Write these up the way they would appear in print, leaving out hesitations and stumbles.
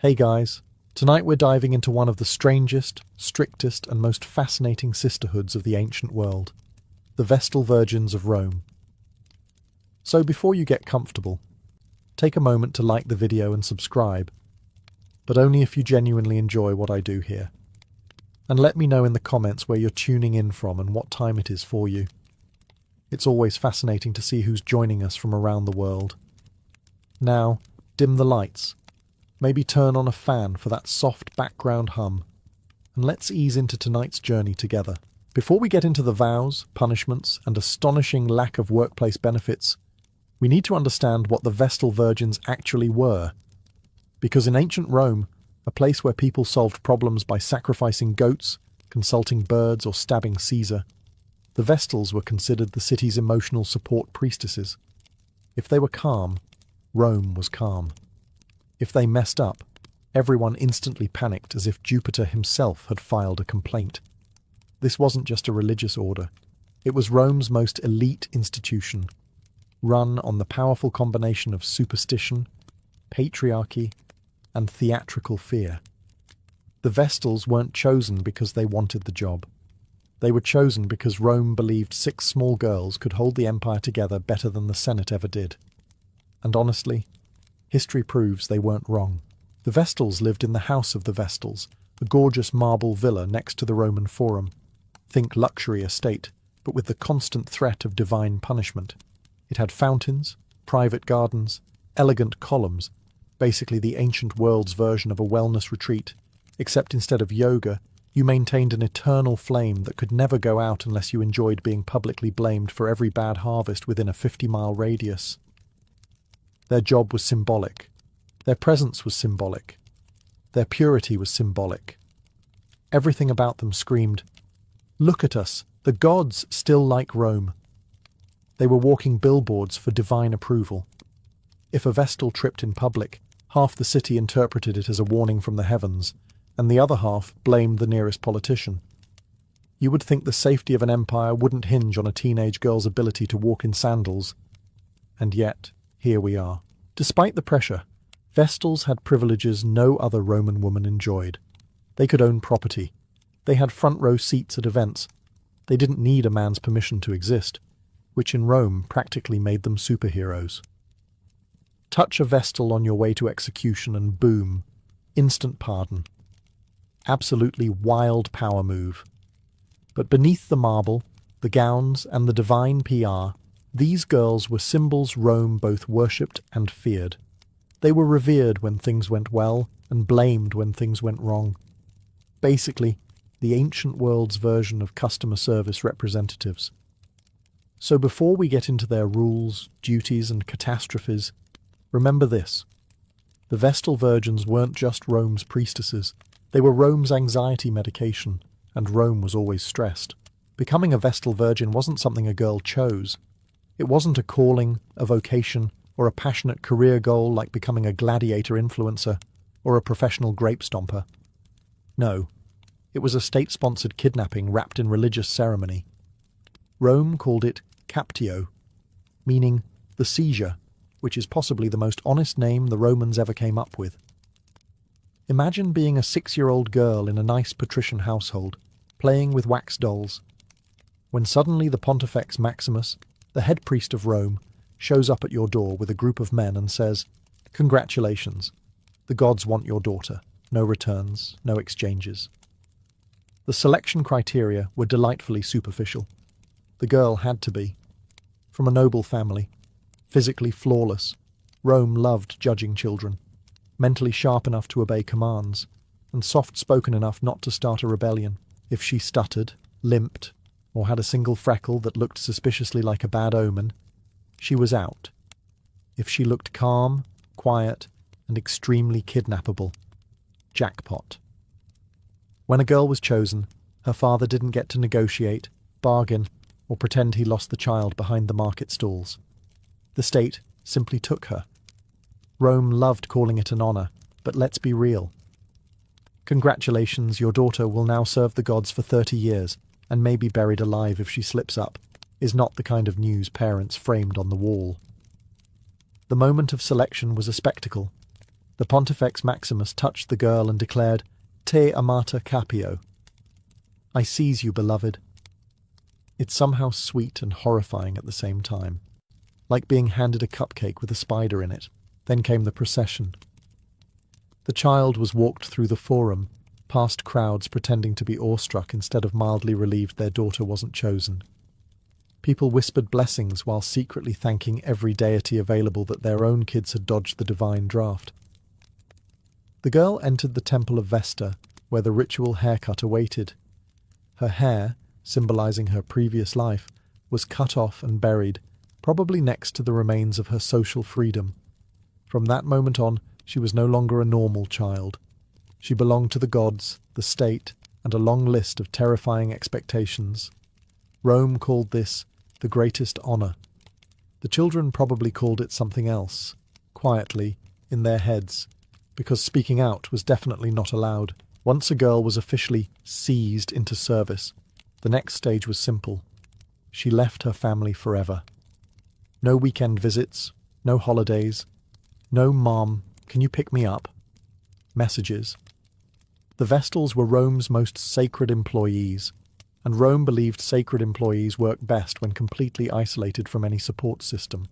Hey guys, tonight we're diving into one of the strangest, strictest, and most fascinating sisterhoods of the ancient world, the Vestal Virgins of Rome. So before you get comfortable, take a moment to like the video and subscribe, but only if you genuinely enjoy what I do here. And let me know in the comments where you're tuning in from and what time it is for you. It's always fascinating to see who's joining us from around the world. Now, dim the lights. Maybe turn on a fan for that soft background hum, and let's ease into tonight's journey together. Before we get into the vows, punishments, and astonishing lack of workplace benefits, we need to understand what the Vestal Virgins actually were. Because in ancient Rome, a place where people solved problems by sacrificing goats, consulting birds, or stabbing Caesar, the Vestals were considered the city's emotional support priestesses. If they were calm, Rome was calm. If they messed up, everyone instantly panicked as if Jupiter himself had filed a complaint. This wasn't just a religious order. It was Rome's most elite institution, run on the powerful combination of superstition, patriarchy, and theatrical fear. The Vestals weren't chosen because they wanted the job. They were chosen because Rome believed 6 small girls could hold the empire together better than the Senate ever did. And honestly, history proves they weren't wrong. The Vestals lived in the House of the Vestals, a gorgeous marble villa next to the Roman Forum. Think luxury estate, but with the constant threat of divine punishment. It had fountains, private gardens, elegant columns, basically the ancient world's version of a wellness retreat, except instead of yoga, you maintained an eternal flame that could never go out unless you enjoyed being publicly blamed for every bad harvest within a 50-mile radius. Their job was symbolic. Their presence was symbolic. Their purity was symbolic. Everything about them screamed, "Look at us, the gods still like Rome." They were walking billboards for divine approval. If a Vestal tripped in public, half the city interpreted it as a warning from the heavens, and the other half blamed the nearest politician. You would think the safety of an empire wouldn't hinge on a teenage girl's ability to walk in sandals. And yet, here we are. Despite the pressure, Vestals had privileges no other Roman woman enjoyed. They could own property. They had front-row seats at events. They didn't need a man's permission to exist, which in Rome practically made them superheroes. Touch a Vestal on your way to execution and boom, instant pardon. Absolutely wild power move. But beneath the marble, the gowns, and the divine PR, these girls were symbols Rome both worshipped and feared. They were revered when things went well and blamed when things went wrong. Basically, the ancient world's version of customer service representatives. So before we get into their rules, duties, and catastrophes, remember this. The Vestal Virgins weren't just Rome's priestesses. They were Rome's anxiety medication, and Rome was always stressed. Becoming a Vestal Virgin wasn't something a girl chose. It wasn't a calling, a vocation, or a passionate career goal like becoming a gladiator influencer or a professional grape stomper. No, it was a state-sponsored kidnapping wrapped in religious ceremony. Rome called it captio, meaning the seizure, which is possibly the most honest name the Romans ever came up with. Imagine being a 6-year-old girl in a nice patrician household, playing with wax dolls, when suddenly the Pontifex Maximus, the head priest of Rome, shows up at your door with a group of men and says, "Congratulations, the gods want your daughter. No returns, no exchanges." The selection criteria were delightfully superficial. The girl had to be from a noble family, physically flawless. Rome loved judging children, mentally sharp enough to obey commands, and soft-spoken enough not to start a rebellion. If she stuttered, limped, or had a single freckle that looked suspiciously like a bad omen, she was out. If she looked calm, quiet, and extremely kidnappable, jackpot. When a girl was chosen, her father didn't get to negotiate, bargain, or pretend he lost the child behind the market stalls. The state simply took her. Rome loved calling it an honor, but let's be real. Congratulations, your daughter will now serve the gods for 30 years, and may be buried alive if she slips up, is not the kind of news parents framed on the wall. The moment of selection was a spectacle. The Pontifex Maximus touched the girl and declared, "Te amata capio." I seize you, beloved. It's somehow sweet and horrifying at the same time, like being handed a cupcake with a spider in it. Then came the procession. The child was walked through the forum, past crowds pretending to be awestruck instead of mildly relieved their daughter wasn't chosen. People whispered blessings while secretly thanking every deity available that their own kids had dodged the divine draft. The girl entered the temple of Vesta, where the ritual haircut awaited. Her hair, symbolizing her previous life, was cut off and buried, probably next to the remains of her social freedom. From that moment on, she was no longer a normal child. She belonged to the gods, the state, and a long list of terrifying expectations. Rome called this the greatest honor. The children probably called it something else, quietly, in their heads, because speaking out was definitely not allowed. Once a girl was officially seized into service, the next stage was simple. She left her family forever. No weekend visits, no holidays, no "Mom, can you pick me up?" messages. The Vestals were Rome's most sacred employees, and Rome believed sacred employees work best when completely isolated from any support system.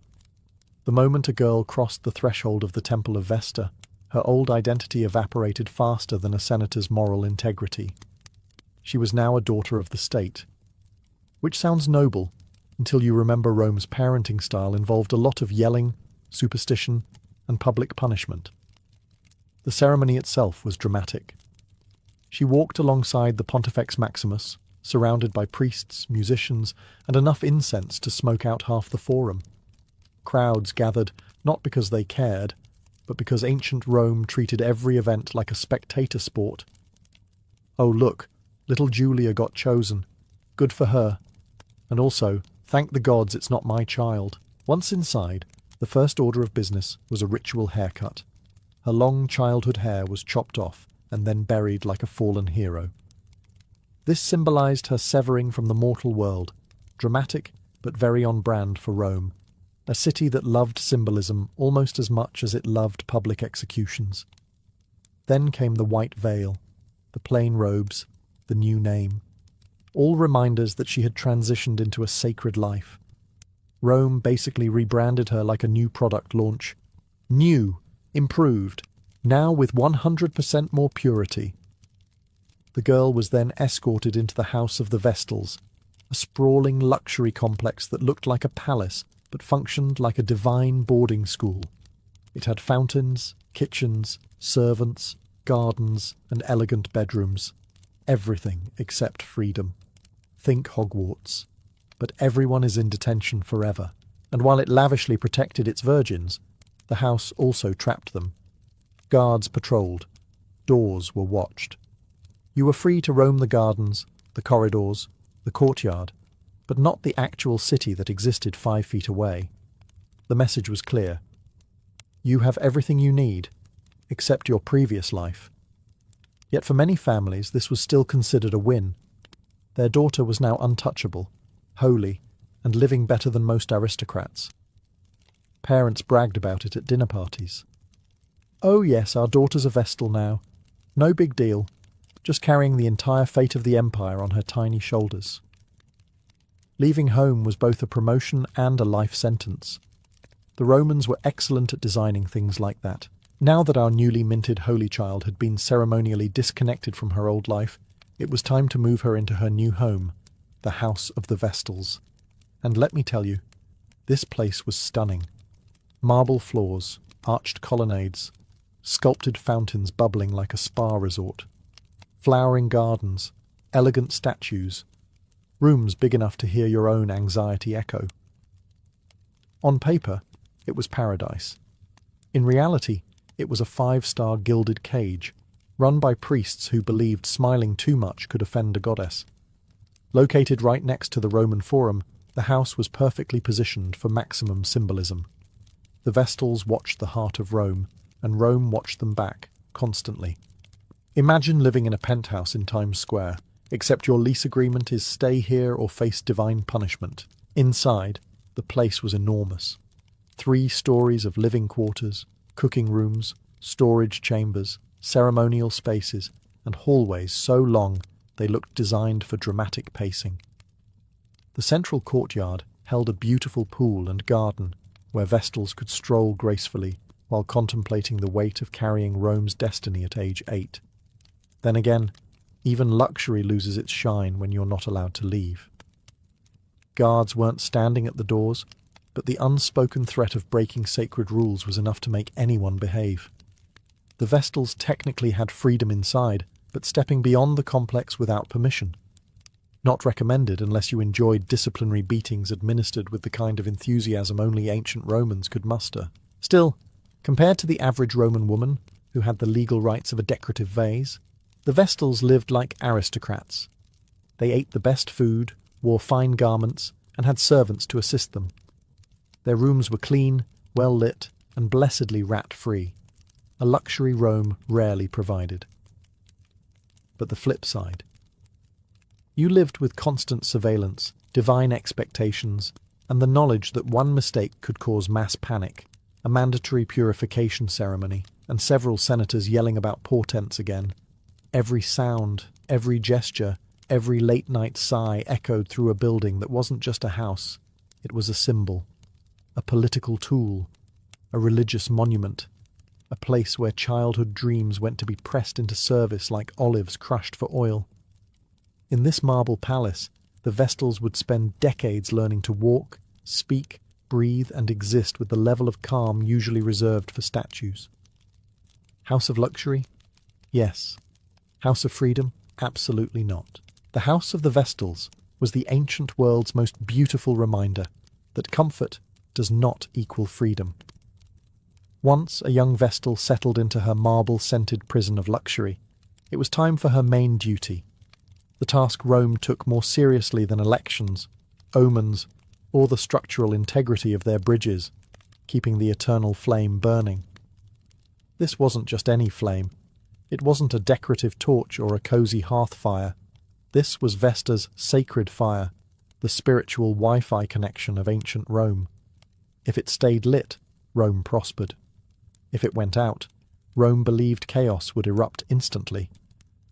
The moment a girl crossed the threshold of the Temple of Vesta, her old identity evaporated faster than a senator's moral integrity. She was now a daughter of the state. Which sounds noble, until you remember Rome's parenting style involved a lot of yelling, superstition, and public punishment. The ceremony itself was dramatic. She walked alongside the Pontifex Maximus, surrounded by priests, musicians, and enough incense to smoke out half the forum. Crowds gathered not because they cared, but because ancient Rome treated every event like a spectator sport. Oh look, little Julia got chosen. Good for her. And also, thank the gods it's not my child. Once inside, the first order of business was a ritual haircut. Her long childhood hair was chopped off and then buried like a fallen hero. This symbolized her severing from the mortal world, dramatic but very on brand for Rome, a city that loved symbolism almost as much as it loved public executions. Then came the white veil, the plain robes, the new name, all reminders that she had transitioned into a sacred life. Rome basically rebranded her like a new product launch. New, improved, now with 100% more purity. The girl was then escorted into the House of the Vestals, a sprawling luxury complex that looked like a palace but functioned like a divine boarding school. It had fountains, kitchens, servants, gardens, and elegant bedrooms. Everything except freedom. Think Hogwarts. But everyone is in detention forever, and while it lavishly protected its virgins, the house also trapped them. Guards patrolled. Doors were watched. You were free to roam the gardens, the corridors, the courtyard, but not the actual city that existed 5 feet away. The message was clear. You have everything you need, except your previous life. Yet for many families this was still considered a win. Their daughter was now untouchable, holy, and living better than most aristocrats. Parents bragged about it at dinner parties. "Oh yes, our daughter's a Vestal now. No big deal, just carrying the entire fate of the empire on her tiny shoulders." Leaving home was both a promotion and a life sentence. The Romans were excellent at designing things like that. Now that our newly minted holy child had been ceremonially disconnected from her old life, it was time to move her into her new home, the House of the Vestals. And let me tell you, this place was stunning. Marble floors, arched colonnades, sculpted fountains bubbling like a spa resort, flowering gardens, elegant statues, rooms big enough to hear your own anxiety echo. On paper, it was paradise. In reality, it was a 5-star gilded cage, run by priests who believed smiling too much could offend a goddess. Located right next to the Roman Forum, the house was perfectly positioned for maximum symbolism. The Vestals watched the heart of Rome, and Rome watched them back, constantly. Imagine living in a penthouse in Times Square, except your lease agreement is stay here or face divine punishment. Inside, the place was enormous. 3 stories of living quarters, cooking rooms, storage chambers, ceremonial spaces, and hallways so long they looked designed for dramatic pacing. The central courtyard held a beautiful pool and garden where Vestals could stroll gracefully while contemplating the weight of carrying Rome's destiny at age 8. Then again, even luxury loses its shine when you're not allowed to leave. Guards weren't standing at the doors, but the unspoken threat of breaking sacred rules was enough to make anyone behave. The Vestals technically had freedom inside, but stepping beyond the complex without permission. Not recommended unless you enjoyed disciplinary beatings administered with the kind of enthusiasm only ancient Romans could muster. Still, compared to the average Roman woman, who had the legal rights of a decorative vase, the Vestals lived like aristocrats. They ate the best food, wore fine garments, and had servants to assist them. Their rooms were clean, well lit, and blessedly rat-free, a luxury Rome rarely provided. But the flip side. You lived with constant surveillance, divine expectations, and the knowledge that one mistake could cause mass panic, a mandatory purification ceremony, and several senators yelling about portents again. Every sound, every gesture, every late-night sigh echoed through a building that wasn't just a house, it was a symbol, a political tool, a religious monument, a place where childhood dreams went to be pressed into service like olives crushed for oil. In this marble palace, the Vestals would spend decades learning to walk, speak, breathe, and exist with the level of calm usually reserved for statues. House of luxury? Yes. House of freedom? Absolutely not. The House of the Vestals was the ancient world's most beautiful reminder that comfort does not equal freedom. Once a young Vestal settled into her marble-scented prison of luxury, it was time for her main duty, the task Rome took more seriously than elections, omens, or the structural integrity of their bridges, keeping the eternal flame burning. This wasn't just any flame. It wasn't a decorative torch or a cozy hearth fire. This was Vesta's sacred fire, the spiritual Wi-Fi connection of ancient Rome. If it stayed lit, Rome prospered. If it went out, Rome believed chaos would erupt instantly.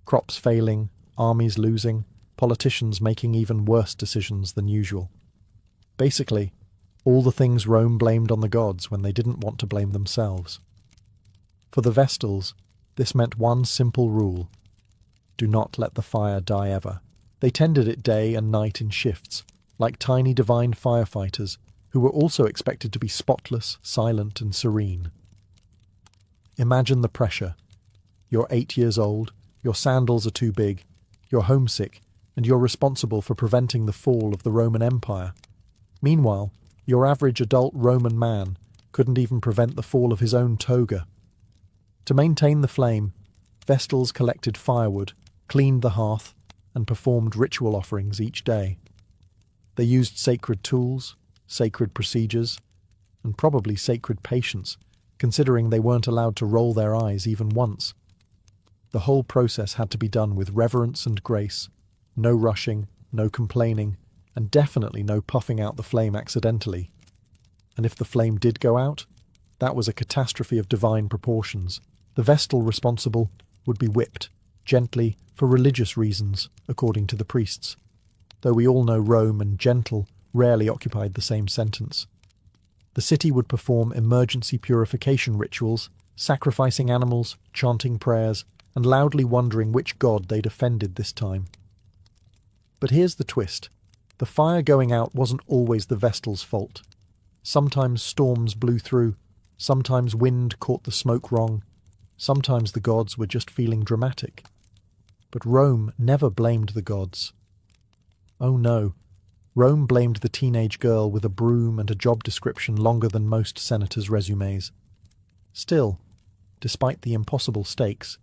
Crops failing, armies losing, politicians making even worse decisions than usual. Basically, all the things Rome blamed on the gods when they didn't want to blame themselves. For the Vestals, this meant one simple rule: do not let the fire die ever. They tended it day and night in shifts, like tiny divine firefighters who were also expected to be spotless, silent, and serene. Imagine the pressure. You're 8 years old, your sandals are too big, you're homesick, and you're responsible for preventing the fall of the Roman Empire. Meanwhile, your average adult Roman man couldn't even prevent the fall of his own toga. To maintain the flame, Vestals collected firewood, cleaned the hearth, and performed ritual offerings each day. They used sacred tools, sacred procedures, and probably sacred patience, considering they weren't allowed to roll their eyes even once. The whole process had to be done with reverence and grace, no rushing, no complaining, and definitely no puffing out the flame accidentally. And if the flame did go out, that was a catastrophe of divine proportions. The Vestal responsible would be whipped, gently, for religious reasons, according to the priests, though we all know Rome and gentle rarely occupied the same sentence. The city would perform emergency purification rituals, sacrificing animals, chanting prayers, and loudly wondering which god they'd offended this time. But here's the twist. The fire going out wasn't always the Vestal's fault. Sometimes storms blew through, sometimes wind caught the smoke wrong, sometimes the gods were just feeling dramatic. But Rome never blamed the gods. Oh no, Rome blamed the teenage girl with a broom and a job description longer than most senators' resumes. Still, despite the impossible stakes,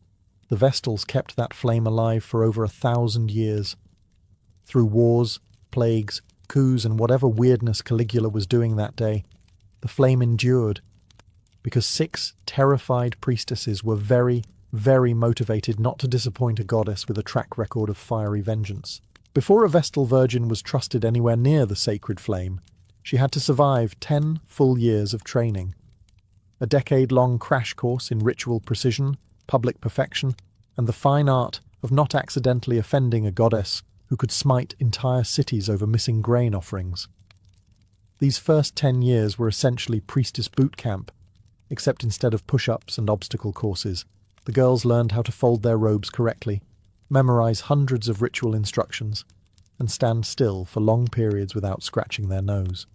the Vestals kept that flame alive for over 1,000 years. Through wars, plagues, coups, and whatever weirdness Caligula was doing that day, the flame endured, because 6 terrified priestesses were very, very motivated not to disappoint a goddess with a track record of fiery vengeance. Before a Vestal Virgin was trusted anywhere near the sacred flame, she had to survive 10 full years of training. a decade-long crash course in ritual precision, public perfection, and the fine art of not accidentally offending a goddess who could smite entire cities over missing grain offerings. These first 10 years were essentially priestess boot camp, except instead of push-ups and obstacle courses, the girls learned how to fold their robes correctly, memorize hundreds of ritual instructions, and stand still for long periods without scratching their nose.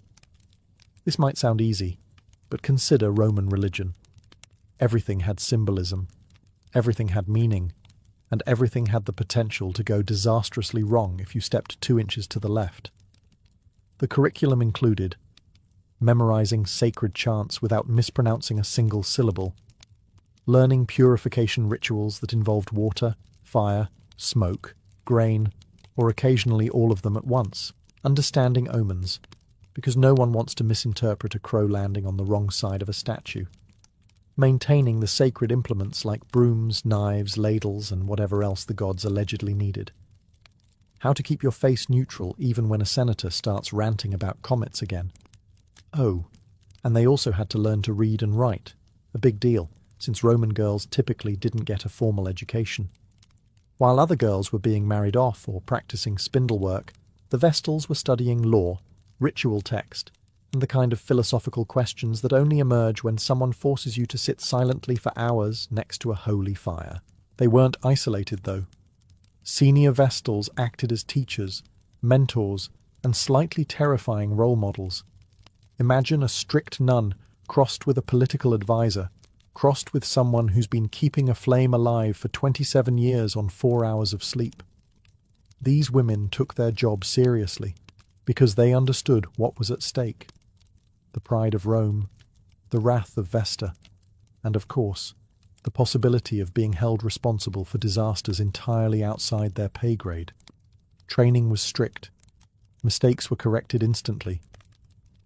This might sound easy, but consider Roman religion. Everything had symbolism, everything had meaning, and everything had the potential to go disastrously wrong if you stepped 2 inches to the left. The curriculum included memorizing sacred chants without mispronouncing a single syllable, learning purification rituals that involved water, fire, smoke, grain, or occasionally all of them at once, understanding omens, because no one wants to misinterpret a crow landing on the wrong side of a statue, maintaining the sacred implements like brooms, knives, ladles, and whatever else the gods allegedly needed, how to keep your face neutral even when a senator starts ranting about comets again. Oh, and they also had to learn to read and write, a big deal, since Roman girls typically didn't get a formal education. While other girls were being married off or practicing spindle work, the Vestals were studying law, ritual text, and the kind of philosophical questions that only emerge when someone forces you to sit silently for hours next to a holy fire. They weren't isolated, though. Senior Vestals acted as teachers, mentors, and slightly terrifying role models. Imagine a strict nun crossed with a political advisor, crossed with someone who's been keeping a flame alive for 27 years on 4 hours of sleep. These women took their job seriously because they understood what was at stake. The pride of Rome, the wrath of Vesta, and of course, the possibility of being held responsible for disasters entirely outside their pay grade. Training was strict. Mistakes were corrected instantly.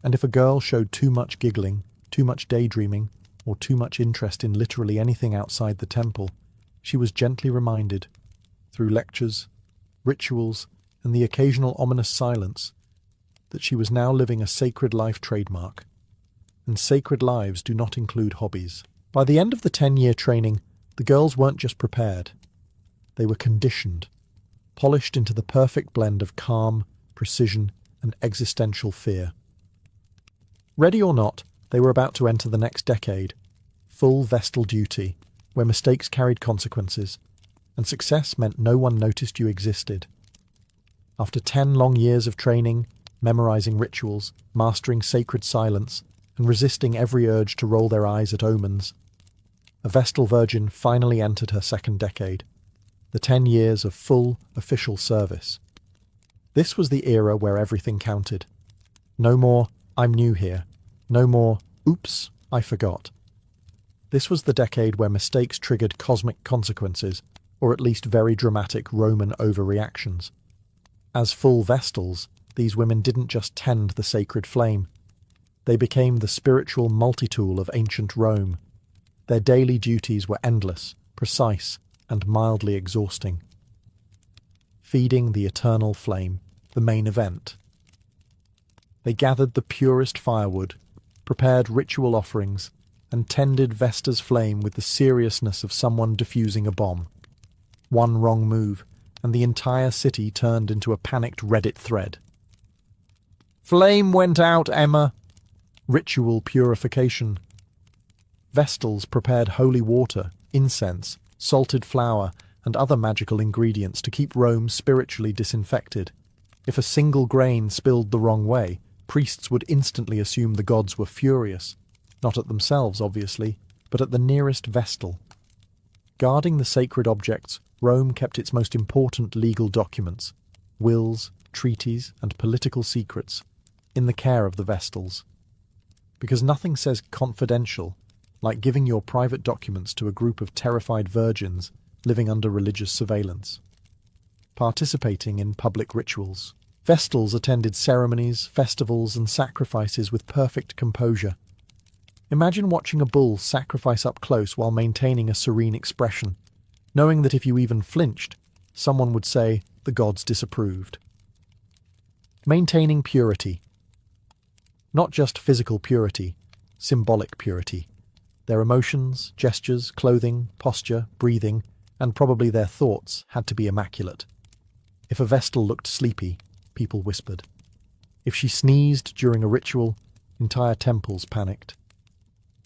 And if a girl showed too much giggling, too much daydreaming, or too much interest in literally anything outside the temple, she was gently reminded, through lectures, rituals, and the occasional ominous silence, that she was now living a sacred life trademark. And sacred lives do not include hobbies. By the end of the 10-year training, the girls weren't just prepared. They were conditioned, polished into the perfect blend of calm, precision, and existential fear. Ready or not, they were about to enter the next decade, full Vestal duty, where mistakes carried consequences, and success meant no one noticed you existed. After 10 long years of training, memorizing rituals, mastering sacred silence, and resisting every urge to roll their eyes at omens, a Vestal Virgin finally entered her second decade, the 10 years of full, official service. This was the era where everything counted. No more, "I'm new here." No more, "Oops, I forgot." This was the decade where mistakes triggered cosmic consequences, or at least very dramatic Roman overreactions. As full Vestals, these women didn't just tend the sacred flame. They became the spiritual multi-tool of ancient Rome. Their daily duties were endless, precise, and mildly exhausting. Feeding the eternal flame, the main event. They gathered the purest firewood, prepared ritual offerings, and tended Vesta's flame with the seriousness of someone defusing a bomb. One wrong move, and the entire city turned into a panicked Reddit thread. "Flame went out, Emma!" Ritual purification. Vestals prepared holy water, incense, salted flour, and other magical ingredients to keep Rome spiritually disinfected. If a single grain spilled the wrong way, priests would instantly assume the gods were furious, not at themselves, obviously, but at the nearest Vestal. Guarding the sacred objects, Rome kept its most important legal documents, wills, treaties, and political secrets, in the care of the Vestals. Because nothing says confidential like giving your private documents to a group of terrified virgins living under religious surveillance. Participating in public rituals. Vestals attended ceremonies, festivals, and sacrifices with perfect composure. Imagine watching a bull sacrifice up close while maintaining a serene expression, knowing that if you even flinched, someone would say, "The gods disapproved." Maintaining purity. Not just physical purity, symbolic purity. Their emotions, gestures, clothing, posture, breathing, and probably their thoughts had to be immaculate. If a Vestal looked sleepy, people whispered. If she sneezed during a ritual, entire temples panicked.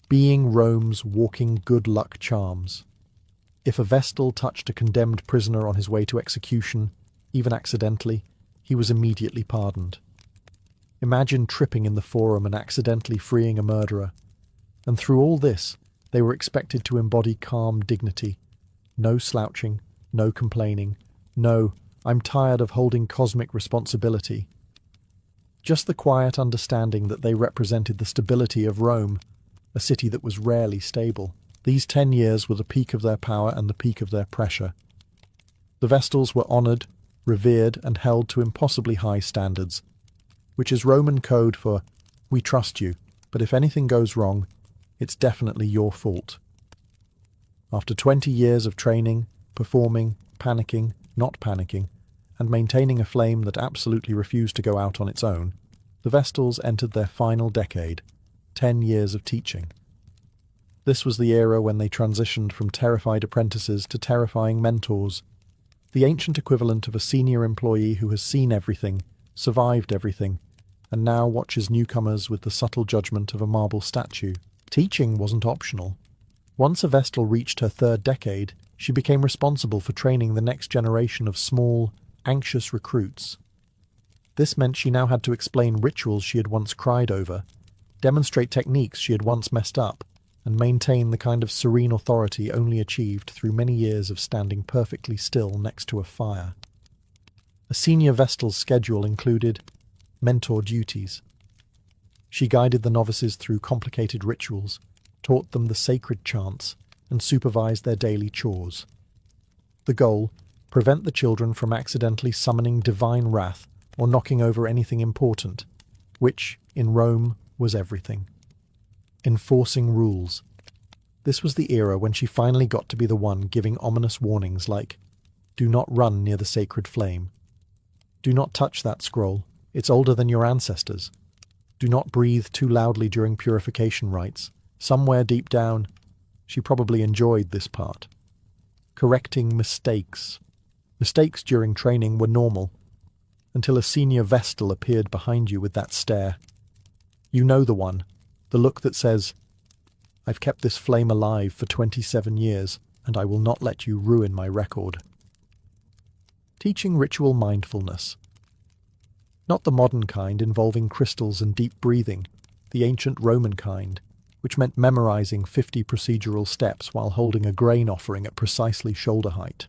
Being Rome's walking good luck charms. If a Vestal touched a condemned prisoner on his way to execution, even accidentally, he was immediately pardoned. Imagine tripping in the forum and accidentally freeing a murderer. And through all this, they were expected to embody calm dignity. No slouching, no complaining, no, I'm tired of holding cosmic responsibility. Just the quiet understanding that they represented the stability of Rome, a city that was rarely stable. These 10 years were the peak of their power and the peak of their pressure. The Vestals were honoured, revered, and held to impossibly high standards, which is Roman code for, we trust you, but if anything goes wrong, it's definitely your fault. After 20 years of training, performing, panicking, not panicking, and maintaining a flame that absolutely refused to go out on its own, the Vestals entered their final decade, 10 years of teaching. This was the era when they transitioned from terrified apprentices to terrifying mentors, the ancient equivalent of a senior employee who has seen everything, survived everything, and now watches newcomers with the subtle judgment of a marble statue. Teaching wasn't optional. Once a Vestal reached her 3rd decade, she became responsible for training the next generation of small, anxious recruits. This meant she now had to explain rituals she had once cried over, demonstrate techniques she had once messed up, and maintain the kind of serene authority only achieved through many years of standing perfectly still next to a fire. A senior Vestal's schedule included mentor duties. She guided the novices through complicated rituals, taught them the sacred chants, and supervised their daily chores. The goal: prevent the children from accidentally summoning divine wrath or knocking over anything important, which, in Rome, was everything. Enforcing rules. This was the era when she finally got to be the one giving ominous warnings like, do not run near the sacred flame. Do not touch that scroll, it's older than your ancestors. Do not breathe too loudly during purification rites. Somewhere deep down, she probably enjoyed this part. Correcting mistakes. Mistakes during training were normal, until a senior Vestal appeared behind you with that stare. You know the one, the look that says, I've kept this flame alive for 27 years, and I will not let you ruin my record. Teaching ritual mindfulness. Not the modern kind involving crystals and deep breathing, the ancient Roman kind, which meant memorizing 50 procedural steps while holding a grain offering at precisely shoulder height.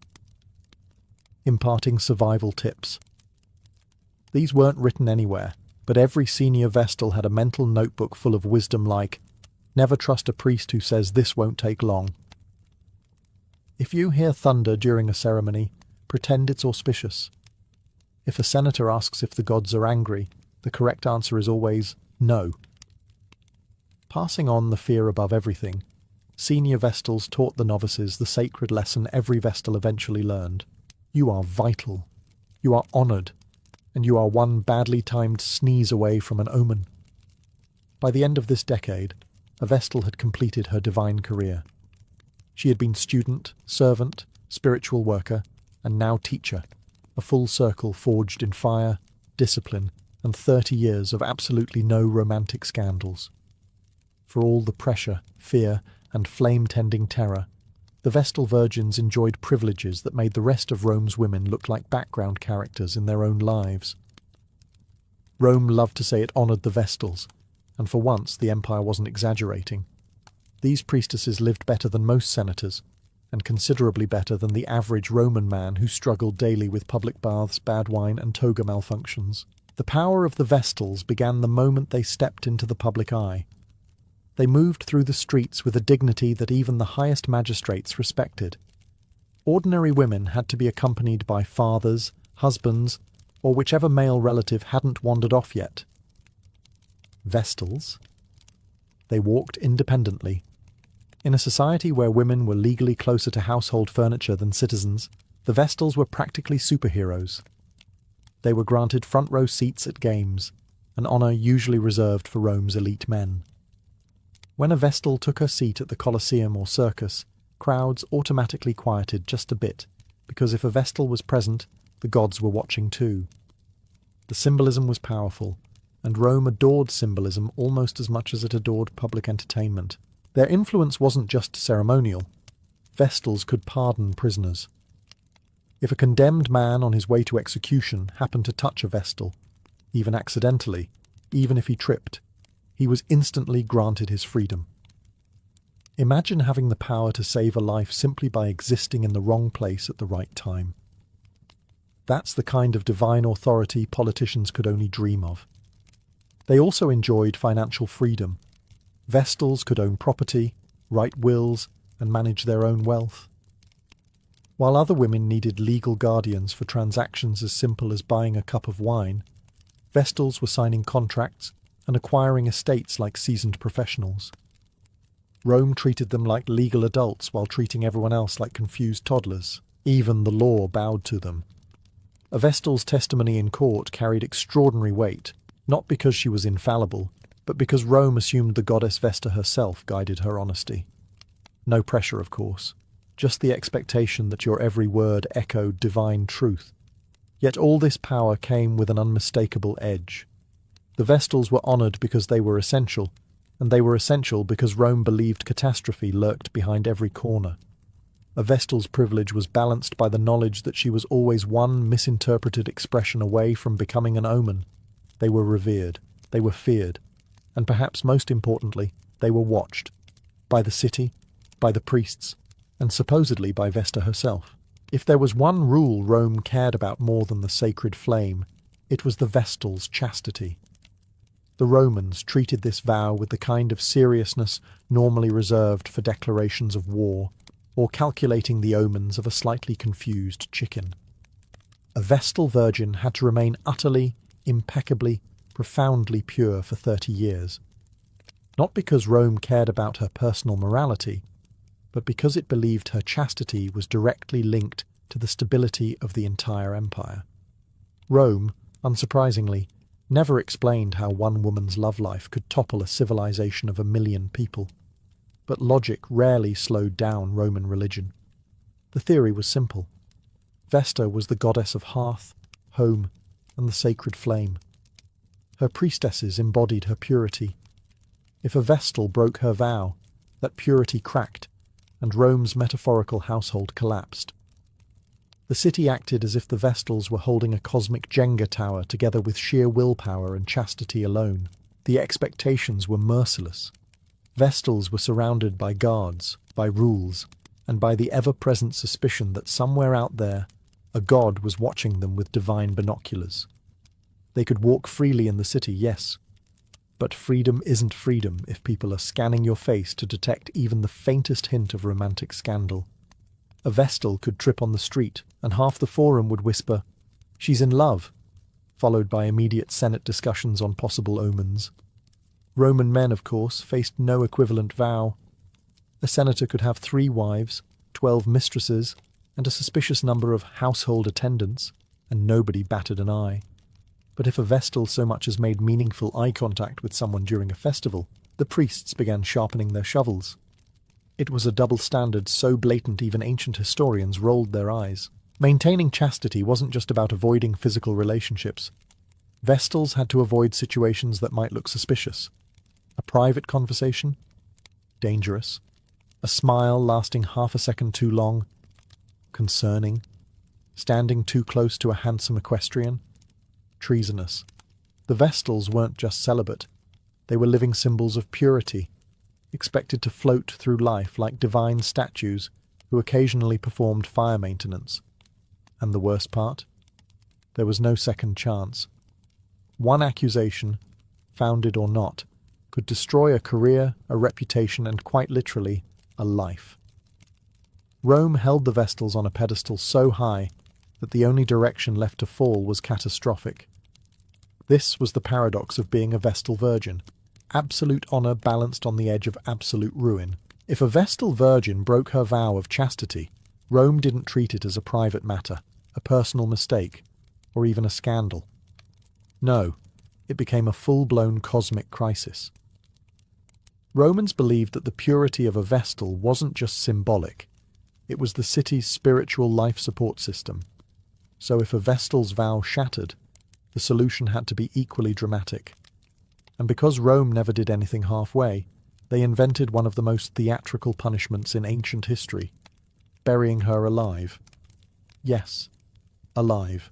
Imparting survival tips. These weren't written anywhere, but every senior Vestal had a mental notebook full of wisdom like, never trust a priest who says this won't take long. If you hear thunder during a ceremony, pretend it's auspicious. If a senator asks if the gods are angry, the correct answer is always no. Passing on the fear above everything, senior Vestals taught the novices the sacred lesson every Vestal eventually learned. You are vital. You are honoured. And you are one badly timed sneeze away from an omen. By the end of this decade, a Vestal had completed her divine career. She had been student, servant, spiritual worker, and now teacher, a full circle forged in fire, discipline, and 30 years of absolutely no romantic scandals. For all the pressure, fear, and flame-tending terror, the Vestal Virgins enjoyed privileges that made the rest of Rome's women look like background characters in their own lives. Rome loved to say it honoured the Vestals, and for once the empire wasn't exaggerating. These priestesses lived better than most senators, and considerably better than the average Roman man who struggled daily with public baths, bad wine, and toga malfunctions. The power of the Vestals began the moment they stepped into the public eye. They moved through the streets with a dignity that even the highest magistrates respected. Ordinary women had to be accompanied by fathers, husbands, or whichever male relative hadn't wandered off yet. Vestals? They walked independently. In a society where women were legally closer to household furniture than citizens, the Vestals were practically superheroes. They were granted front-row seats at games, an honour usually reserved for Rome's elite men. When a Vestal took her seat at the Colosseum or circus, crowds automatically quieted just a bit, because if a Vestal was present, the gods were watching too. The symbolism was powerful, and Rome adored symbolism almost as much as it adored public entertainment. Their influence wasn't just ceremonial. Vestals could pardon prisoners. If a condemned man on his way to execution happened to touch a Vestal, even accidentally, even if he tripped, he was instantly granted his freedom. Imagine having the power to save a life simply by existing in the wrong place at the right time. That's the kind of divine authority politicians could only dream of. They also enjoyed financial freedom. Vestals could own property, write wills, and manage their own wealth. While other women needed legal guardians for transactions as simple as buying a cup of wine, Vestals were signing contracts and acquiring estates like seasoned professionals. Rome treated them like legal adults while treating everyone else like confused toddlers. Even the law bowed to them. A Vestal's testimony in court carried extraordinary weight, not because she was infallible, but because Rome assumed the goddess Vesta herself guided her honesty. No pressure, of course, just the expectation that your every word echoed divine truth. Yet all this power came with an unmistakable edge. The Vestals were honoured because they were essential, and they were essential because Rome believed catastrophe lurked behind every corner. A Vestal's privilege was balanced by the knowledge that she was always one misinterpreted expression away from becoming an omen. They were revered, they were feared, and perhaps most importantly, they were watched. By the city, by the priests, and supposedly by Vesta herself. If there was one rule Rome cared about more than the sacred flame, it was the Vestal's chastity. The Romans treated this vow with the kind of seriousness normally reserved for declarations of war, or calculating the omens of a slightly confused chicken. A Vestal Virgin had to remain utterly, impeccably, profoundly pure for 30 years. Not because Rome cared about her personal morality, but because it believed her chastity was directly linked to the stability of the entire empire. Rome, unsurprisingly, never explained how one woman's love life could topple a civilization of 1 million people. But logic rarely slowed down Roman religion. The theory was simple. Vesta was the goddess of hearth, home, and the sacred flame. Her priestesses embodied her purity. If a Vestal broke her vow, that purity cracked, and Rome's metaphorical household collapsed. The city acted as if the Vestals were holding a cosmic Jenga tower together with sheer willpower and chastity alone. The expectations were merciless. Vestals were surrounded by guards, by rules, and by the ever-present suspicion that somewhere out there, a god was watching them with divine binoculars. They could walk freely in the city, yes, but freedom isn't freedom if people are scanning your face to detect even the faintest hint of romantic scandal. A Vestal could trip on the street, and half the forum would whisper, "She's in love," followed by immediate Senate discussions on possible omens. Roman men, of course, faced no equivalent vow. A senator could have 3 wives, 12 mistresses, and a suspicious number of household attendants, and nobody batted an eye. But if a Vestal so much as made meaningful eye contact with someone during a festival, the priests began sharpening their shovels. It was a double standard so blatant even ancient historians rolled their eyes. Maintaining chastity wasn't just about avoiding physical relationships. Vestals had to avoid situations that might look suspicious. A private conversation? Dangerous. A smile lasting half a second too long? Concerning. Standing too close to a handsome equestrian? Treasonous. The Vestals weren't just celibate. They were living symbols of purity, expected to float through life like divine statues who occasionally performed fire maintenance. And the worst part? There was no second chance. One accusation, founded or not, could destroy a career, a reputation, and quite literally, a life. Rome held the Vestals on a pedestal so high that the only direction left to fall was catastrophic. This was the paradox of being a Vestal Virgin. Absolute honour balanced on the edge of absolute ruin. If a Vestal Virgin broke her vow of chastity, Rome didn't treat it as a private matter, a personal mistake, or even a scandal. No, it became a full-blown cosmic crisis. Romans believed that the purity of a Vestal wasn't just symbolic, it was the city's spiritual life support system. So if a Vestal's vow shattered, the solution had to be equally dramatic. And because Rome never did anything halfway, they invented one of the most theatrical punishments in ancient history, burying her alive. Yes, alive.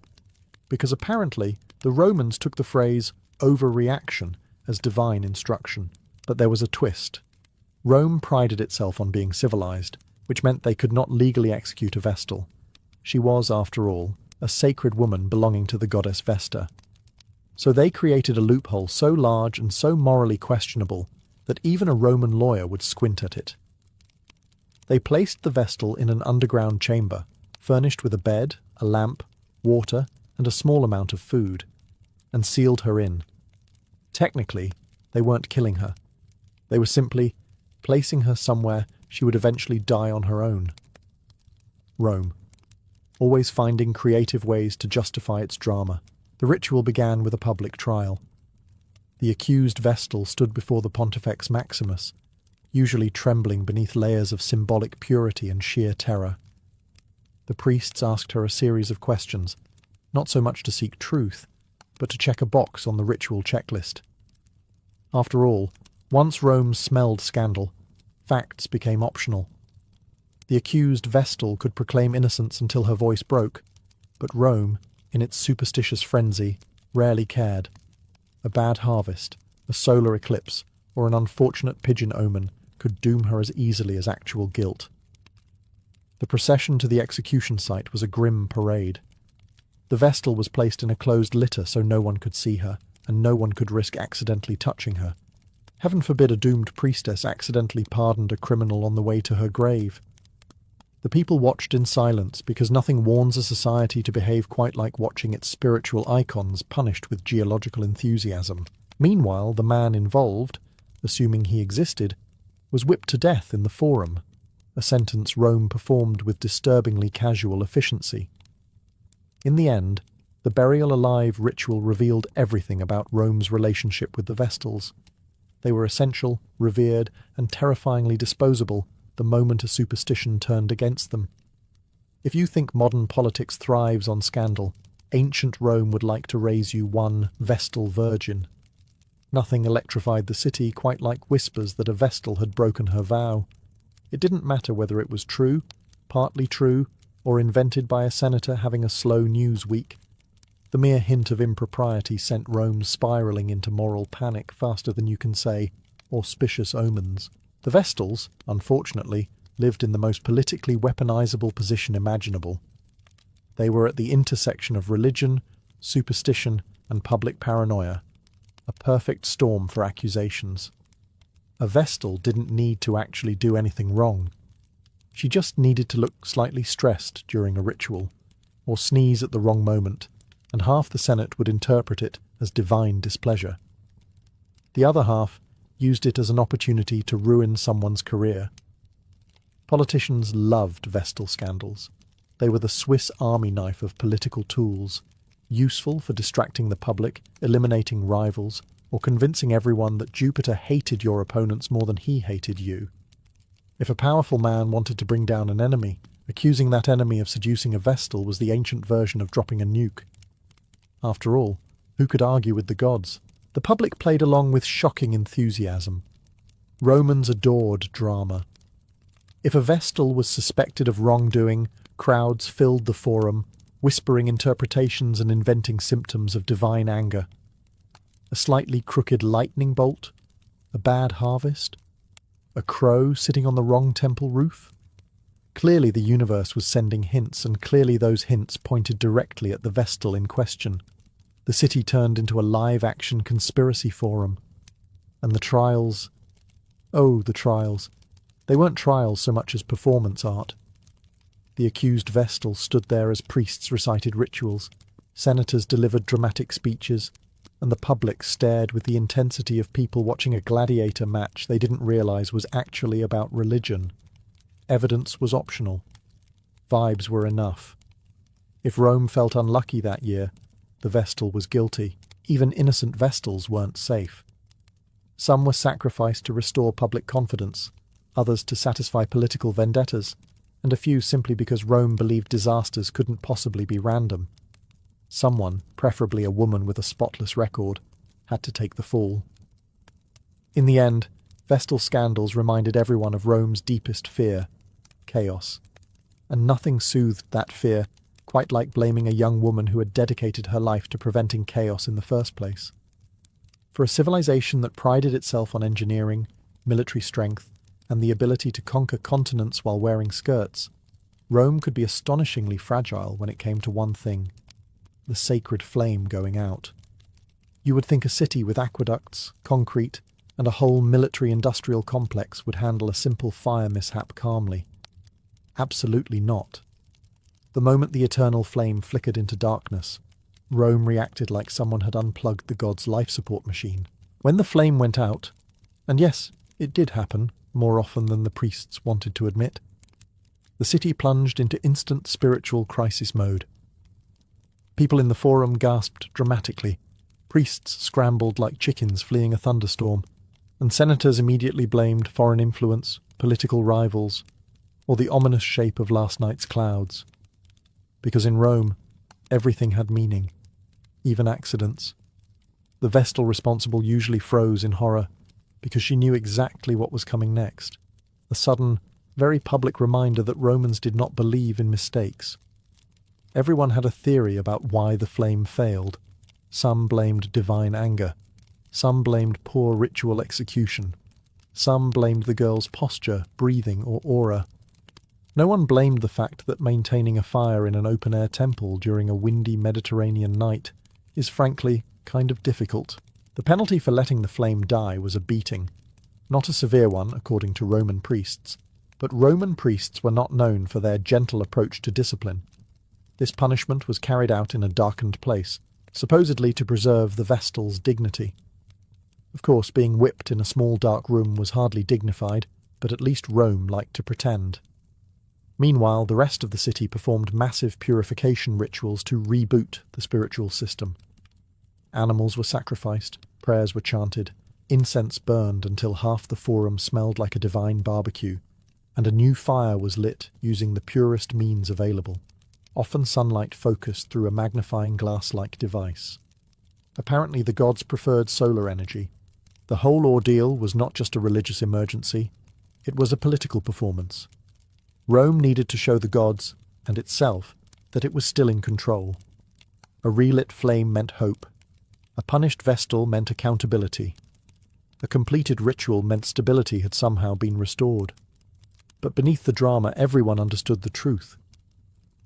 Because apparently the Romans took the phrase overreaction as divine instruction. But there was a twist. Rome prided itself on being civilized, which meant they could not legally execute a Vestal. She was, after all, a sacred woman belonging to the goddess Vesta. So they created a loophole so large and so morally questionable that even a Roman lawyer would squint at it. They placed the Vestal in an underground chamber, furnished with a bed, a lamp, water, and a small amount of food, and sealed her in. Technically, they weren't killing her. They were simply placing her somewhere she would eventually die on her own. Rome, always finding creative ways to justify its drama. The ritual began with a public trial. The accused Vestal stood before the Pontifex Maximus, usually trembling beneath layers of symbolic purity and sheer terror. The priests asked her a series of questions, not so much to seek truth, but to check a box on the ritual checklist. After all, once Rome smelled scandal, facts became optional. The accused Vestal could proclaim innocence until her voice broke, but Rome, in its superstitious frenzy, rarely cared. A bad harvest, a solar eclipse, or an unfortunate pigeon omen could doom her as easily as actual guilt. The procession to the execution site was a grim parade. The Vestal was placed in a closed litter so no one could see her, and no one could risk accidentally touching her. Heaven forbid a doomed priestess accidentally pardoned a criminal on the way to her grave. The people watched in silence because nothing warns a society to behave quite like watching its spiritual icons punished with geological enthusiasm. Meanwhile, the man involved, assuming he existed, was whipped to death in the Forum, a sentence Rome performed with disturbingly casual efficiency. In the end, the burial alive ritual revealed everything about Rome's relationship with the Vestals. They were essential, revered, and terrifyingly disposable the moment a superstition turned against them. If you think modern politics thrives on scandal, ancient Rome would like to raise you one Vestal Virgin. Nothing electrified the city quite like whispers that a Vestal had broken her vow. It didn't matter whether it was true, partly true, or invented by a senator having a slow news week. The mere hint of impropriety sent Rome spiralling into moral panic faster than you can say auspicious omens. The Vestals, unfortunately, lived in the most politically weaponizable position imaginable. They were at the intersection of religion, superstition, and public paranoia, a perfect storm for accusations. A Vestal didn't need to actually do anything wrong. She just needed to look slightly stressed during a ritual, or sneeze at the wrong moment, and half the Senate would interpret it as divine displeasure. The other half used it as an opportunity to ruin someone's career. Politicians loved Vestal scandals. They were the Swiss army knife of political tools, useful for distracting the public, eliminating rivals, or convincing everyone that Jupiter hated your opponents more than he hated you. If a powerful man wanted to bring down an enemy, accusing that enemy of seducing a Vestal was the ancient version of dropping a nuke. After all, who could argue with the gods? The public played along with shocking enthusiasm. Romans adored drama. If a Vestal was suspected of wrongdoing, crowds filled the Forum, whispering interpretations and inventing symptoms of divine anger. A slightly crooked lightning bolt? A bad harvest? A crow sitting on the wrong temple roof? Clearly the universe was sending hints, and clearly those hints pointed directly at the Vestal in question. The city turned into a live-action conspiracy forum. And the trials... Oh, the trials. They weren't trials so much as performance art. The accused Vestal stood there as priests recited rituals, senators delivered dramatic speeches, and the public stared with the intensity of people watching a gladiator match they didn't realize was actually about religion. Evidence was optional. Vibes were enough. If Rome felt unlucky that year, the Vestal was guilty. Even innocent Vestals weren't safe. Some were sacrificed to restore public confidence, others to satisfy political vendettas, and a few simply because Rome believed disasters couldn't possibly be random. Someone, preferably a woman with a spotless record, had to take the fall. In the end, Vestal scandals reminded everyone of Rome's deepest fear: chaos. And nothing soothed that fear quite like blaming a young woman who had dedicated her life to preventing chaos in the first place. For a civilization that prided itself on engineering, military strength, and the ability to conquer continents while wearing skirts, Rome could be astonishingly fragile when it came to one thing: the sacred flame going out. You would think a city with aqueducts, concrete, and a whole military-industrial complex would handle a simple fire mishap calmly. Absolutely not. The moment the eternal flame flickered into darkness, Rome reacted like someone had unplugged the god's life support machine. When the flame went out, and yes, it did happen more often than the priests wanted to admit, the city plunged into instant spiritual crisis mode. People in the forum gasped dramatically, priests scrambled like chickens fleeing a thunderstorm, and senators immediately blamed foreign influence, political rivals, or the ominous shape of last night's clouds. Because in Rome, everything had meaning, even accidents. The Vestal responsible usually froze in horror, because she knew exactly what was coming next: a sudden, very public reminder that Romans did not believe in mistakes. Everyone had a theory about why the flame failed. Some blamed divine anger. Some blamed poor ritual execution. Some blamed the girl's posture, breathing, or aura. No one blamed the fact that maintaining a fire in an open-air temple during a windy Mediterranean night is frankly kind of difficult. The penalty for letting the flame die was a beating. Not a severe one, according to Roman priests, but Roman priests were not known for their gentle approach to discipline. This punishment was carried out in a darkened place, supposedly to preserve the Vestal's dignity. Of course, being whipped in a small dark room was hardly dignified, but at least Rome liked to pretend. Meanwhile, the rest of the city performed massive purification rituals to reboot the spiritual system. Animals were sacrificed, prayers were chanted, incense burned until half the forum smelled like a divine barbecue, and a new fire was lit using the purest means available, often sunlight focused through a magnifying glass-like device. Apparently the gods preferred solar energy. The whole ordeal was not just a religious emergency, it was a political performance. Rome needed to show the gods, and itself, that it was still in control. A relit flame meant hope. A punished Vestal meant accountability. A completed ritual meant stability had somehow been restored. But beneath the drama, everyone understood the truth.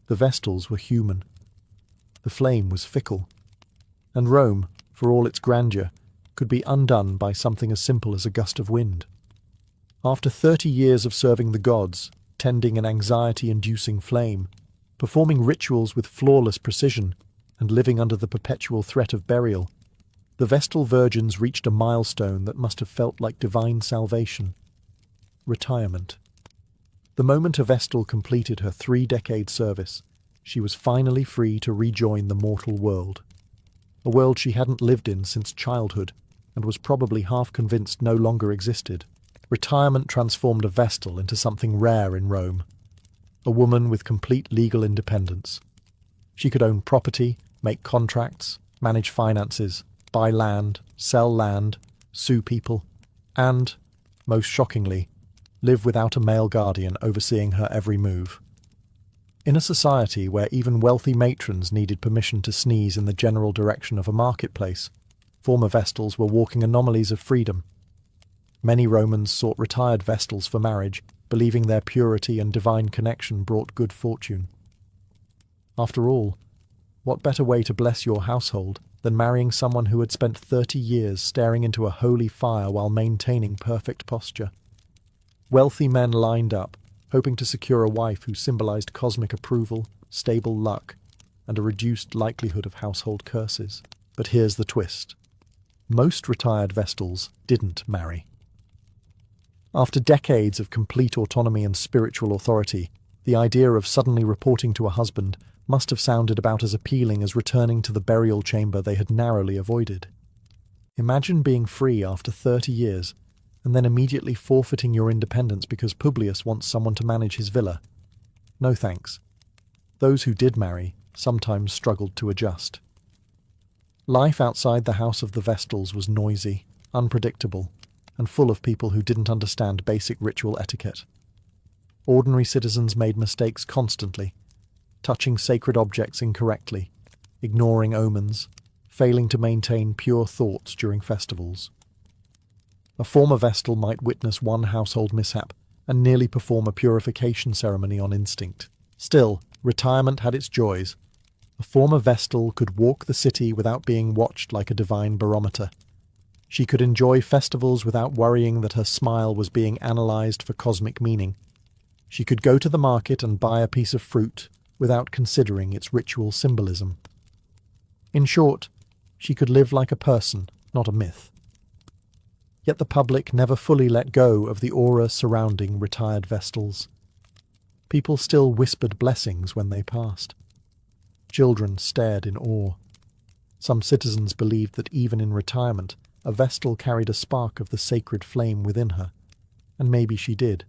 The Vestals were human. The flame was fickle. And Rome, for all its grandeur, could be undone by something as simple as a gust of wind. After 30 years of serving the gods, tending an anxiety-inducing flame, performing rituals with flawless precision, and living under the perpetual threat of burial, the Vestal Virgins reached a milestone that must have felt like divine salvation: retirement. The moment a Vestal completed her 3-decade service, she was finally free to rejoin the mortal world. A world she hadn't lived in since childhood, and was probably half convinced no longer existed. Retirement transformed a Vestal into something rare in Rome. A woman with complete legal independence. She could own property, make contracts, manage finances, buy land, sell land, sue people, and, most shockingly, live without a male guardian overseeing her every move. In a society where even wealthy matrons needed permission to sneeze in the general direction of a marketplace, former Vestals were walking anomalies of freedom. Many Romans sought retired Vestals for marriage, believing their purity and divine connection brought good fortune. After all, what better way to bless your household than marrying someone who had spent 30 years staring into a holy fire while maintaining perfect posture? Wealthy men lined up, hoping to secure a wife who symbolized cosmic approval, stable luck, and a reduced likelihood of household curses. But here's the twist. Most retired Vestals didn't marry. After decades of complete autonomy and spiritual authority, the idea of suddenly reporting to a husband must have sounded about as appealing as returning to the burial chamber they had narrowly avoided. Imagine being free after 30 years, and then immediately forfeiting your independence because Publius wants someone to manage his villa. No thanks. Those who did marry sometimes struggled to adjust. Life outside the house of the Vestals was noisy, unpredictable, and full of people who didn't understand basic ritual etiquette. Ordinary citizens made mistakes constantly, touching sacred objects incorrectly, ignoring omens, failing to maintain pure thoughts during festivals. A former Vestal might witness one household mishap and nearly perform a purification ceremony on instinct. Still, retirement had its joys. A former Vestal could walk the city without being watched like a divine barometer. She could enjoy festivals without worrying that her smile was being analyzed for cosmic meaning. She could go to the market and buy a piece of fruit without considering its ritual symbolism. In short, she could live like a person, not a myth. Yet the public never fully let go of the aura surrounding retired Vestals. People still whispered blessings when they passed. Children stared in awe. Some citizens believed that even in retirement, a Vestal carried a spark of the sacred flame within her, and maybe she did.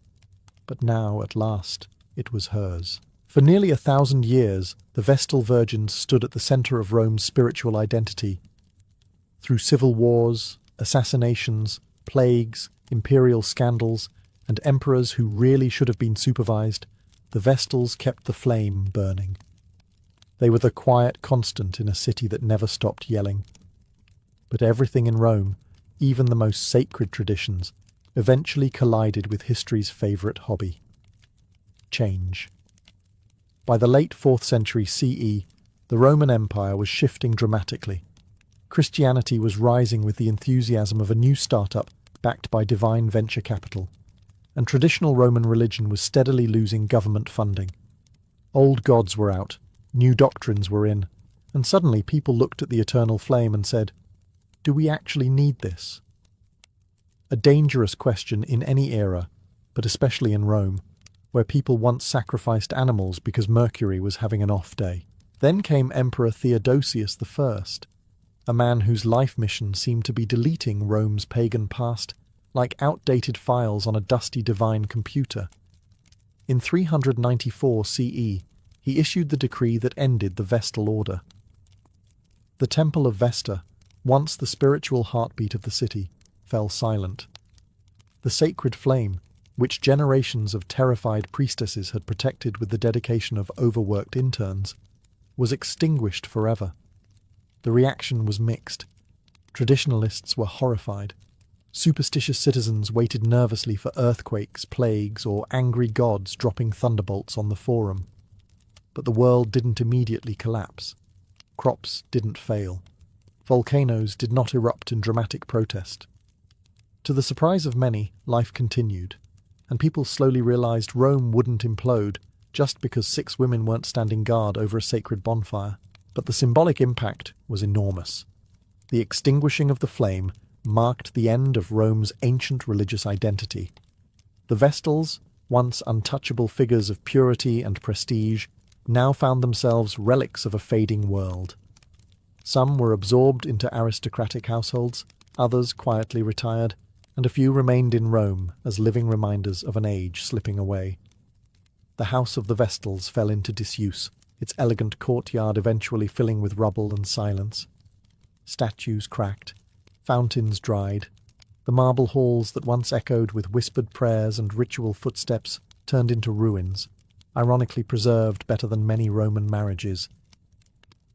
But now, at last, it was hers. For nearly 1,000 years, the Vestal Virgins stood at the center of Rome's spiritual identity. Through civil wars, assassinations, plagues, imperial scandals, and emperors who really should have been supervised, the Vestals kept the flame burning. They were the quiet constant in a city that never stopped yelling. But everything in Rome, even the most sacred traditions, eventually collided with history's favorite hobby: change. By the late 4th century CE, the Roman Empire was shifting dramatically. Christianity was rising with the enthusiasm of a new startup backed by divine venture capital, and traditional Roman religion was steadily losing government funding. Old gods were out, new doctrines were in, and suddenly people looked at the eternal flame and said, "Do we actually need this?" A dangerous question in any era, but especially in Rome, where people once sacrificed animals because Mercury was having an off day. Then came Emperor Theodosius I, a man whose life mission seemed to be deleting Rome's pagan past like outdated files on a dusty divine computer. In 394 CE, he issued the decree that ended the Vestal Order. The Temple of Vesta, once the spiritual heartbeat of the city, fell silent. The sacred flame, which generations of terrified priestesses had protected with the dedication of overworked interns, was extinguished forever. The reaction was mixed. Traditionalists were horrified. Superstitious citizens waited nervously for earthquakes, plagues, or angry gods dropping thunderbolts on the forum. But the world didn't immediately collapse. Crops didn't fail. Volcanoes did not erupt in dramatic protest. To the surprise of many, life continued, and people slowly realized Rome wouldn't implode just because 6 women weren't standing guard over a sacred bonfire. But the symbolic impact was enormous. The extinguishing of the flame marked the end of Rome's ancient religious identity. The Vestals, once untouchable figures of purity and prestige, now found themselves relics of a fading world. Some were absorbed into aristocratic households, others quietly retired, and a few remained in Rome as living reminders of an age slipping away. The house of the Vestals fell into disuse, its elegant courtyard eventually filling with rubble and silence. Statues cracked, fountains dried. The marble halls that once echoed with whispered prayers and ritual footsteps turned into ruins, ironically preserved better than many Roman marriages.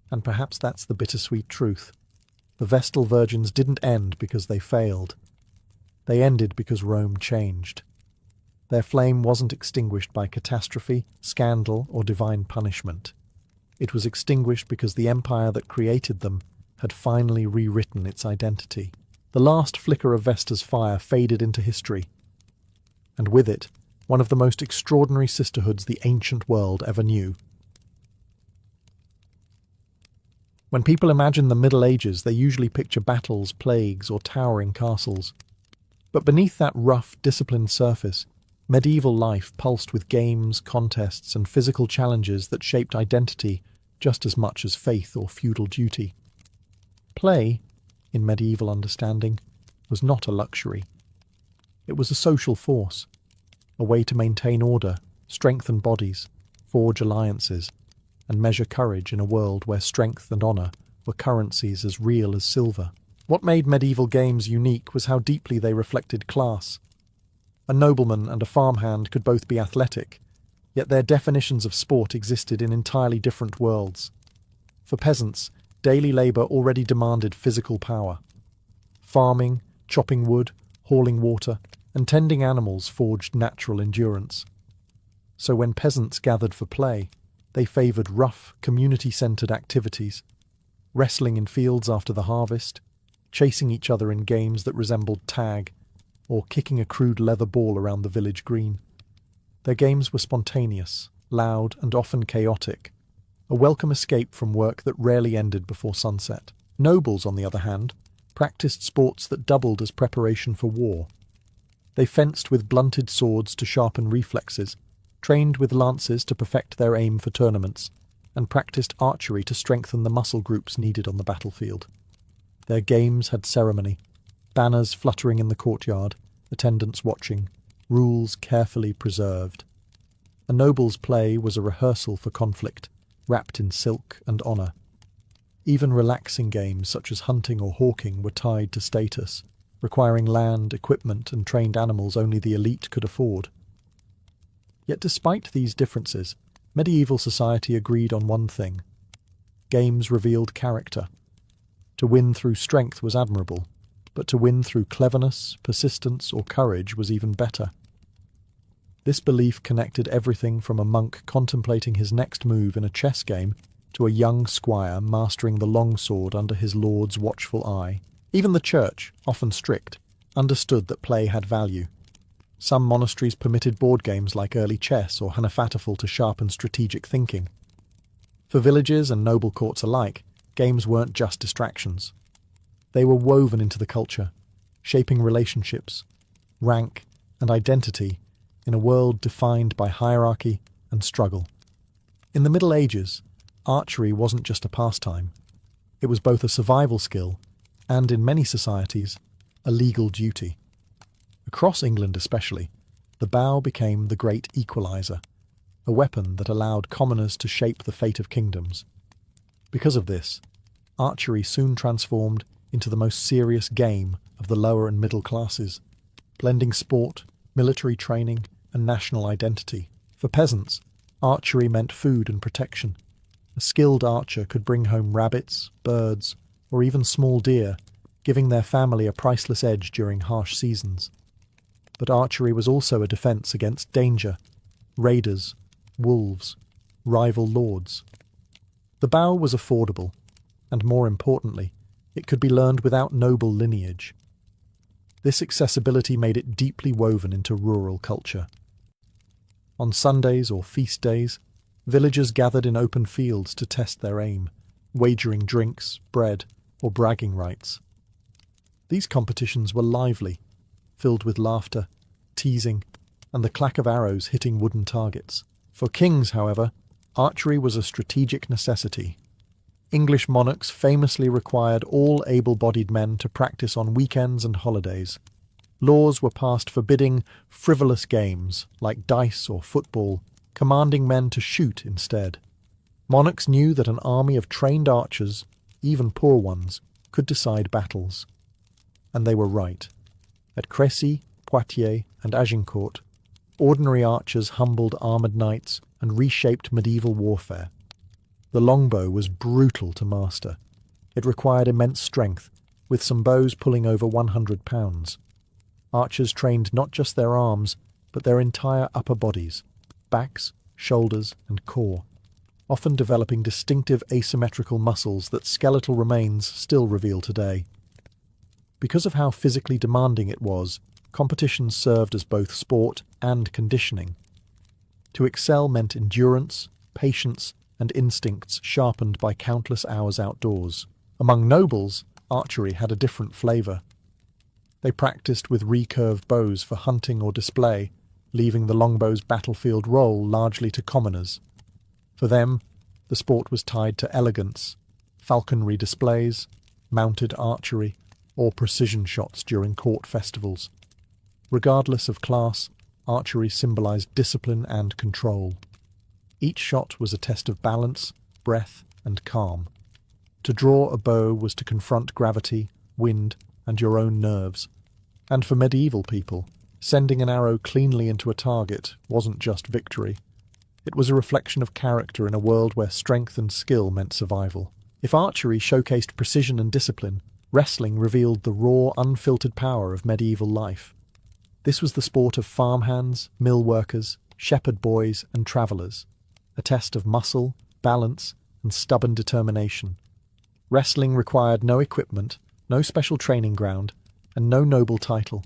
And perhaps that's the bittersweet truth. The Vestal Virgins didn't end because they failed. They ended because Rome changed. Their flame wasn't extinguished by catastrophe, scandal, or divine punishment. It was extinguished because the empire that created them had finally rewritten its identity. The last flicker of Vesta's fire faded into history, and with it, one of the most extraordinary sisterhoods the ancient world ever knew. When people imagine the Middle Ages, they usually picture battles, plagues, or towering castles. But beneath that rough, disciplined surface, medieval life pulsed with games, contests, and physical challenges that shaped identity just as much as faith or feudal duty. Play, in medieval understanding, was not a luxury. It was a social force, a way to maintain order, strengthen bodies, forge alliances, and measure courage in a world where strength and honour were currencies as real as silver. What made medieval games unique was how deeply they reflected class. A nobleman and a farmhand could both be athletic, yet their definitions of sport existed in entirely different worlds. For peasants, daily labour already demanded physical power. Farming, chopping wood, hauling water, and tending animals forged natural endurance. So when peasants gathered for play, they favoured rough, community-centred activities, wrestling in fields after the harvest, chasing each other in games that resembled tag, or kicking a crude leather ball around the village green. Their games were spontaneous, loud, and often chaotic, a welcome escape from work that rarely ended before sunset. Nobles, on the other hand, practiced sports that doubled as preparation for war. They fenced with blunted swords to sharpen reflexes, trained with lances to perfect their aim for tournaments, and practiced archery to strengthen the muscle groups needed on the battlefield. Their games had ceremony, banners fluttering in the courtyard, attendants watching, rules carefully preserved. A noble's play was a rehearsal for conflict, wrapped in silk and honour. Even relaxing games such as hunting or hawking were tied to status, requiring land, equipment, and trained animals only the elite could afford. Yet despite these differences, medieval society agreed on one thing. Games revealed character. To win through strength was admirable, but to win through cleverness, persistence, or courage was even better. This belief connected everything from a monk contemplating his next move in a chess game to a young squire mastering the longsword under his lord's watchful eye. Even the church, often strict, understood that play had value. Some monasteries permitted board games like early chess or Hanafatafel to sharpen strategic thinking. For villages and noble courts alike, games weren't just distractions. They were woven into the culture, shaping relationships, rank, and identity in a world defined by hierarchy and struggle. In the Middle Ages, archery wasn't just a pastime. It was both a survival skill and, in many societies, a legal duty. Across England especially, the bow became the great equaliser, a weapon that allowed commoners to shape the fate of kingdoms. Because of this, archery soon transformed into the most serious game of the lower and middle classes, blending sport, military training, and national identity. For peasants, archery meant food and protection. A skilled archer could bring home rabbits, birds, or even small deer, giving their family a priceless edge during harsh seasons. But archery was also a defence against danger, raiders, wolves, rival lords. The bow was affordable, and more importantly, it could be learned without noble lineage. This accessibility made it deeply woven into rural culture. On Sundays or feast days, villagers gathered in open fields to test their aim, wagering drinks, bread, or bragging rights. These competitions were lively, filled with laughter, teasing, and the clack of arrows hitting wooden targets. For kings, however, archery was a strategic necessity. English monarchs famously required all able-bodied men to practice on weekends and holidays. Laws were passed forbidding frivolous games like dice or football, commanding men to shoot instead. Monarchs knew that an army of trained archers, even poor ones, could decide battles. And they were right. At Crécy, Poitiers, and Agincourt, ordinary archers humbled armoured knights and reshaped medieval warfare. The longbow was brutal to master. It required immense strength, with some bows pulling over 100 pounds. Archers trained not just their arms, but their entire upper bodies, backs, shoulders, and core, often developing distinctive asymmetrical muscles that skeletal remains still reveal today. Because of how physically demanding it was, competitions served as both sport and conditioning. To excel meant endurance, patience, and instincts sharpened by countless hours outdoors. Among nobles, archery had a different flavour. They practised with recurved bows for hunting or display, leaving the longbow's battlefield role largely to commoners. For them, the sport was tied to elegance, falconry displays, mounted archery, or precision shots during court festivals. Regardless of class, archery symbolized discipline and control. Each shot was a test of balance, breath, and calm. To draw a bow was to confront gravity, wind, and your own nerves. And for medieval people, sending an arrow cleanly into a target wasn't just victory. It was a reflection of character in a world where strength and skill meant survival. If archery showcased precision and discipline, wrestling revealed the raw, unfiltered power of medieval life. This was the sport of farmhands, mill workers, shepherd boys, and travellers, a test of muscle, balance, and stubborn determination. Wrestling required no equipment, no special training ground, and no noble title.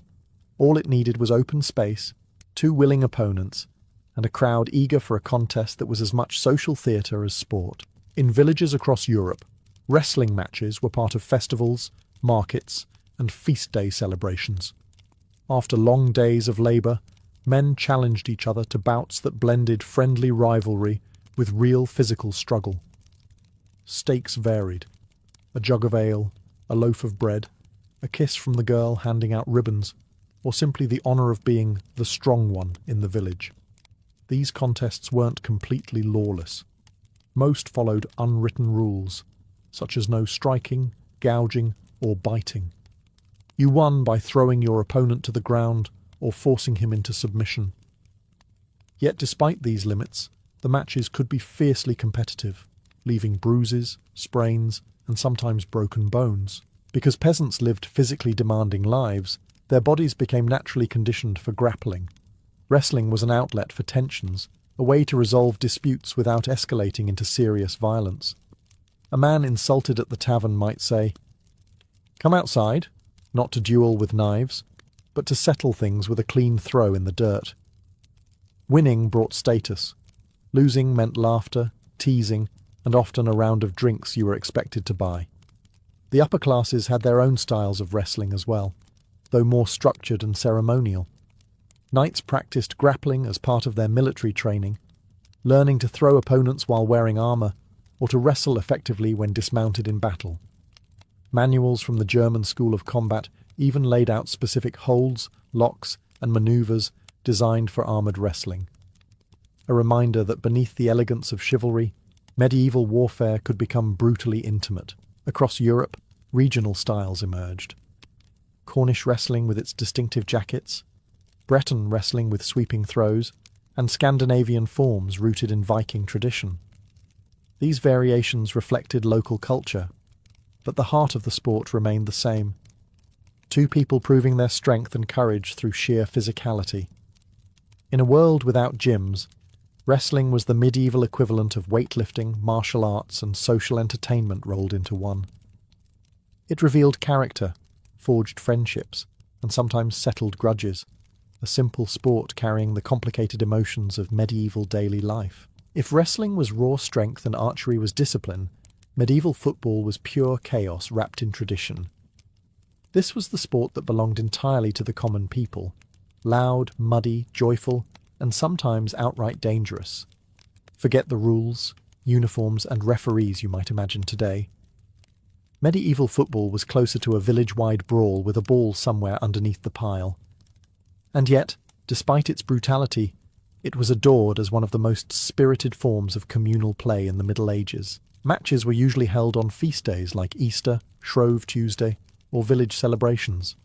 All it needed was open space, 2 willing opponents, and a crowd eager for a contest that was as much social theatre as sport. In villages across Europe, wrestling matches were part of festivals, markets, and feast day celebrations. After long days of labour, men challenged each other to bouts that blended friendly rivalry with real physical struggle. Stakes varied. A jug of ale, a loaf of bread, a kiss from the girl handing out ribbons, or simply the honour of being the strong one in the village. These contests weren't completely lawless. Most followed unwritten rules, such as no striking, gouging, or biting. You won by throwing your opponent to the ground or forcing him into submission. Yet despite these limits, the matches could be fiercely competitive, leaving bruises, sprains, and sometimes broken bones. Because peasants lived physically demanding lives, their bodies became naturally conditioned for grappling. Wrestling was an outlet for tensions, a way to resolve disputes without escalating into serious violence. A man insulted at the tavern might say, "Come outside," not to duel with knives, but to settle things with a clean throw in the dirt. Winning brought status. Losing meant laughter, teasing, and often a round of drinks you were expected to buy. The upper classes had their own styles of wrestling as well, though more structured and ceremonial. Knights practiced grappling as part of their military training, learning to throw opponents while wearing armour, or to wrestle effectively when dismounted in battle. Manuals from the German School of Combat even laid out specific holds, locks, and manoeuvres designed for armoured wrestling. A reminder that beneath the elegance of chivalry, medieval warfare could become brutally intimate. Across Europe, regional styles emerged. Cornish wrestling with its distinctive jackets, Breton wrestling with sweeping throws, and Scandinavian forms rooted in Viking tradition. These variations reflected local culture, but the heart of the sport remained the same. 2 people proving their strength and courage through sheer physicality. In a world without gyms, wrestling was the medieval equivalent of weightlifting, martial arts, and social entertainment rolled into one. It revealed character, forged friendships, and sometimes settled grudges, a simple sport carrying the complicated emotions of medieval daily life. If wrestling was raw strength and archery was discipline, medieval football was pure chaos wrapped in tradition. This was the sport that belonged entirely to the common people, loud, muddy, joyful, and sometimes outright dangerous. Forget the rules, uniforms, and referees you might imagine today. Medieval football was closer to a village-wide brawl with a ball somewhere underneath the pile. And yet, despite its brutality, it was adored as one of the most spirited forms of communal play in the Middle Ages. Matches were usually held on feast days like Easter, Shrove Tuesday, or village celebrations.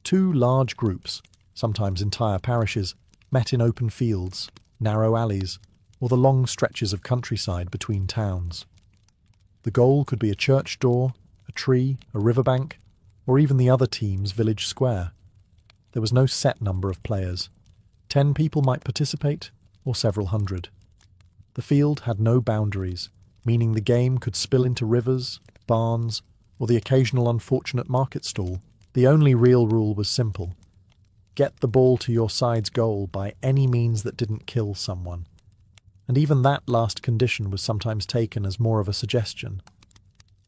2 large groups, sometimes entire parishes, met in open fields, narrow alleys, or the long stretches of countryside between towns. The goal could be a church door, a tree, a riverbank, or even the other team's village square. There was no set number of players. 10 people might participate, or several hundred. The field had no boundaries, meaning the game could spill into rivers, barns, or the occasional unfortunate market stall. The only real rule was simple: get the ball to your side's goal by any means that didn't kill someone. And even that last condition was sometimes taken as more of a suggestion.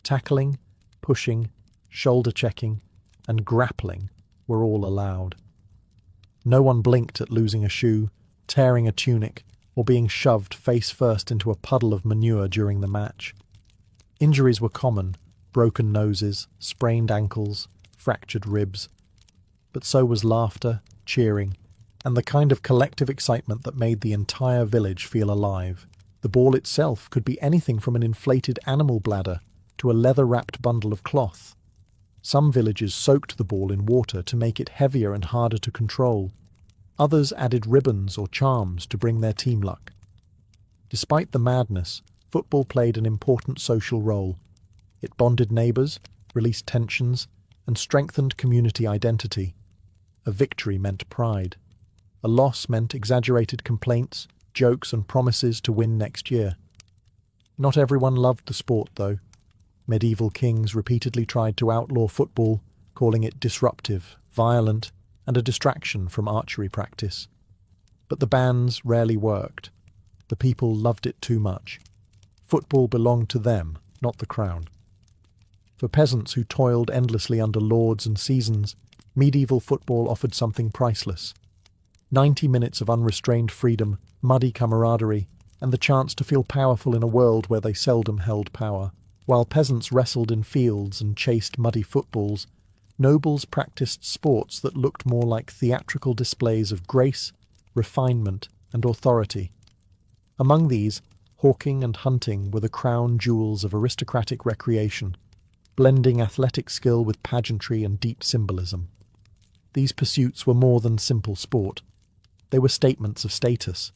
Tackling, pushing, shoulder checking, and grappling were all allowed. No one blinked at losing a shoe, tearing a tunic, or being shoved face first into a puddle of manure during the match. Injuries were common, broken noses, sprained ankles, fractured ribs. But so was laughter, cheering, and the kind of collective excitement that made the entire village feel alive. The ball itself could be anything from an inflated animal bladder to a leather-wrapped bundle of cloth. Some villages soaked the ball in water to make it heavier and harder to control. Others added ribbons or charms to bring their team luck. Despite the madness, football played an important social role. It bonded neighbours, released tensions, and strengthened community identity. A victory meant pride. A loss meant exaggerated complaints, jokes, and promises to win next year. Not everyone loved the sport, though. Medieval kings repeatedly tried to outlaw football, calling it disruptive, violent, and a distraction from archery practice. But the bans rarely worked. The people loved it too much. Football belonged to them, not the crown. For peasants who toiled endlessly under lords and seasons, medieval football offered something priceless. 90 minutes of unrestrained freedom, muddy camaraderie, and the chance to feel powerful in a world where they seldom held power. While peasants wrestled in fields and chased muddy footballs, nobles practiced sports that looked more like theatrical displays of grace, refinement, and authority. Among these, hawking and hunting were the crown jewels of aristocratic recreation, blending athletic skill with pageantry and deep symbolism. These pursuits were more than simple sport. They were statements of status.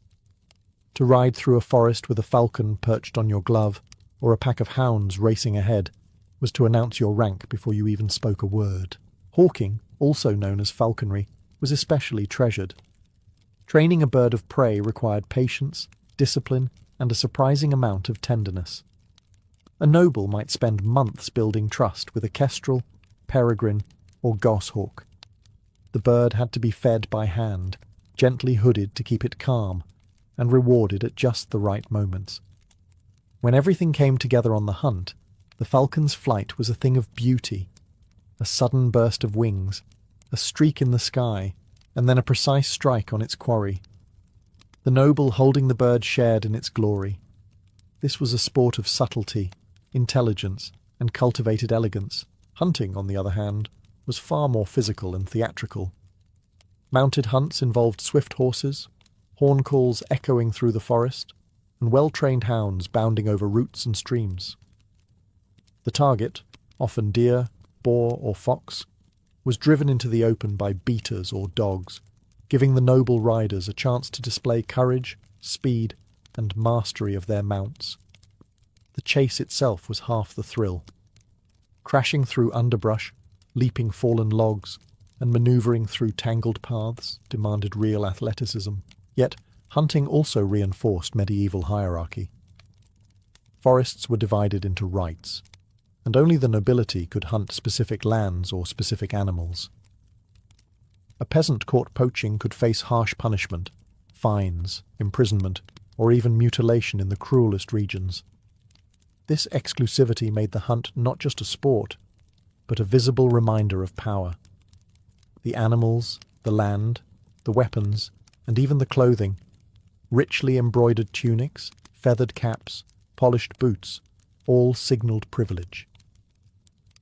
To ride through a forest with a falcon perched on your glove, or a pack of hounds racing ahead, was to announce your rank before you even spoke a word. Hawking, also known as falconry, was especially treasured. Training a bird of prey required patience, discipline, and a surprising amount of tenderness. A noble might spend months building trust with a kestrel, peregrine, or goshawk. The bird had to be fed by hand, gently hooded to keep it calm, and rewarded at just the right moments. When everything came together on the hunt, the falcon's flight was a thing of beauty. A sudden burst of wings, a streak in the sky, and then a precise strike on its quarry. The noble holding the bird shared in its glory. This was a sport of subtlety, intelligence, and cultivated elegance. Hunting, on the other hand, was far more physical and theatrical. Mounted hunts involved swift horses, horn calls echoing through the forest, and well-trained hounds bounding over roots and streams. The target, often deer, boar, or fox, was driven into the open by beaters or dogs, giving the noble riders a chance to display courage, speed, and mastery of their mounts. The chase itself was half the thrill. Crashing through underbrush, leaping fallen logs, and manoeuvring through tangled paths demanded real athleticism. Yet, hunting also reinforced medieval hierarchy. Forests were divided into rights, and only the nobility could hunt specific lands or specific animals. A peasant caught poaching could face harsh punishment, fines, imprisonment, or even mutilation in the cruelest regions. This exclusivity made the hunt not just a sport, but a visible reminder of power. The animals, the land, the weapons, and even the clothing, richly embroidered tunics, feathered caps, polished boots, all signalled privilege.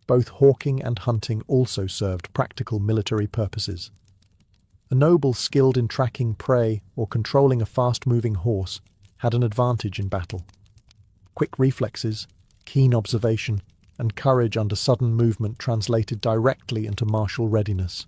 Both hawking and hunting also served practical military purposes. A noble skilled in tracking prey or controlling a fast-moving horse had an advantage in battle. Quick reflexes, keen observation, and courage under sudden movement translated directly into martial readiness.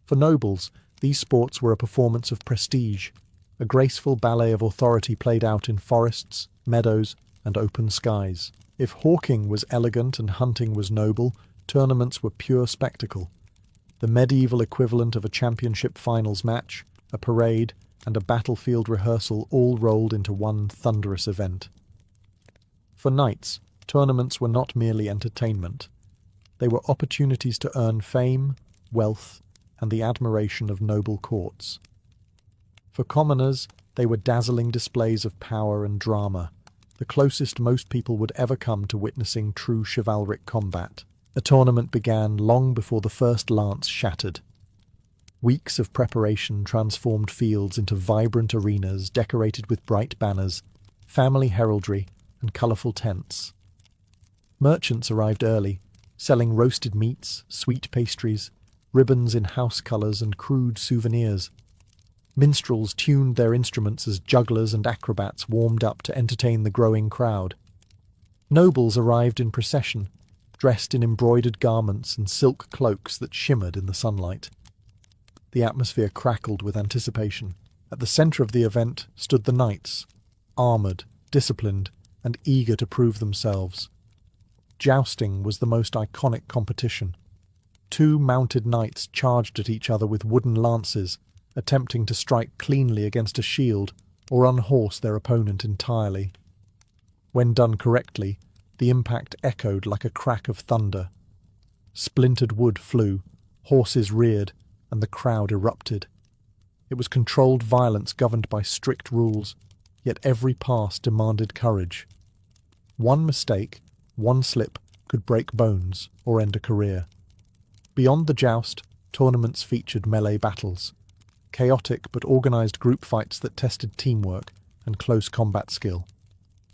For nobles, these sports were a performance of prestige, a graceful ballet of authority played out in forests, meadows, and open skies. If hawking was elegant and hunting was noble, tournaments were pure spectacle. The medieval equivalent of a championship finals match, a parade, and a battlefield rehearsal all rolled into one thunderous event. For knights, tournaments were not merely entertainment. They were opportunities to earn fame, wealth, and the admiration of noble courts. For commoners, they were dazzling displays of power and drama, the closest most people would ever come to witnessing true chivalric combat. A tournament began long before the first lance shattered. Weeks of preparation transformed fields into vibrant arenas decorated with bright banners, family heraldry, and colourful tents. Merchants arrived early, selling roasted meats, sweet pastries, ribbons in house colours and crude souvenirs. Minstrels tuned their instruments as jugglers and acrobats warmed up to entertain the growing crowd. Nobles arrived in procession, dressed in embroidered garments and silk cloaks that shimmered in the sunlight. The atmosphere crackled with anticipation. At the centre of the event stood the knights, armoured, disciplined, and eager to prove themselves. Jousting was the most iconic competition. Two mounted knights charged at each other with wooden lances, attempting to strike cleanly against a shield or unhorse their opponent entirely. When done correctly, the impact echoed like a crack of thunder. Splintered wood flew, horses reared, and the crowd erupted. It was controlled violence governed by strict rules, yet every pass demanded courage. One mistake, one slip, could break bones or end a career. Beyond the joust, tournaments featured melee battles, chaotic but organised group fights that tested teamwork and close combat skill.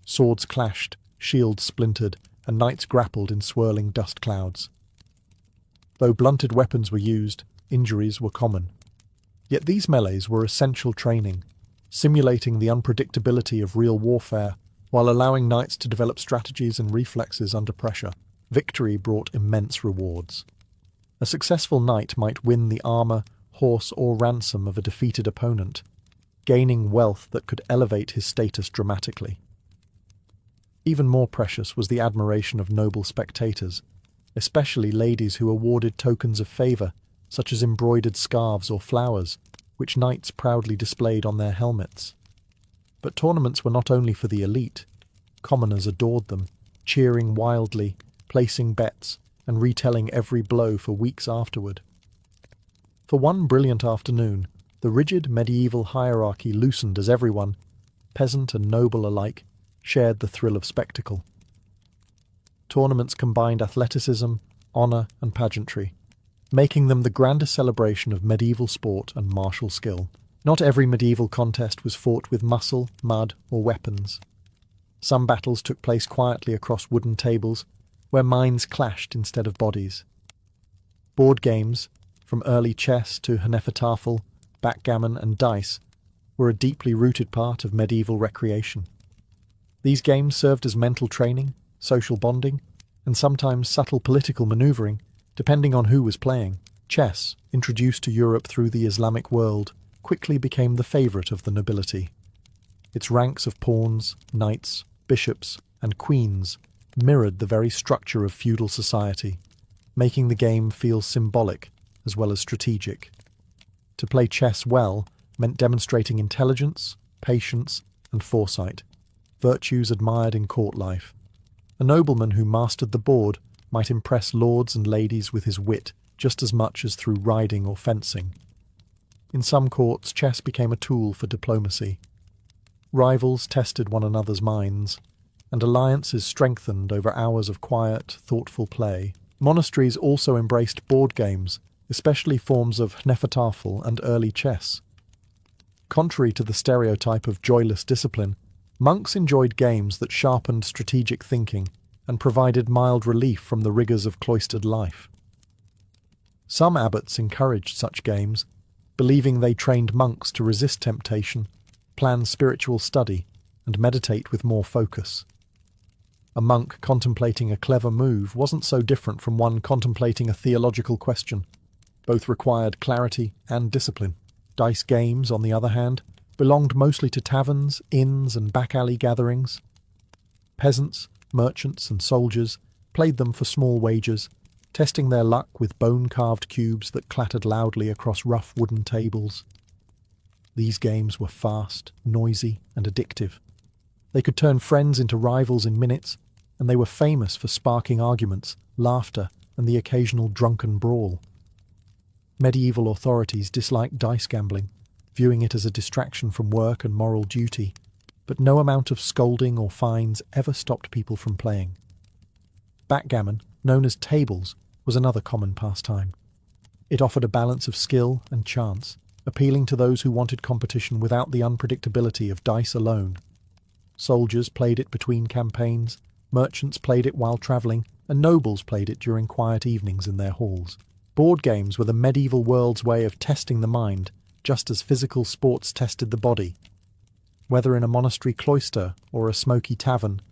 Swords clashed, shields splintered, and knights grappled in swirling dust clouds. Though blunted weapons were used, injuries were common. Yet these melees were essential training, simulating the unpredictability of real warfare while allowing knights to develop strategies and reflexes under pressure. Victory brought immense rewards. A successful knight might win the armour, horse, or ransom of a defeated opponent, gaining wealth that could elevate his status dramatically. Even more precious was the admiration of noble spectators, especially ladies who awarded tokens of favour, such as embroidered scarves or flowers, which knights proudly displayed on their helmets. But tournaments were not only for the elite. Commoners adored them, cheering wildly, placing bets, and retelling every blow for weeks afterward. For one brilliant afternoon, the rigid medieval hierarchy loosened as everyone, peasant and noble alike, shared the thrill of spectacle. Tournaments combined athleticism, honour, and pageantry, making them the grandest celebration of medieval sport and martial skill. Not every medieval contest was fought with muscle, mud, or weapons. Some battles took place quietly across wooden tables, where minds clashed instead of bodies. Board games, from early chess to Hnefatafel, backgammon, and dice, were a deeply rooted part of medieval recreation. These games served as mental training, social bonding, and sometimes subtle political manoeuvring, depending on who was playing. Chess, introduced to Europe through the Islamic world, quickly became the favourite of the nobility. Its ranks of pawns, knights, bishops, and queens mirrored the very structure of feudal society, making the game feel symbolic as well as strategic. To play chess well meant demonstrating intelligence, patience, and foresight, virtues admired in court life. A nobleman who mastered the board might impress lords and ladies with his wit just as much as through riding or fencing. In some courts, chess became a tool for diplomacy. Rivals tested one another's minds, and alliances strengthened over hours of quiet, thoughtful play. Monasteries also embraced board games, especially forms of Hnefatafel and early chess. Contrary to the stereotype of joyless discipline, monks enjoyed games that sharpened strategic thinking and provided mild relief from the rigours of cloistered life. Some abbots encouraged such games, believing they trained monks to resist temptation, plan spiritual study, and meditate with more focus. A monk contemplating a clever move wasn't so different from one contemplating a theological question. Both required clarity and discipline. Dice games, on the other hand, belonged mostly to taverns, inns, and back-alley gatherings. Peasants, merchants, and soldiers played them for small wagers, testing their luck with bone-carved cubes that clattered loudly across rough wooden tables. These games were fast, noisy, and addictive. They could turn friends into rivals in minutes, and they were famous for sparking arguments, laughter, and the occasional drunken brawl. Medieval authorities disliked dice gambling, viewing it as a distraction from work and moral duty, but no amount of scolding or fines ever stopped people from playing. Backgammon, known as tables, was another common pastime. It offered a balance of skill and chance, appealing to those who wanted competition without the unpredictability of dice alone. Soldiers played it between campaigns, Merchants played it while travelling, and nobles played it during quiet evenings in their halls. Board games were the medieval world's way of testing the mind, just as physical sports tested the body. Whether in a monastery cloister or a smoky tavern,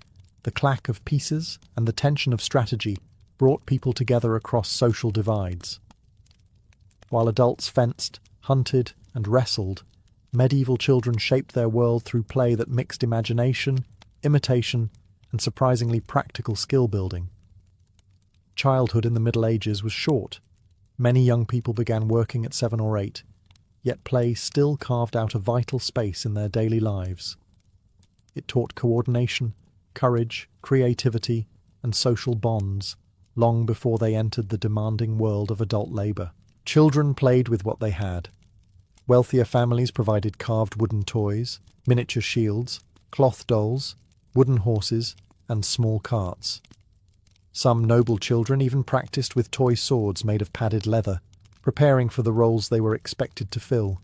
the clack of pieces and the tension of strategy brought people together across social divides. While adults fenced, hunted, and wrestled, medieval children shaped their world through play that mixed imagination, imitation, and surprisingly practical skill building. Childhood in the Middle Ages was short. Many young people began working at 7 or 8, yet play still carved out a vital space in their daily lives. It taught coordination, courage, creativity, and social bonds long before they entered the demanding world of adult labour. Children played with what they had. Wealthier families provided carved wooden toys, miniature shields, cloth dolls, wooden horses, and small carts. Some noble children even practiced with toy swords made of padded leather, preparing for the roles they were expected to fill.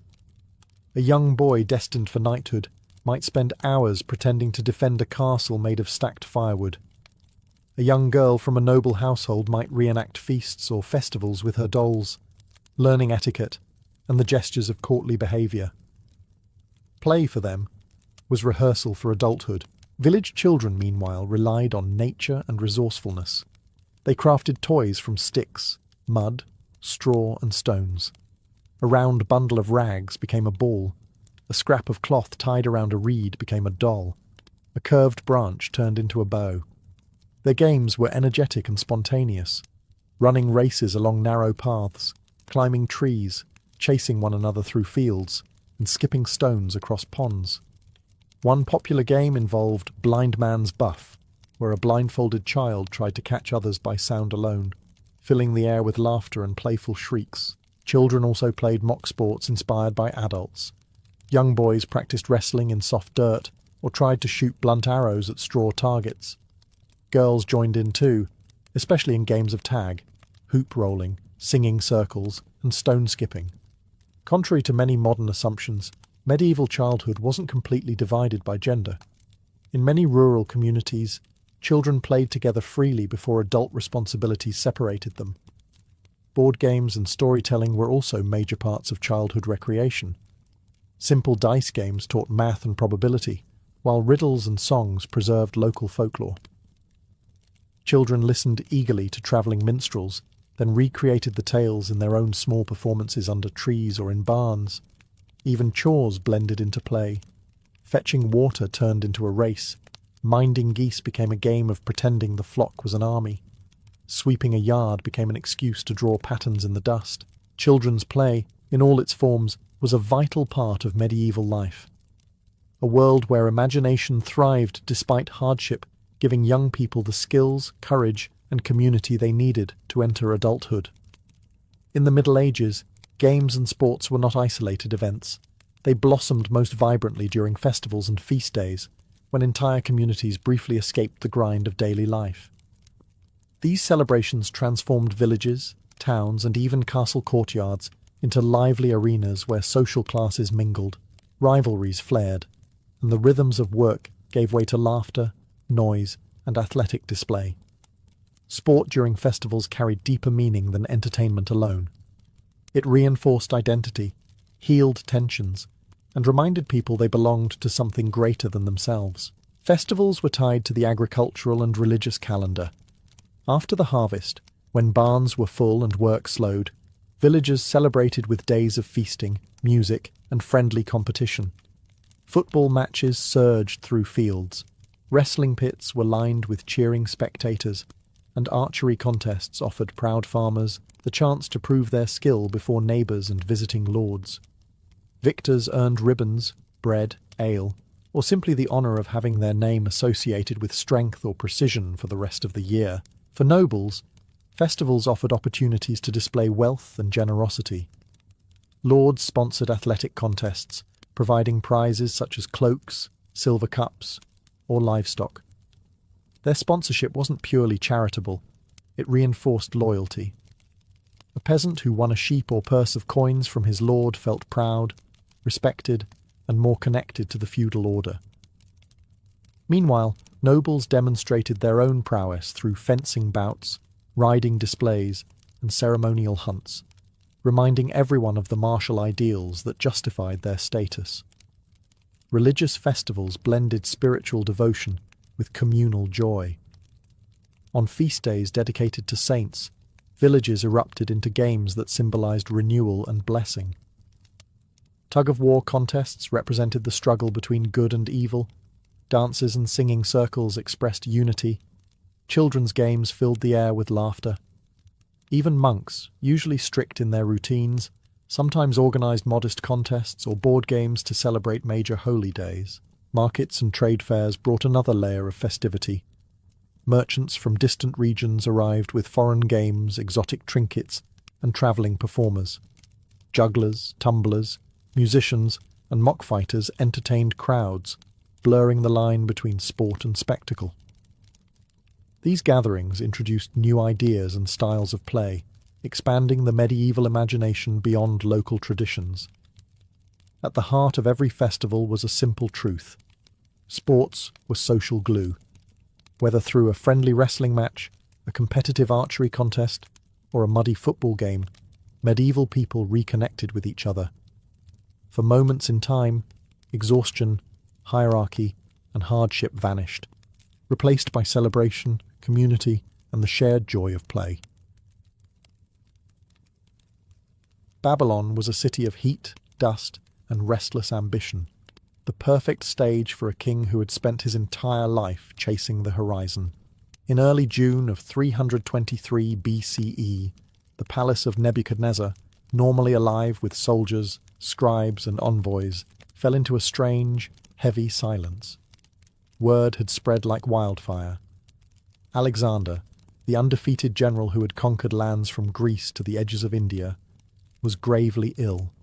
A young boy destined for knighthood might spend hours pretending to defend a castle made of stacked firewood. A young girl from a noble household might reenact feasts or festivals with her dolls, learning etiquette and the gestures of courtly behaviour. Play for them was rehearsal for adulthood. Village children, meanwhile, relied on nature and resourcefulness. They crafted toys from sticks, mud, straw, and stones. A round bundle of rags became a ball. A scrap of cloth tied around a reed became a doll. A curved branch turned into a bow. Their games were energetic and spontaneous, running races along narrow paths, climbing trees, chasing one another through fields, and skipping stones across ponds. One popular game involved Blind Man's Buff, where a blindfolded child tried to catch others by sound alone, filling the air with laughter and playful shrieks. Children also played mock sports inspired by adults. Young boys practiced wrestling in soft dirt or tried to shoot blunt arrows at straw targets. Girls joined in too, especially in games of tag, hoop rolling, singing circles, and stone skipping. Contrary to many modern assumptions, medieval childhood wasn't completely divided by gender. In many rural communities, children played together freely before adult responsibilities separated them. Board games and storytelling were also major parts of childhood recreation. Simple dice games taught math and probability, while riddles and songs preserved local folklore. Children listened eagerly to travelling minstrels, then recreated the tales in their own small performances under trees or in barns. Even chores blended into play. Fetching water turned into a race. Minding geese became a game of pretending the flock was an army. Sweeping a yard became an excuse to draw patterns in the dust. Children's play, in all its forms, was a vital part of medieval life. A world where imagination thrived despite hardship, giving young people the skills, courage, and community they needed to enter adulthood. In the Middle Ages, games and sports were not isolated events. They blossomed most vibrantly during festivals and feast days, when entire communities briefly escaped the grind of daily life. These celebrations transformed villages, towns, and even castle courtyards into lively arenas where social classes mingled, rivalries flared, and the rhythms of work gave way to laughter, noise, and athletic display. Sport during festivals carried deeper meaning than entertainment alone. It reinforced identity, healed tensions, and reminded people they belonged to something greater than themselves. Festivals were tied to the agricultural and religious calendar. After the harvest, when barns were full and work slowed, villagers celebrated with days of feasting, music, and friendly competition. Football matches surged through fields. Wrestling pits were lined with cheering spectators, and archery contests offered proud farmers the chance to prove their skill before neighbours and visiting lords. Victors earned ribbons, bread, ale, or simply the honour of having their name associated with strength or precision for the rest of the year. For nobles, festivals offered opportunities to display wealth and generosity. Lords sponsored athletic contests, providing prizes such as cloaks, silver cups, or livestock. Their sponsorship wasn't purely charitable, it reinforced loyalty. A peasant who won a sheep or purse of coins from his lord felt proud, respected, and more connected to the feudal order. Meanwhile, Nobles demonstrated their own prowess through fencing bouts, riding displays, and ceremonial hunts, reminding everyone of the martial ideals that justified their status. Religious festivals blended spiritual devotion with communal joy. On feast days dedicated to saints, villages erupted into games that symbolized renewal and blessing. Tug-of-war contests represented the struggle between good and evil. Dances and singing circles expressed unity. Children's games filled the air with laughter. Even monks, usually strict in their routines, sometimes organized modest contests or board games to celebrate major holy days. Markets and trade fairs brought another layer of festivity. Merchants from distant regions arrived with foreign games, exotic trinkets, and travelling performers. Jugglers, tumblers, musicians, and mock fighters entertained crowds, blurring the line between sport and spectacle. These gatherings introduced new ideas and styles of play, expanding the medieval imagination beyond local traditions. At the heart of every festival was a simple truth. Sports were social glue. Whether through a friendly wrestling match, a competitive archery contest, or a muddy football game, medieval people reconnected with each other. For moments in time, exhaustion, hierarchy, and hardship vanished, replaced by celebration, community, and the shared joy of play. Babylon was a city of heat, dust, and restless ambition, the perfect stage for a king who had spent his entire life chasing the horizon. In early June of 323 BCE, the palace of Nebuchadnezzar, normally alive with soldiers, scribes, and envoys, fell into a strange, heavy silence. Word had spread like wildfire. Alexander, the undefeated general who had conquered lands from Greece to the edges of India, was gravely ill.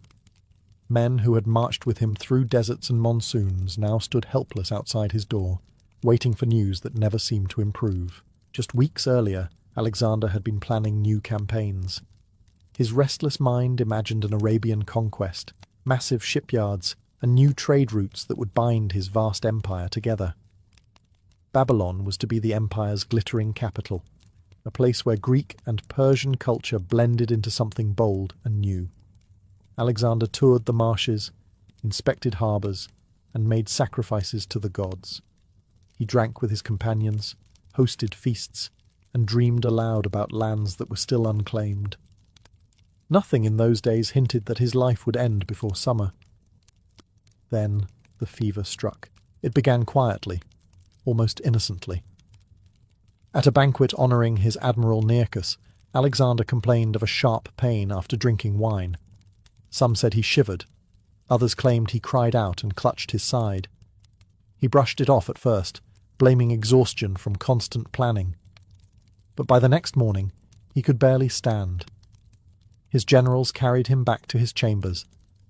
Men who had marched with him through deserts and monsoons now stood helpless outside his door, waiting for news that never seemed to improve. Just weeks earlier, Alexander had been planning new campaigns. His restless mind imagined an Arabian conquest, massive shipyards, and new trade routes that would bind his vast empire together. Babylon was to be the empire's glittering capital, a place where Greek and Persian culture blended into something bold and new. Alexander toured the marshes, inspected harbours, and made sacrifices to the gods. He drank with his companions, hosted feasts, and dreamed aloud about lands that were still unclaimed. Nothing in those days hinted that his life would end before summer. Then the fever struck. It began quietly, almost innocently. At a banquet honouring his admiral Nearchus, Alexander complained of a sharp pain after drinking wine. Some said he shivered. Others claimed he cried out and clutched his side. He brushed it off at first, blaming exhaustion from constant planning. But by the next morning, he could barely stand. His generals carried him back to his chambers,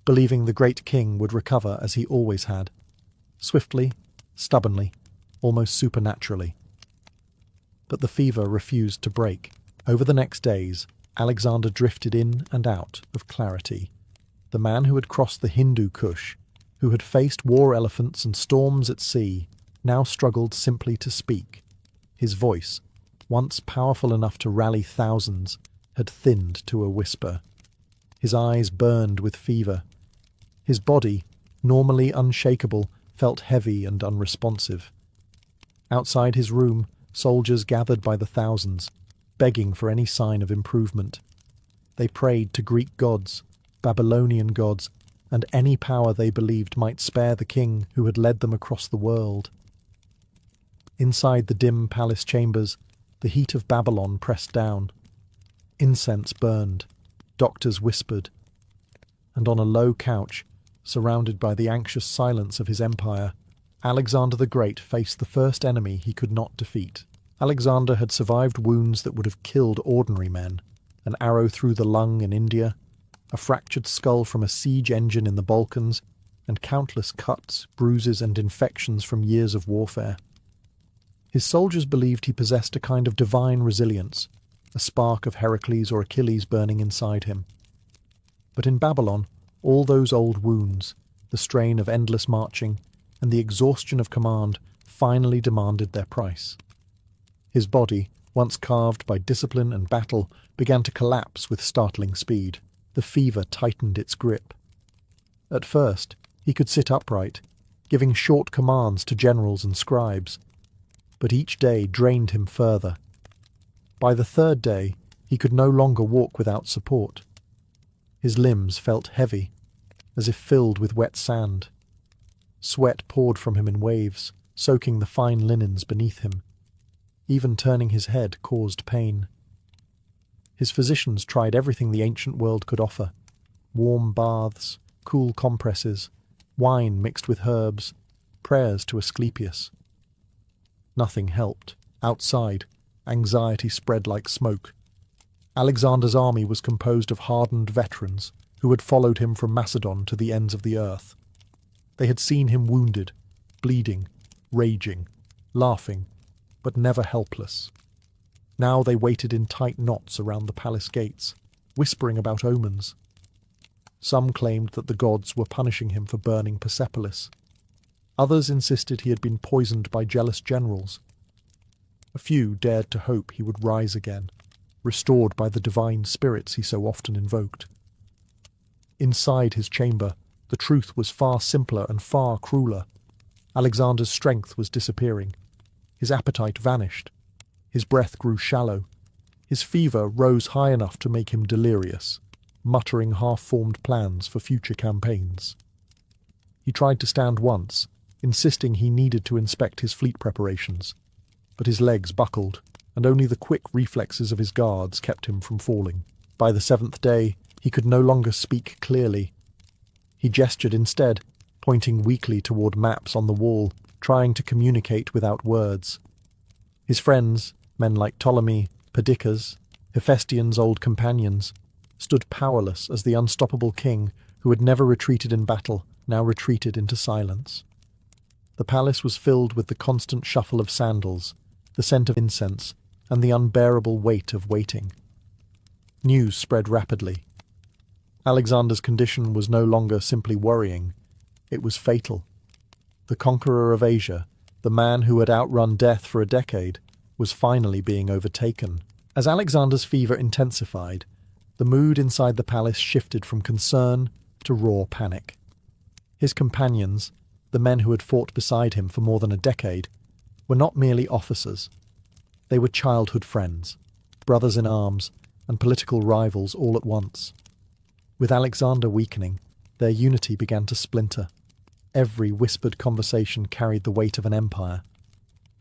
believing the great king would recover as he always had, swiftly, stubbornly, almost supernaturally. But the fever refused to break. Over the next days, Alexander drifted in and out of clarity. The man who had crossed the Hindu Kush, who had faced war elephants and storms at sea, now struggled simply to speak. His voice, once powerful enough to rally thousands, had thinned to a whisper. His eyes burned with fever. His body, normally unshakable, felt heavy and unresponsive. Outside his room, soldiers gathered by the thousands, begging for any sign of improvement. They prayed to Greek gods, Babylonian gods, and any power they believed might spare the king who had led them across the world. Inside the dim palace chambers, the heat of Babylon pressed down. Incense burned, doctors whispered, and on a low couch, surrounded by the anxious silence of his empire, Alexander the Great faced the first enemy he could not defeat. Alexander had survived wounds that would have killed ordinary men, an arrow through the lung in India, a fractured skull from a siege engine in the Balkans, and countless cuts, bruises, and infections from years of warfare. His soldiers believed he possessed a kind of divine resilience, a spark of Heracles or Achilles burning inside him. But in Babylon, all those old wounds, the strain of endless marching, and the exhaustion of command, finally demanded their price. His body, once carved by discipline and battle, began to collapse with startling speed. The fever tightened its grip. At first, he could sit upright, giving short commands to generals and scribes, but each day drained him further. By the third day, he could no longer walk without support. His limbs felt heavy, as if filled with wet sand. Sweat poured from him in waves, soaking the fine linens beneath him. Even turning his head caused pain. His physicians tried everything the ancient world could offer: warm baths, cool compresses, wine mixed with herbs, prayers to Asclepius. Nothing helped. Outside, anxiety spread like smoke. Alexander's army was composed of hardened veterans who had followed him from Macedon to the ends of the earth. They had seen him wounded, bleeding, raging, laughing, but never helpless. Now they waited in tight knots around the palace gates, whispering about omens. Some claimed that the gods were punishing him for burning Persepolis. Others insisted he had been poisoned by jealous generals. A few dared to hope he would rise again, restored by the divine spirits he so often invoked. Inside his chamber, the truth was far simpler and far crueler. Alexander's strength was disappearing. His appetite vanished. His breath grew shallow. His fever rose high enough to make him delirious, muttering half-formed plans for future campaigns. He tried to stand once, insisting he needed to inspect his fleet preparations, but his legs buckled, and only the quick reflexes of his guards kept him from falling. By the seventh day, he could no longer speak clearly. He gestured instead, pointing weakly toward maps on the wall, trying to communicate without words. His friends, men like Ptolemy, Perdiccas, Hephaestion's old companions, stood powerless as the unstoppable king, who had never retreated in battle, now retreated into silence. The palace was filled with the constant shuffle of sandals, the scent of incense, and the unbearable weight of waiting. News spread rapidly. Alexander's condition was no longer simply worrying, it was fatal. The conqueror of Asia, the man who had outrun death for a decade, was finally being overtaken. As Alexander's fever intensified, the mood inside the palace shifted from concern to raw panic. His companions, the men who had fought beside him for more than a decade, were not merely officers. They were childhood friends, brothers in arms, and political rivals all at once. With Alexander weakening, their unity began to splinter. Every whispered conversation carried the weight of an empire.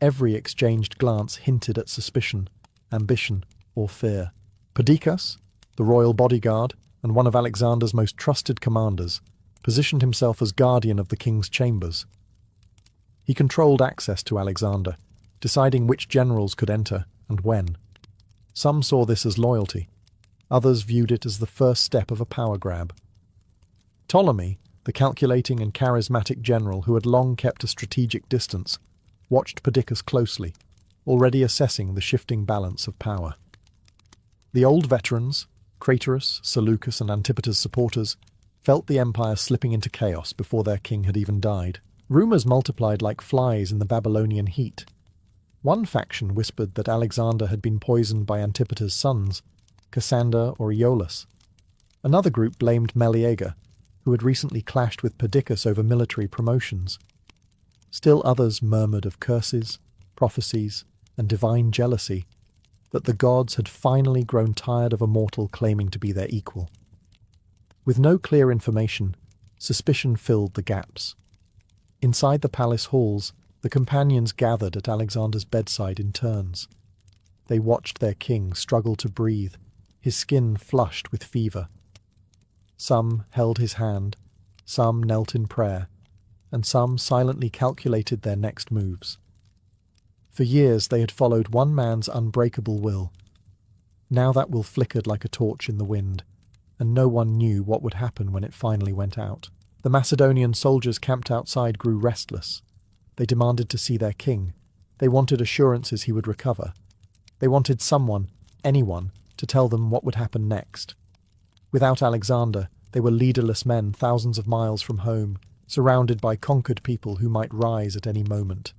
Every exchanged glance hinted at suspicion, ambition, or fear. Perdiccas, the royal bodyguard and one of Alexander's most trusted commanders, positioned himself as guardian of the king's chambers. He controlled access to Alexander, deciding which generals could enter and when. Some saw this as loyalty. Others viewed it as the first step of a power grab. Ptolemy, the calculating and charismatic general who had long kept a strategic distance, watched Perdiccas closely, already assessing the shifting balance of power. The old veterans, Craterus, Seleucus, and Antipater's supporters, felt the empire slipping into chaos before their king had even died. Rumours multiplied like flies in the Babylonian heat. One faction whispered that Alexander had been poisoned by Antipater's sons, Cassander or Iolus. Another group blamed Meleager, who had recently clashed with Perdiccas over military promotions. Still others murmured of curses, prophecies, and divine jealousy, that the gods had finally grown tired of a mortal claiming to be their equal. With no clear information, suspicion filled the gaps. Inside the palace halls, the companions gathered at Alexander's bedside in turns. They watched their king struggle to breathe, his skin flushed with fever. Some held his hand, some knelt in prayer, and some silently calculated their next moves. For years they had followed one man's unbreakable will. Now that will flickered like a torch in the wind, and no one knew what would happen when it finally went out. The Macedonian soldiers camped outside grew restless. They demanded to see their king. They wanted assurances he would recover. They wanted someone, anyone, to tell them what would happen next. Without Alexander, they were leaderless men thousands of miles from home, surrounded by conquered people who might rise at any moment.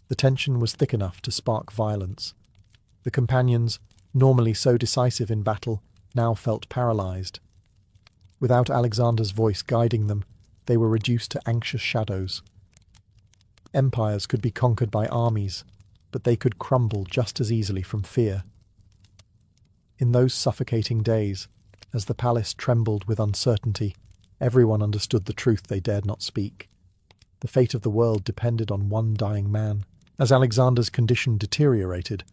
The tension was thick enough to spark violence. The companions, normally so decisive in battle, now felt paralyzed. Without Alexander's voice guiding them, they were reduced to anxious shadows. Empires could be conquered by armies, but they could crumble just as easily from fear. In those suffocating days, as the palace trembled with uncertainty, everyone understood the truth they dared not speak. The fate of the world depended on one dying man. As Alexander's condition deteriorated,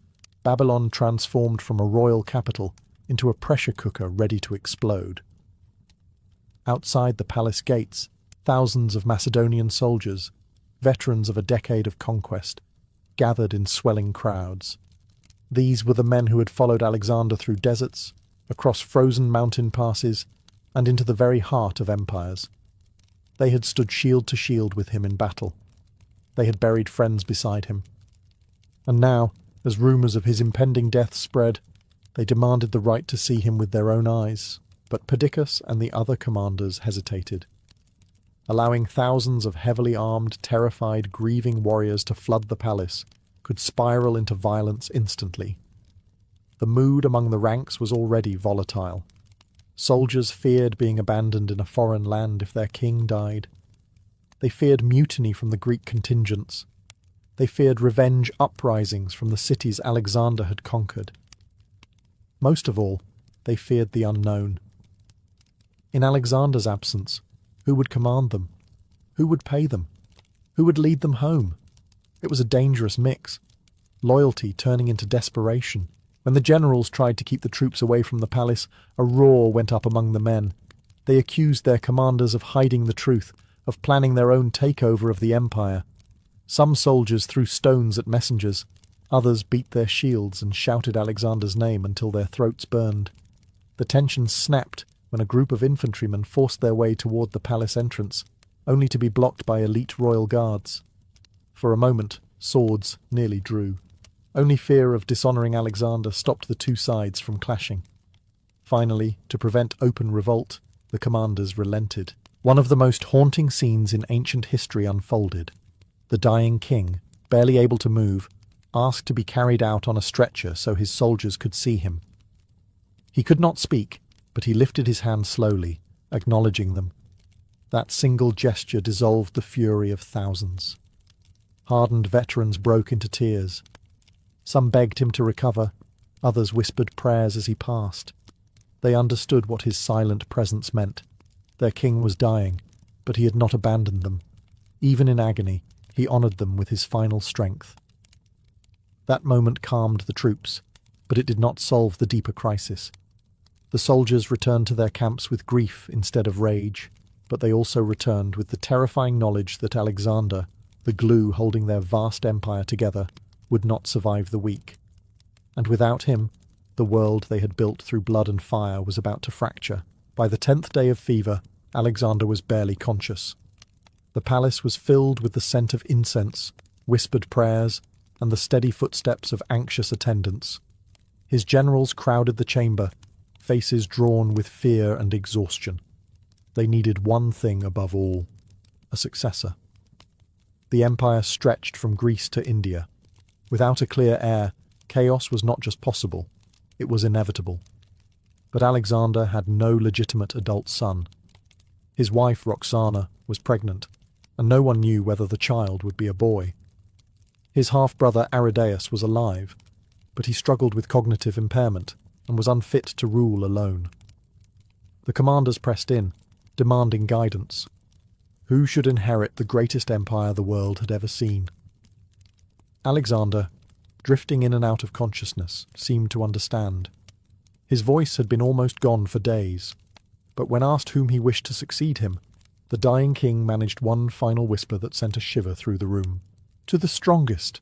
Babylon transformed from a royal capital into a pressure cooker ready to explode. Outside the palace gates, thousands of Macedonian soldiers, veterans of a decade of conquest, gathered in swelling crowds. These were the men who had followed Alexander through deserts, across frozen mountain passes, and into the very heart of empires. They had stood shield to shield with him in battle. They had buried friends beside him. And now, as rumours of his impending death spread, they demanded the right to see him with their own eyes. But Perdiccas and the other commanders hesitated. Allowing thousands of heavily armed, terrified, grieving warriors to flood the palace could spiral into violence instantly. The mood among the ranks was already volatile. Soldiers feared being abandoned in a foreign land if their king died. They feared mutiny from the Greek contingents. They feared revenge uprisings from the cities Alexander had conquered. Most of all, they feared the unknown. In Alexander's absence, who would command them? Who would pay them? Who would lead them home? It was a dangerous mix. Loyalty turning into desperation. When the generals tried to keep the troops away from the palace, a roar went up among the men. They accused their commanders of hiding the truth, of planning their own takeover of the empire. Some soldiers threw stones at messengers. Others beat their shields and shouted Alexander's name until their throats burned. The tension snapped when a group of infantrymen forced their way toward the palace entrance, only to be blocked by elite royal guards. For a moment, swords nearly drew. Only fear of dishonouring Alexander stopped the two sides from clashing. Finally, to prevent open revolt, the commanders relented. One of the most haunting scenes in ancient history unfolded. The dying king, barely able to move, asked to be carried out on a stretcher so his soldiers could see him. He could not speak, but he lifted his hand slowly, acknowledging them. That single gesture dissolved the fury of thousands. Hardened veterans broke into tears. Some begged him to recover, others whispered prayers as he passed. They understood what his silent presence meant. Their king was dying, but he had not abandoned them. Even in agony, he honoured them with his final strength. That moment calmed the troops, but it did not solve the deeper crisis. The soldiers returned to their camps with grief instead of rage, but they also returned with the terrifying knowledge that Alexander, the glue holding their vast empire together, would not survive the week. And without him, the world they had built through blood and fire was about to fracture. By the 10th day of fever, Alexander was barely conscious. The palace was filled with the scent of incense, whispered prayers, and the steady footsteps of anxious attendants. His generals crowded the chamber, faces drawn with fear and exhaustion. They needed one thing above all: a successor. The empire stretched from Greece to India. Without a clear heir, chaos was not just possible, it was inevitable. But Alexander had no legitimate adult son. His wife, Roxana, was pregnant, and no one knew whether the child would be a boy. His half-brother Aridaeus was alive, but he struggled with cognitive impairment and was unfit to rule alone. The commanders pressed in, demanding guidance. Who should inherit the greatest empire the world had ever seen? Alexander, drifting in and out of consciousness, seemed to understand. His voice had been almost gone for days, but when asked whom he wished to succeed him, the dying king managed one final whisper that sent a shiver through the room. "To the strongest."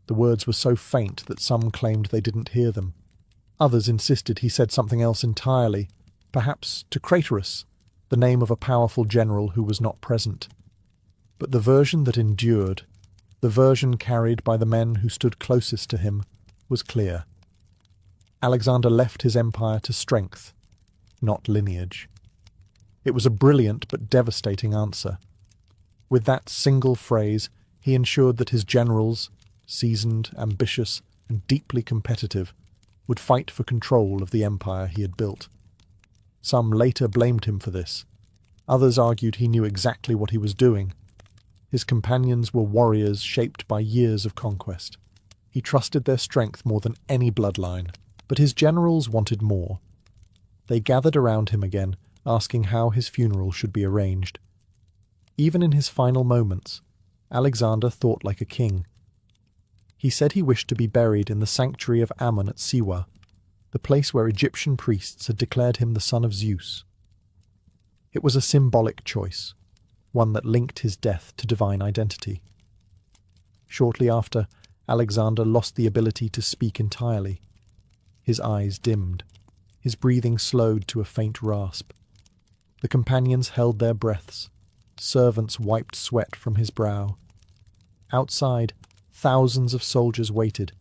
The words were so faint that some claimed they didn't hear them. Others insisted he said something else entirely, perhaps to Craterus, the name of a powerful general who was not present. But the version that endured, the version carried by the men who stood closest to him, was clear. Alexander left his empire to strength, not lineage. It was a brilliant but devastating answer. With that single phrase, He ensured that his generals, seasoned, ambitious, and deeply competitive, would fight for control of the empire he had built. Some later blamed him for this. Others argued he knew exactly what he was doing. His companions were warriors shaped by years of conquest. He trusted their strength more than any bloodline, but his generals wanted more. They gathered around him again, asking how his funeral should be arranged. Even in his final moments, Alexander thought like a king. He said he wished to be buried in the sanctuary of Ammon at Siwa, the place where Egyptian priests had declared him the son of Zeus. It was a symbolic choice, one that linked his death to divine identity. Shortly after, Alexander lost the ability to speak entirely. His eyes dimmed. His breathing slowed to a faint rasp. The companions held their breaths. Servants wiped sweat from his brow. Outside, thousands of soldiers waited,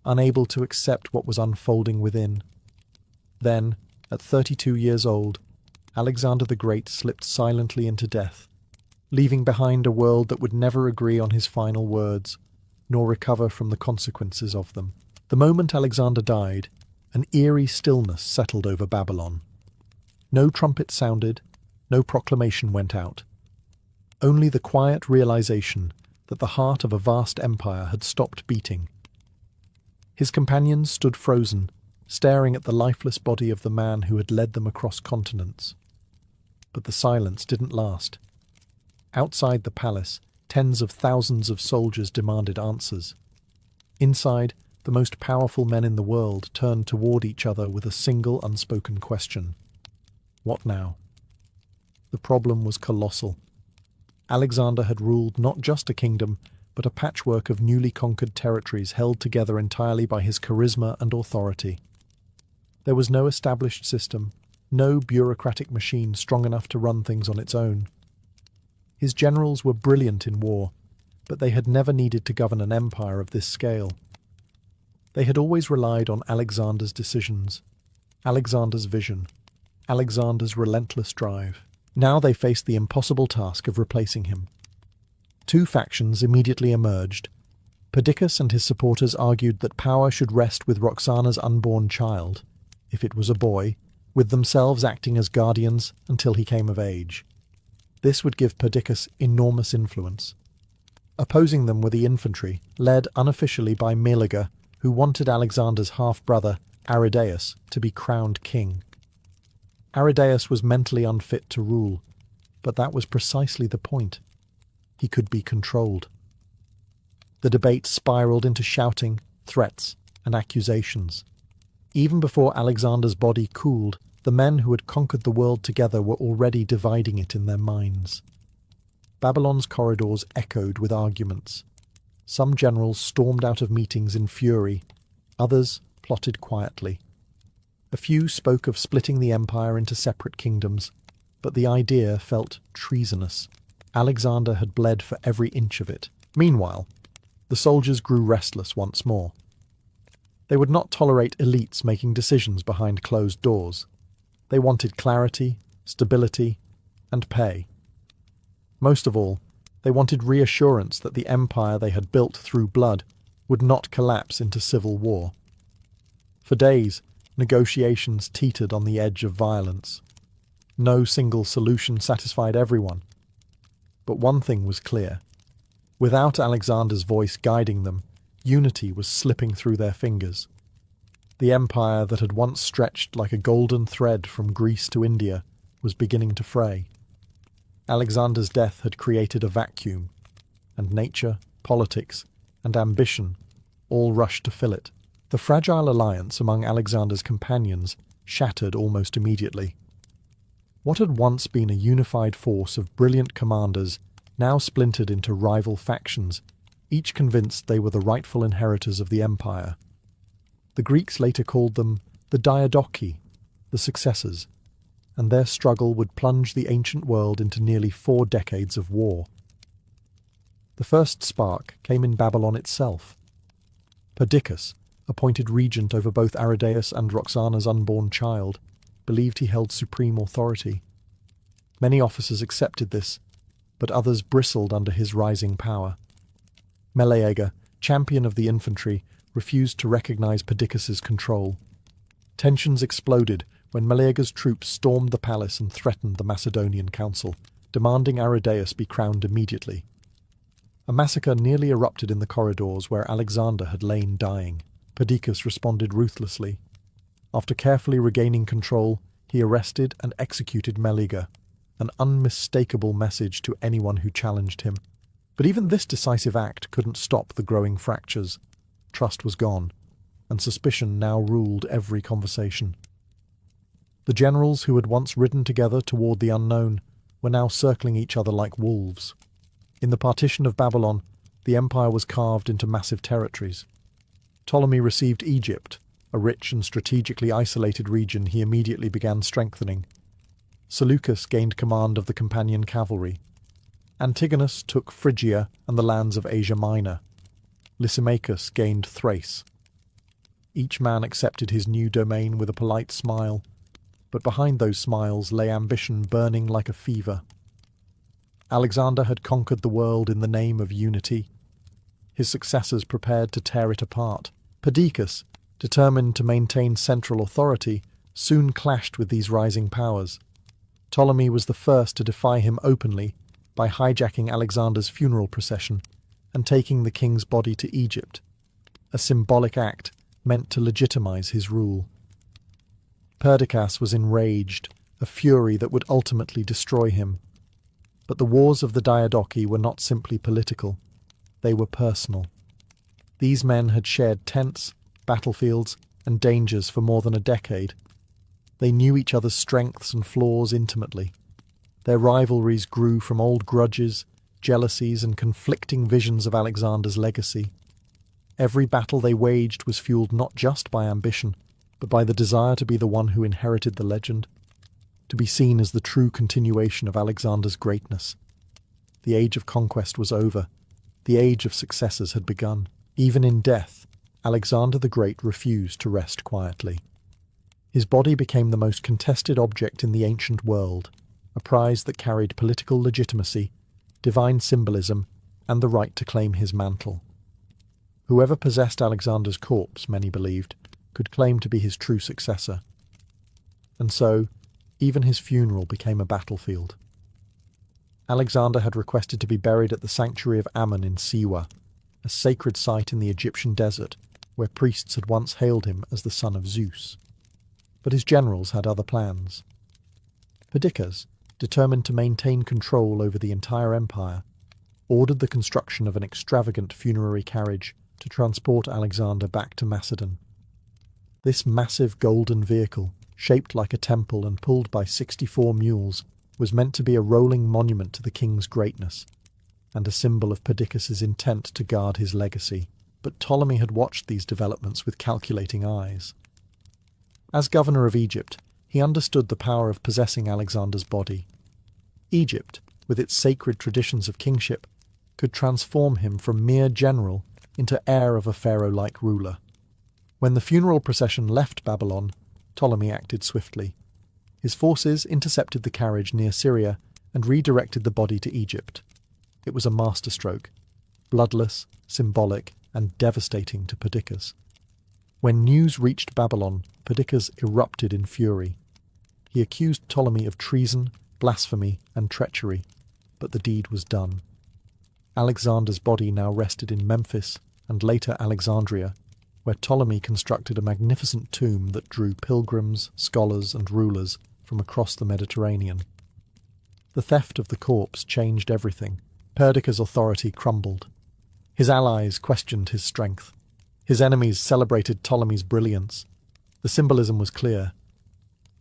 unable to accept what was unfolding within. Then, at 32 years old, Alexander the Great slipped silently into death, leaving behind a world that would never agree on his final words, nor recover from the consequences of them. The moment Alexander died, an eerie stillness settled over Babylon. No trumpet sounded, no proclamation went out. Only the quiet realization that the heart of a vast empire had stopped beating. His companions stood frozen, staring at the lifeless body of the man who had led them across continents. But the silence didn't last. Outside the palace, tens of thousands of soldiers demanded answers. Inside, the most powerful men in the world turned toward each other with a single unspoken question. What now? The problem was colossal. Alexander had ruled not just a kingdom, but a patchwork of newly conquered territories held together entirely by his charisma and authority. There was no established system, no bureaucratic machine strong enough to run things on its own. His generals were brilliant in war, but they had never needed to govern an empire of this scale. They had always relied on Alexander's decisions, Alexander's vision, Alexander's relentless drive. Now they faced the impossible task of replacing him. Two factions immediately emerged. Perdiccas and his supporters argued that power should rest with Roxana's unborn child, if it was a boy, with themselves acting as guardians until he came of age. This would give Perdiccas enormous influence. Opposing them were the infantry, led unofficially by Meleager, who wanted Alexander's half-brother, Aridaeus, to be crowned king. Aridaeus was mentally unfit to rule, but that was precisely the point. He could be controlled. The debate spiraled into shouting, threats, and accusations. Even before Alexander's body cooled, the men who had conquered the world together were already dividing it in their minds. Babylon's corridors echoed with arguments. Some generals stormed out of meetings in fury, others plotted quietly. A few spoke of splitting the empire into separate kingdoms, but the idea felt treasonous. Alexander had bled for every inch of it. Meanwhile, the soldiers grew restless once more. They would not tolerate elites making decisions behind closed doors. They wanted clarity, stability, and pay. Most of all, they wanted reassurance that the empire they had built through blood would not collapse into civil war. For days, negotiations teetered on the edge of violence. No single solution satisfied everyone. But one thing was clear. Without Alexander's voice guiding them, unity was slipping through their fingers. The empire that had once stretched like a golden thread from Greece to India was beginning to fray. Alexander's death had created a vacuum, and nature, politics, and ambition all rushed to fill it. The fragile alliance among Alexander's companions shattered almost immediately. What had once been a unified force of brilliant commanders now splintered into rival factions, each convinced they were the rightful inheritors of the empire. The Greeks later called them the Diadochi, the successors, and their struggle would plunge the ancient world into nearly 4 decades of war. The first spark came in Babylon itself. Perdiccas, appointed regent over both Aridaeus and Roxana's unborn child, believed he held supreme authority. Many officers accepted this, but others bristled under his rising power. Meleager, champion of the infantry, refused to recognize Perdiccas's control. Tensions exploded when Meleager's troops stormed the palace and threatened the Macedonian council, demanding Aridaeus be crowned immediately. A massacre nearly erupted in the corridors where Alexander had lain dying. Perdiccas responded ruthlessly. After carefully regaining control, he arrested and executed Meleager, an unmistakable message to anyone who challenged him. But even this decisive act couldn't stop the growing fractures. Trust was gone, and suspicion now ruled every conversation. The generals who had once ridden together toward the unknown were now circling each other like wolves. In the partition of Babylon, the empire was carved into massive territories. Ptolemy received Egypt, a rich and strategically isolated region he immediately began strengthening. Seleucus gained command of the companion cavalry. Antigonus took Phrygia and the lands of Asia Minor. Lysimachus gained Thrace. Each man accepted his new domain with a polite smile, but behind those smiles lay ambition burning like a fever. Alexander had conquered the world in the name of unity. His successors prepared to tear it apart. Perdiccas, determined to maintain central authority, soon clashed with these rising powers. Ptolemy was the first to defy him openly by hijacking Alexander's funeral procession and taking the king's body to Egypt, a symbolic act meant to legitimize his rule. Perdiccas was enraged, a fury that would ultimately destroy him. But the wars of the Diadochi were not simply political, they were personal. These men had shared tents, battlefields, and dangers for more than a decade. They knew each other's strengths and flaws intimately. Their rivalries grew from old grudges, jealousies, and conflicting visions of Alexander's legacy. Every battle they waged was fueled not just by ambition, but by the desire to be the one who inherited the legend, to be seen as the true continuation of Alexander's greatness. The age of conquest was over. The age of successors had begun. Even in death, Alexander the Great refused to rest quietly. His body became the most contested object in the ancient world, a prize that carried political legitimacy, divine symbolism, and the right to claim his mantle. Whoever possessed Alexander's corpse, many believed, could claim to be his true successor. And so, even his funeral became a battlefield. Alexander had requested to be buried at the sanctuary of Ammon in Siwa, a sacred site in the Egyptian desert where priests had once hailed him as the son of Zeus. But his generals had other plans. Perdiccas, determined to maintain control over the entire empire, ordered the construction of an extravagant funerary carriage to transport Alexander back to Macedon. This massive golden vehicle, shaped like a temple and pulled by 64 mules, was meant to be a rolling monument to the king's greatness, and a symbol of Perdiccas's intent to guard his legacy. But Ptolemy had watched these developments with calculating eyes. As governor of Egypt, he understood the power of possessing Alexander's body. Egypt, with its sacred traditions of kingship, could transform him from mere general into heir of a pharaoh-like ruler. When the funeral procession left Babylon, Ptolemy acted swiftly. His forces intercepted the carriage near Syria and redirected the body to Egypt. It was a masterstroke, bloodless, symbolic, and devastating to Perdiccas. When news reached Babylon, Perdiccas erupted in fury. He accused Ptolemy of treason, blasphemy, and treachery, but the deed was done. Alexander's body now rested in Memphis and later Alexandria, where Ptolemy constructed a magnificent tomb that drew pilgrims, scholars, and rulers from across the Mediterranean. The theft of the corpse changed everything. Perdiccas' authority crumbled. His allies questioned his strength. His enemies celebrated Ptolemy's brilliance. The symbolism was clear.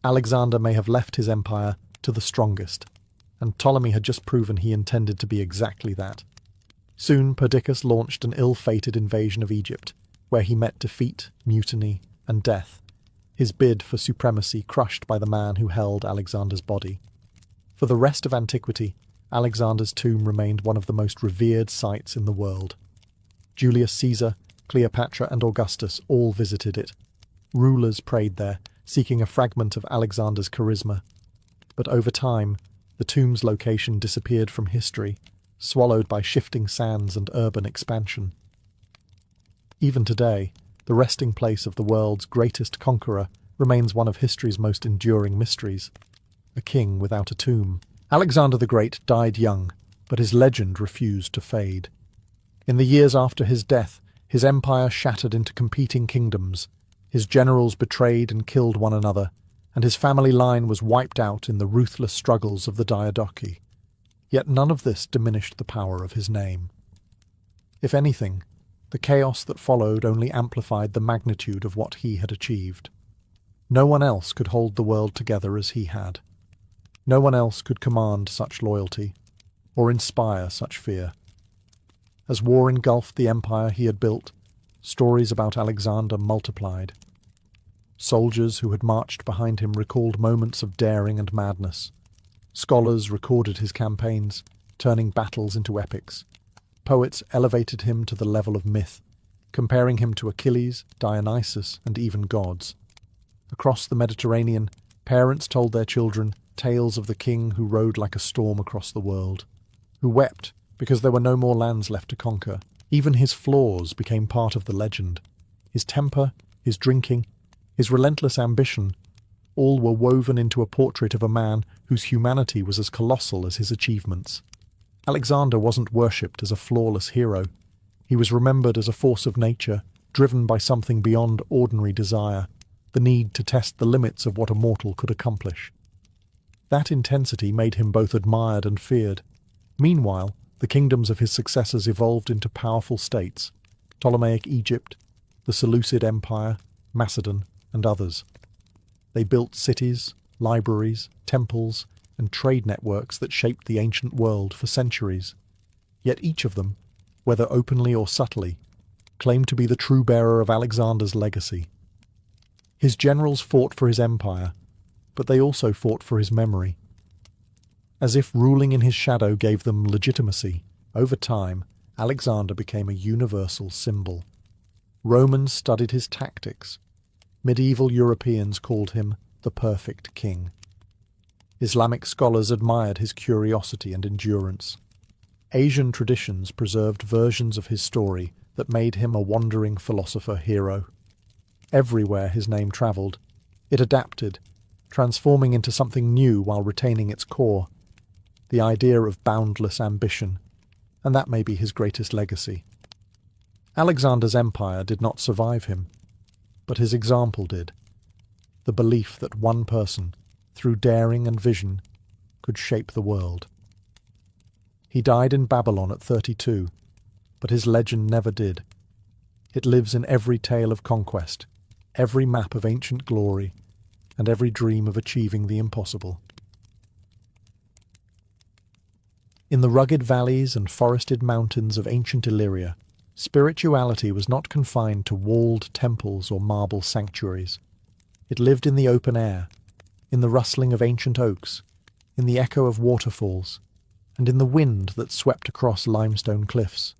Alexander may have left his empire to the strongest, and Ptolemy had just proven he intended to be exactly that. Soon Perdiccas launched an ill-fated invasion of Egypt, where he met defeat, mutiny, and death, his bid for supremacy crushed by the man who held Alexander's body. For the rest of antiquity, Alexander's tomb remained one of the most revered sites in the world. Julius Caesar, Cleopatra, and Augustus all visited it. Rulers prayed there, seeking a fragment of Alexander's charisma. But over time, the tomb's location disappeared from history, swallowed by shifting sands and urban expansion. Even today, the resting place of the world's greatest conqueror remains one of history's most enduring mysteries, a king without a tomb. Alexander the Great died young, but his legend refused to fade. In the years after his death, his empire shattered into competing kingdoms, his generals betrayed and killed one another, and his family line was wiped out in the ruthless struggles of the Diadochi. Yet none of this diminished the power of his name. If anything, the chaos that followed only amplified the magnitude of what he had achieved. No one else could hold the world together as he had. No one else could command such loyalty, or inspire such fear. As war engulfed the empire he had built, stories about Alexander multiplied. Soldiers who had marched behind him recalled moments of daring and madness. Scholars recorded his campaigns, turning battles into epics. Poets elevated him to the level of myth, comparing him to Achilles, Dionysus, and even gods. Across the Mediterranean, parents told their children tales of the king who rode like a storm across the world, who wept because there were no more lands left to conquer. Even his flaws became part of the legend. His temper, his drinking, his relentless ambition, all were woven into a portrait of a man whose humanity was as colossal as his achievements. Alexander wasn't worshipped as a flawless hero. He was remembered as a force of nature, driven by something beyond ordinary desire, the need to test the limits of what a mortal could accomplish. That intensity made him both admired and feared. Meanwhile, the kingdoms of his successors evolved into powerful states: Ptolemaic Egypt, the Seleucid Empire, Macedon, and others. They built cities, libraries, temples, and trade networks that shaped the ancient world for centuries. Yet each of them, whether openly or subtly, claimed to be the true bearer of Alexander's legacy. His generals fought for his empire, but they also fought for his memory. As if ruling in his shadow gave them legitimacy, over time, Alexander became a universal symbol. Romans studied his tactics. Medieval Europeans called him the perfect king. Islamic scholars admired his curiosity and endurance. Asian traditions preserved versions of his story that made him a wandering philosopher-hero. Everywhere his name travelled, it adapted, transforming into something new while retaining its core, the idea of boundless ambition, and that may be his greatest legacy. Alexander's empire did not survive him, but his example did. The belief that one person, through daring and vision, could shape the world. He died in Babylon at 32, but his legend never did. It lives in every tale of conquest, every map of ancient glory, and every dream of achieving the impossible. In the rugged valleys and forested mountains of ancient Illyria, spirituality was not confined to walled temples or marble sanctuaries. It lived in the open air, in the rustling of ancient oaks, in the echo of waterfalls, and in the wind that swept across limestone cliffs.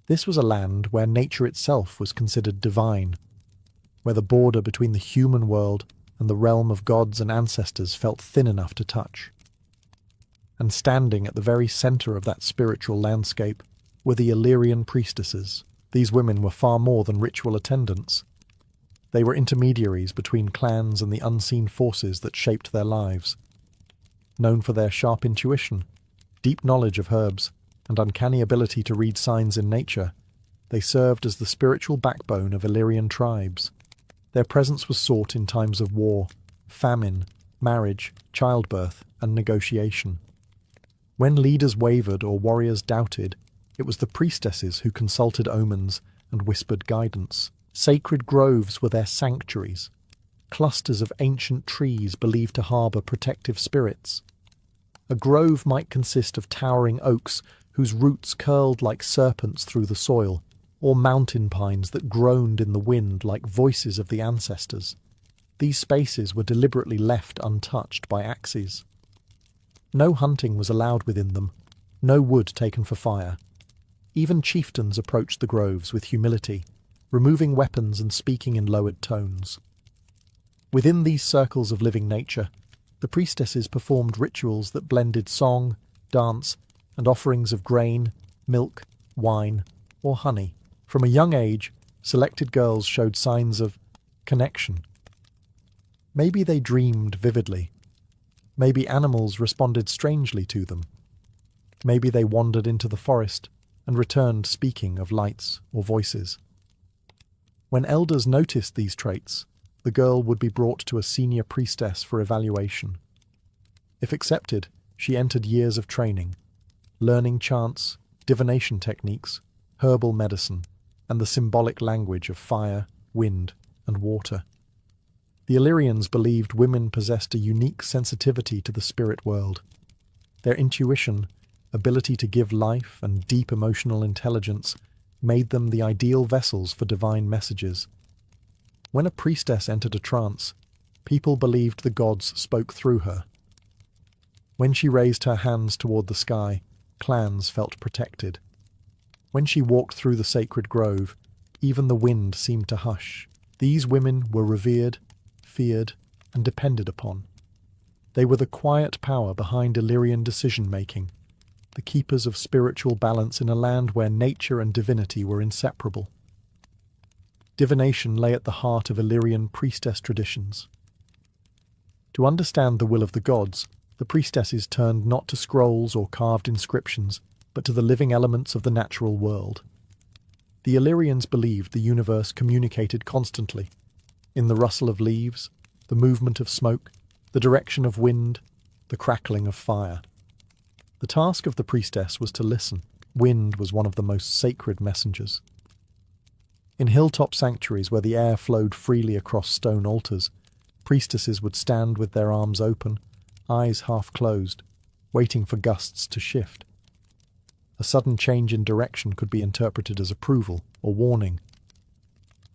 This was a land where nature itself was considered divine, where the border between the human world and the realm of gods and ancestors felt thin enough to touch. And standing at the very centre of that spiritual landscape were the Illyrian priestesses. These women were far more than ritual attendants. They were intermediaries between clans and the unseen forces that shaped their lives. Known for their sharp intuition, deep knowledge of herbs, and uncanny ability to read signs in nature, they served as the spiritual backbone of Illyrian tribes. Their presence was sought in times of war, famine, marriage, childbirth, and negotiation. When leaders wavered or warriors doubted, it was the priestesses who consulted omens and whispered guidance. Sacred groves were their sanctuaries, clusters of ancient trees believed to harbour protective spirits. A grove might consist of towering oaks whose roots curled like serpents through the soil, or mountain pines that groaned in the wind like voices of the ancestors. These spaces were deliberately left untouched by axes. No hunting was allowed within them, no wood taken for fire. Even chieftains approached the groves with humility, removing weapons and speaking in lowered tones. Within these circles of living nature, the priestesses performed rituals that blended song, dance, and offerings of grain, milk, wine, or honey. From a young age, selected girls showed signs of connection. Maybe they dreamed vividly. Maybe animals responded strangely to them. Maybe they wandered into the forest and returned speaking of lights or voices. When elders noticed these traits, the girl would be brought to a senior priestess for evaluation. If accepted, she entered years of training, learning chants, divination techniques, herbal medicine, and the symbolic language of fire, wind, and water. The Illyrians believed women possessed a unique sensitivity to the spirit world. Their intuition, ability to give life, and deep emotional intelligence made them the ideal vessels for divine messages. When a priestess entered a trance, people believed the gods spoke through her. When she raised her hands toward the sky, clans felt protected. When she walked through the sacred grove, even the wind seemed to hush. These women were revered, feared, and depended upon. They were the quiet power behind Illyrian decision-making, the keepers of spiritual balance in a land where nature and divinity were inseparable. Divination lay at the heart of Illyrian priestess traditions. To understand the will of the gods, the priestesses turned not to scrolls or carved inscriptions, but to the living elements of the natural world. The Illyrians believed the universe communicated constantly, in the rustle of leaves, the movement of smoke, the direction of wind, the crackling of fire. The task of the priestess was to listen. Wind was one of the most sacred messengers. In hilltop sanctuaries where the air flowed freely across stone altars, priestesses would stand with their arms open, eyes half closed, waiting for gusts to shift. A sudden change in direction could be interpreted as approval or warning.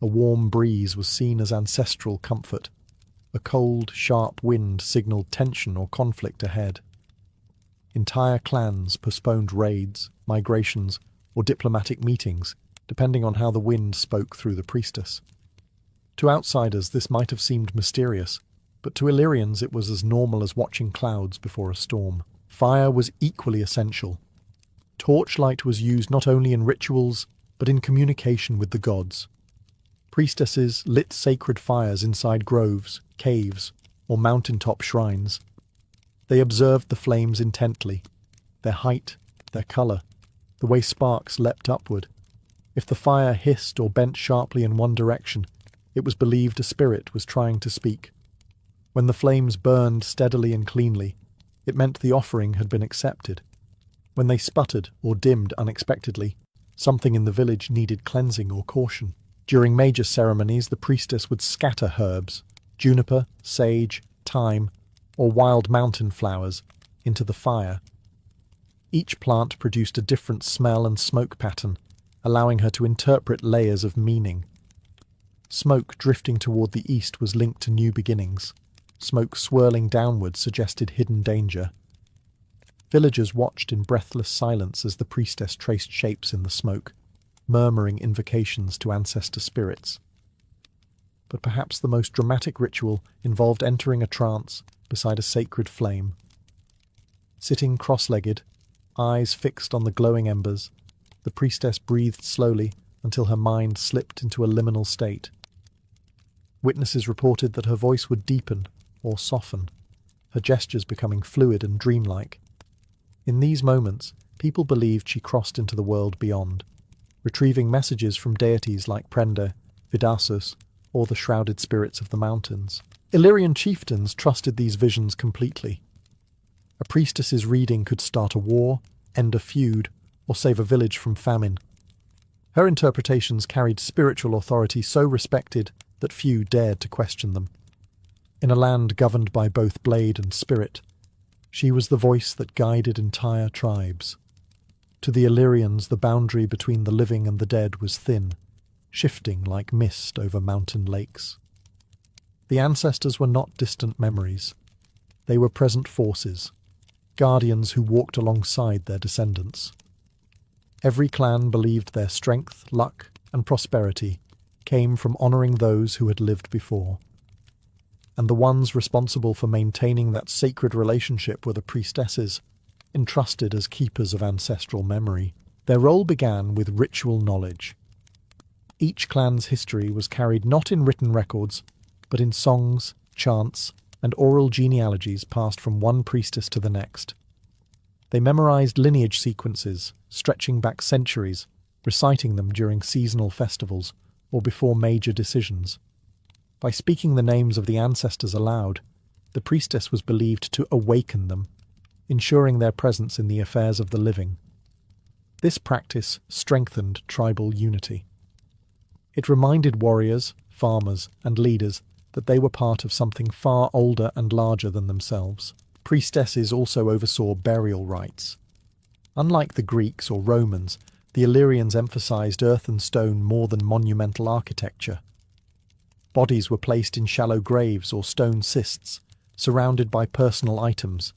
A warm breeze was seen as ancestral comfort. A cold, sharp wind signaled tension or conflict ahead. Entire clans postponed raids, migrations, or diplomatic meetings, depending on how the wind spoke through the priestess. To outsiders, this might have seemed mysterious, but to Illyrians it was as normal as watching clouds before a storm. Fire was equally essential. Torchlight was used not only in rituals, but in communication with the gods. Priestesses lit sacred fires inside groves, caves, or mountaintop shrines. They observed the flames intently, their height, their colour, the way sparks leapt upward. If the fire hissed or bent sharply in one direction, it was believed a spirit was trying to speak. When the flames burned steadily and cleanly, it meant the offering had been accepted. When they sputtered or dimmed unexpectedly, something in the village needed cleansing or caution. During major ceremonies, the priestess would scatter herbs, juniper, sage, thyme, or wild mountain flowers, into the fire. Each plant produced a different smell and smoke pattern, allowing her to interpret layers of meaning. Smoke drifting toward the east was linked to new beginnings. Smoke swirling downward suggested hidden danger. Villagers watched in breathless silence as the priestess traced shapes in the smoke, murmuring invocations to ancestor spirits. But perhaps the most dramatic ritual involved entering a trance beside a sacred flame. Sitting cross-legged, eyes fixed on the glowing embers, the priestess breathed slowly until her mind slipped into a liminal state. Witnesses reported that her voice would deepen or soften, her gestures becoming fluid and dreamlike. In these moments, people believed she crossed into the world beyond, retrieving messages from deities like Prender, Vidasus, or the shrouded spirits of the mountains. Illyrian chieftains trusted these visions completely. A priestess's reading could start a war, end a feud, or save a village from famine. Her interpretations carried spiritual authority so respected that few dared to question them. In a land governed by both blade and spirit, she was the voice that guided entire tribes. To the Illyrians, the boundary between the living and the dead was thin, shifting like mist over mountain lakes. The ancestors were not distant memories. They were present forces, guardians who walked alongside their descendants. Every clan believed their strength, luck, and prosperity came from honouring those who had lived before. And the ones responsible for maintaining that sacred relationship were the priestesses, entrusted as keepers of ancestral memory. Their role began with ritual knowledge. Each clan's history was carried not in written records, but in songs, chants, and oral genealogies passed from one priestess to the next. They memorized lineage sequences, stretching back centuries, reciting them during seasonal festivals or before major decisions. By speaking the names of the ancestors aloud, the priestess was believed to awaken them, ensuring their presence in the affairs of the living. This practice strengthened tribal unity. It reminded warriors, farmers, and leaders that they were part of something far older and larger than themselves. Priestesses also oversaw burial rites. Unlike the Greeks or Romans, the Illyrians emphasized earth and stone more than monumental architecture. Bodies were placed in shallow graves or stone cists, surrounded by personal items,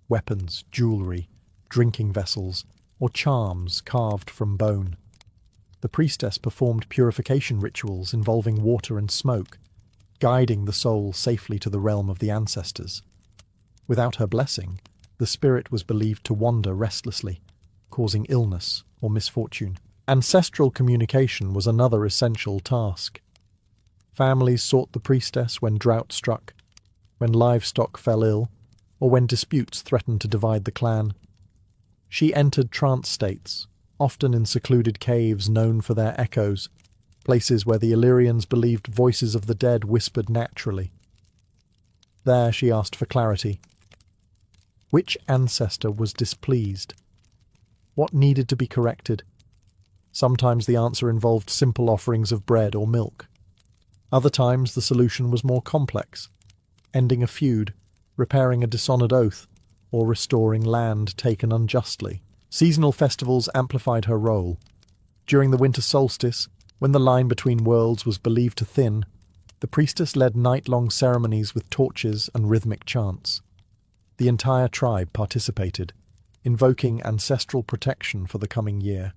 weapons, jewelry, drinking vessels, or charms carved from bone. The priestess performed purification rituals involving water and smoke, guiding the soul safely to the realm of the ancestors. Without her blessing, the spirit was believed to wander restlessly, causing illness or misfortune. Ancestral communication was another essential task. Families sought the priestess when drought struck, when livestock fell ill, or when disputes threatened to divide the clan. She entered trance states, often in secluded caves known for their echoes, places where the Illyrians believed voices of the dead whispered naturally. There she asked for clarity. Which ancestor was displeased? What needed to be corrected? Sometimes the answer involved simple offerings of bread or milk. Other times the solution was more complex, ending a feud, repairing a dishonoured oath, or restoring land taken unjustly. Seasonal festivals amplified her role. During the winter solstice, when the line between worlds was believed to thin, the priestess led night-long ceremonies with torches and rhythmic chants. The entire tribe participated, invoking ancestral protection for the coming year.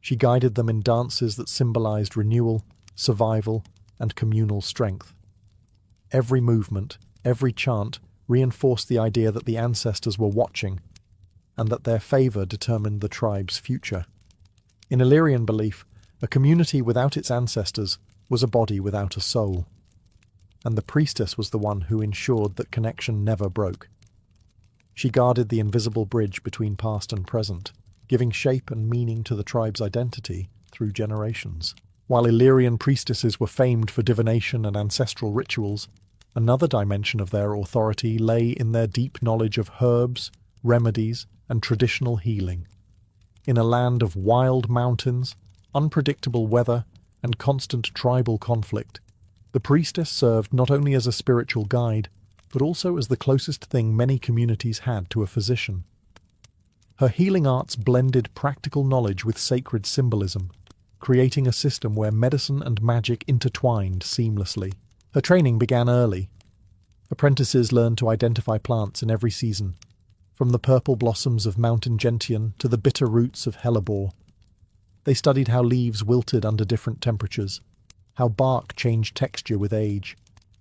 She guided them in dances that symbolized renewal, survival, and communal strength. Every movement, every chant reinforced the idea that the ancestors were watching, and that their favor determined the tribe's future. In Illyrian belief, a community without its ancestors was a body without a soul, and the priestess was the one who ensured that connection never broke. She guarded the invisible bridge between past and present, giving shape and meaning to the tribe's identity through generations. While Illyrian priestesses were famed for divination and ancestral rituals, another dimension of their authority lay in their deep knowledge of herbs, remedies, and traditional healing. In a land of wild mountains, unpredictable weather, and constant tribal conflict, the priestess served not only as a spiritual guide, but also as the closest thing many communities had to a physician. Her healing arts blended practical knowledge with sacred symbolism, creating a system where medicine and magic intertwined seamlessly. Her training began early. Apprentices learned to identify plants in every season, from the purple blossoms of mountain gentian to the bitter roots of hellebore. They studied how leaves wilted under different temperatures, how bark changed texture with age,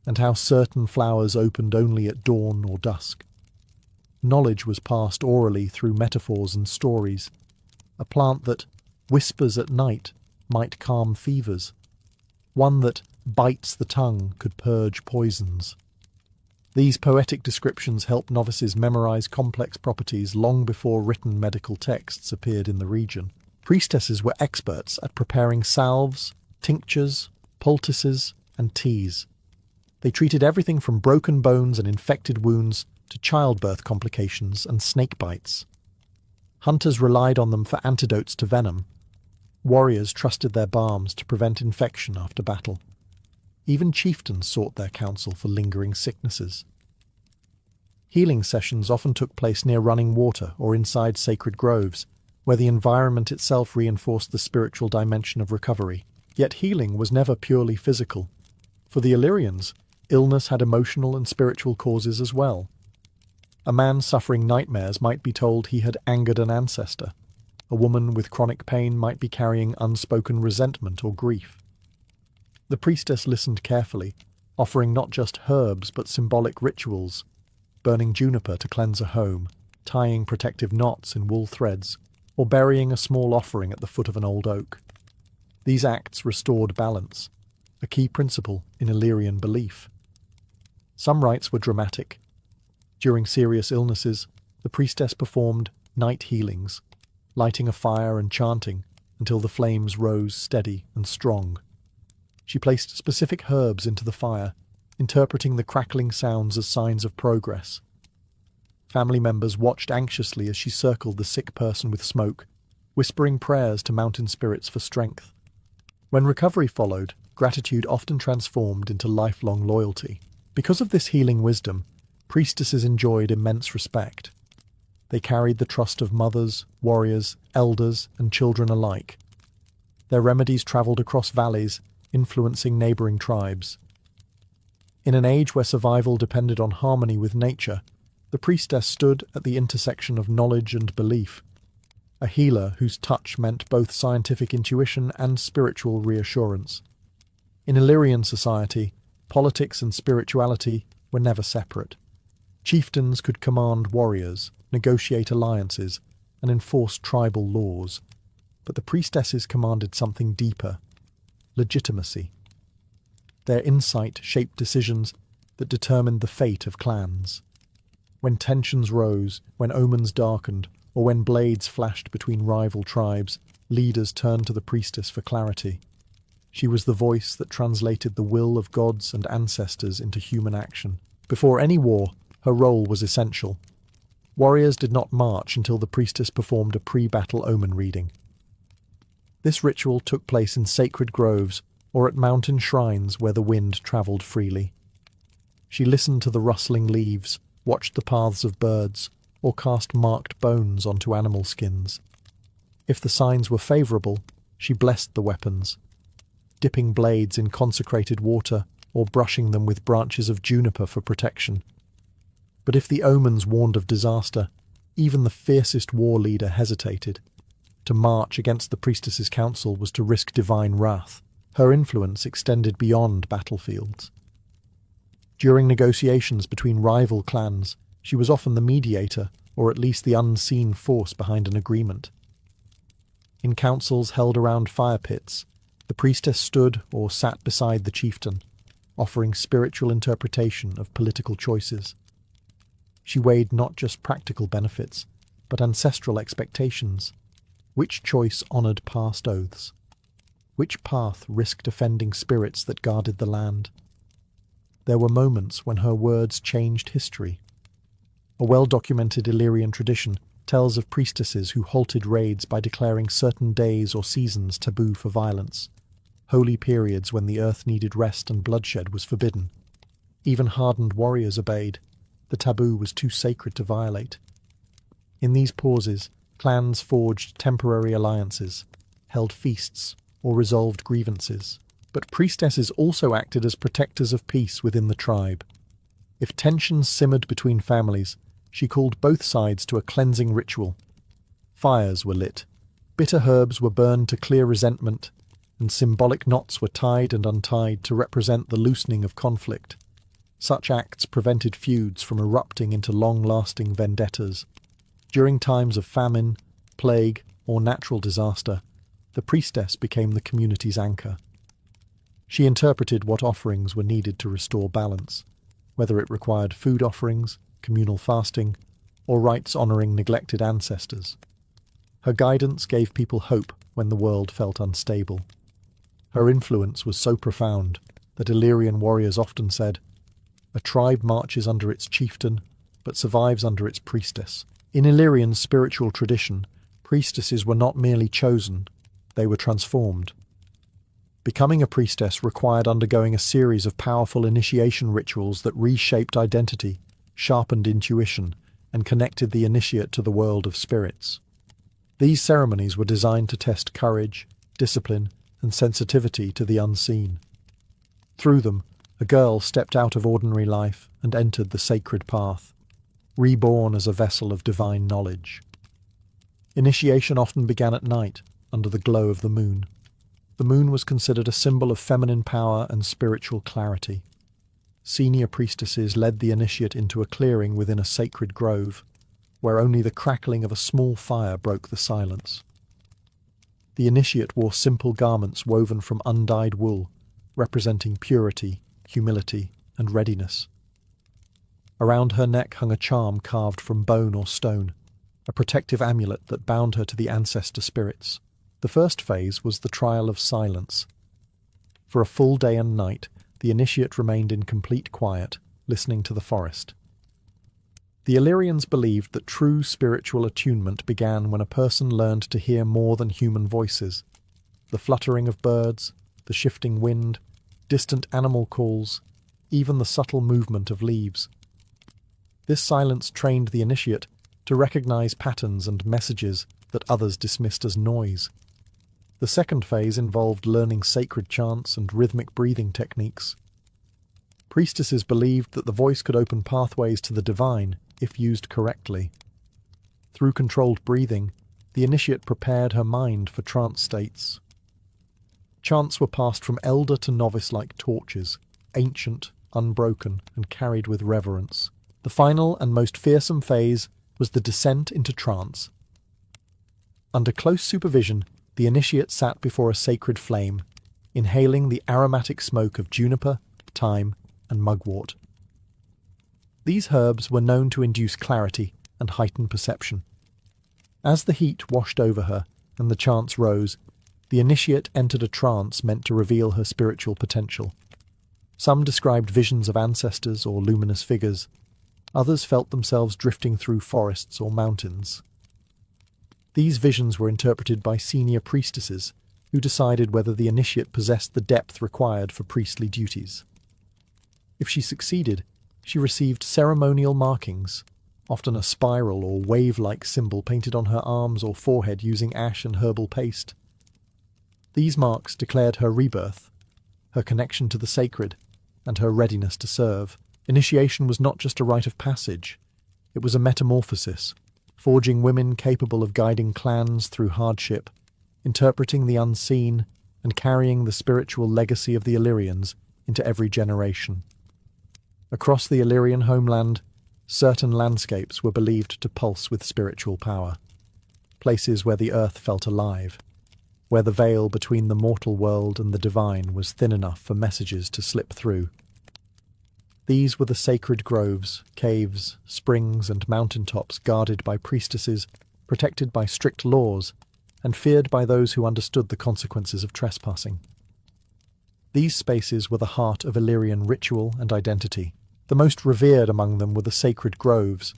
and how certain flowers opened only at dawn or dusk. Knowledge was passed orally through metaphors and stories. A plant that whispers at night might calm fevers. One that bites the tongue could purge poisons. These poetic descriptions helped novices memorize complex properties long before written medical texts appeared in the region. Priestesses were experts at preparing salves, tinctures, poultices, and teas. They treated everything from broken bones and infected wounds to childbirth complications and snake bites. Hunters relied on them for antidotes to venom. Warriors trusted their balms to prevent infection after battle. Even chieftains sought their counsel for lingering sicknesses. Healing sessions often took place near running water or inside sacred groves, where the environment itself reinforced the spiritual dimension of recovery. Yet healing was never purely physical. For the Illyrians, illness had emotional and spiritual causes as well. A man suffering nightmares might be told he had angered an ancestor. A woman with chronic pain might be carrying unspoken resentment or grief. The priestess listened carefully, offering not just herbs but symbolic rituals, burning juniper to cleanse a home, tying protective knots in wool threads, or burying a small offering at the foot of an old oak. These acts restored balance, a key principle in Illyrian belief. Some rites were dramatic. During serious illnesses, the priestess performed night healings, lighting a fire and chanting until the flames rose steady and strong. She placed specific herbs into the fire, interpreting the crackling sounds as signs of progress. Family members watched anxiously as she circled the sick person with smoke, whispering prayers to mountain spirits for strength. When recovery followed, gratitude often transformed into lifelong loyalty. Because of this healing wisdom, priestesses enjoyed immense respect. They carried the trust of mothers, warriors, elders, and children alike. Their remedies travelled across valleys, influencing neighbouring tribes. In an age where survival depended on harmony with nature, the priestess stood at the intersection of knowledge and belief, a healer whose touch meant both scientific intuition and spiritual reassurance. In Illyrian society, politics and spirituality were never separate. Chieftains could command warriors, negotiate alliances, and enforce tribal laws, but the priestesses commanded something deeper: legitimacy. Their insight shaped decisions that determined the fate of clans. When tensions rose, when omens darkened, or when blades flashed between rival tribes, leaders turned to the priestess for clarity. She was the voice that translated the will of gods and ancestors into human action. Before any war, her role was essential. Warriors did not march until the priestess performed a pre-battle omen reading. This ritual took place in sacred groves or at mountain shrines where the wind travelled freely. She listened to the rustling leaves, watched the paths of birds, or cast marked bones onto animal skins. If the signs were favourable, she blessed the weapons, dipping blades in consecrated water or brushing them with branches of juniper for protection. But if the omens warned of disaster, even the fiercest war leader hesitated. To march against the priestess's council was to risk divine wrath. Her influence extended beyond battlefields. During negotiations between rival clans, she was often the mediator, or at least the unseen force behind an agreement. In councils held around fire pits, the priestess stood or sat beside the chieftain, offering spiritual interpretation of political choices. She weighed not just practical benefits, but ancestral expectations. Which choice honoured past oaths? Which path risked offending spirits that guarded the land? There were moments when her words changed history. A well-documented Illyrian tradition tells of priestesses who halted raids by declaring certain days or seasons taboo for violence, holy periods when the earth needed rest and bloodshed was forbidden. Even hardened warriors obeyed. The taboo was too sacred to violate. In these pauses, clans forged temporary alliances, held feasts, or resolved grievances. But priestesses also acted as protectors of peace within the tribe. If tensions simmered between families, she called both sides to a cleansing ritual. Fires were lit, bitter herbs were burned to clear resentment, and symbolic knots were tied and untied to represent the loosening of conflict. Such acts prevented feuds from erupting into long-lasting vendettas. During times of famine, plague, or natural disaster, the priestess became the community's anchor. She interpreted what offerings were needed to restore balance, whether it required food offerings, communal fasting, or rites honouring neglected ancestors. Her guidance gave people hope when the world felt unstable. Her influence was so profound that Illyrian warriors often said, "A tribe marches under its chieftain, but survives under its priestess." In Illyrian spiritual tradition, priestesses were not merely chosen, they were transformed. Becoming a priestess required undergoing a series of powerful initiation rituals that reshaped identity, sharpened intuition, and connected the initiate to the world of spirits. These ceremonies were designed to test courage, discipline, and sensitivity to the unseen. Through them, a girl stepped out of ordinary life and entered the sacred path, reborn as a vessel of divine knowledge. Initiation often began at night, under the glow of the moon. The moon was considered a symbol of feminine power and spiritual clarity. Senior priestesses led the initiate into a clearing within a sacred grove. where only the crackling of a small fire broke the silence. The initiate wore simple garments woven from undyed wool, representing purity, humility, and readiness. Around her neck hung a charm carved from bone or stone, a protective amulet that bound her to the ancestor spirits. The first phase was the trial of silence. For a full day and night, the initiate remained in complete quiet, listening to the forest. The Illyrians believed that true spiritual attunement began when a person learned to hear more than human voices. The fluttering of birds, the shifting wind, distant animal calls, even the subtle movement of leaves. This silence trained the initiate to recognize patterns and messages that others dismissed as noise. The second phase involved learning sacred chants and rhythmic breathing techniques. Priestesses believed that the voice could open pathways to the divine if used correctly. Through controlled breathing, the initiate prepared her mind for trance states. Chants were passed from elder to novice like torches, ancient, unbroken, and carried with reverence. The final and most fearsome phase was the descent into trance. Under close supervision, the initiate sat before a sacred flame, inhaling the aromatic smoke of juniper, thyme, and mugwort. These herbs were known to induce clarity and heighten perception. As the heat washed over her and the chants rose, the initiate entered a trance meant to reveal her spiritual potential. Some described visions of ancestors or luminous figures. Others felt themselves drifting through forests or mountains. These visions were interpreted by senior priestesses, who decided whether the initiate possessed the depth required for priestly duties. If she succeeded, she received ceremonial markings, often a spiral or wave-like symbol painted on her arms or forehead using ash and herbal paste. These marks declared her rebirth, her connection to the sacred, and her readiness to serve. Initiation was not just a rite of passage, it was a metamorphosis, forging women capable of guiding clans through hardship, interpreting the unseen, and carrying the spiritual legacy of the Illyrians into every generation. Across the Illyrian homeland, certain landscapes were believed to pulse with spiritual power, places where the earth felt alive, where the veil between the mortal world and the divine was thin enough for messages to slip through. These were the sacred groves, caves, springs, and mountaintops guarded by priestesses, protected by strict laws, and feared by those who understood the consequences of trespassing. These spaces were the heart of Illyrian ritual and identity. The most revered among them were the sacred groves.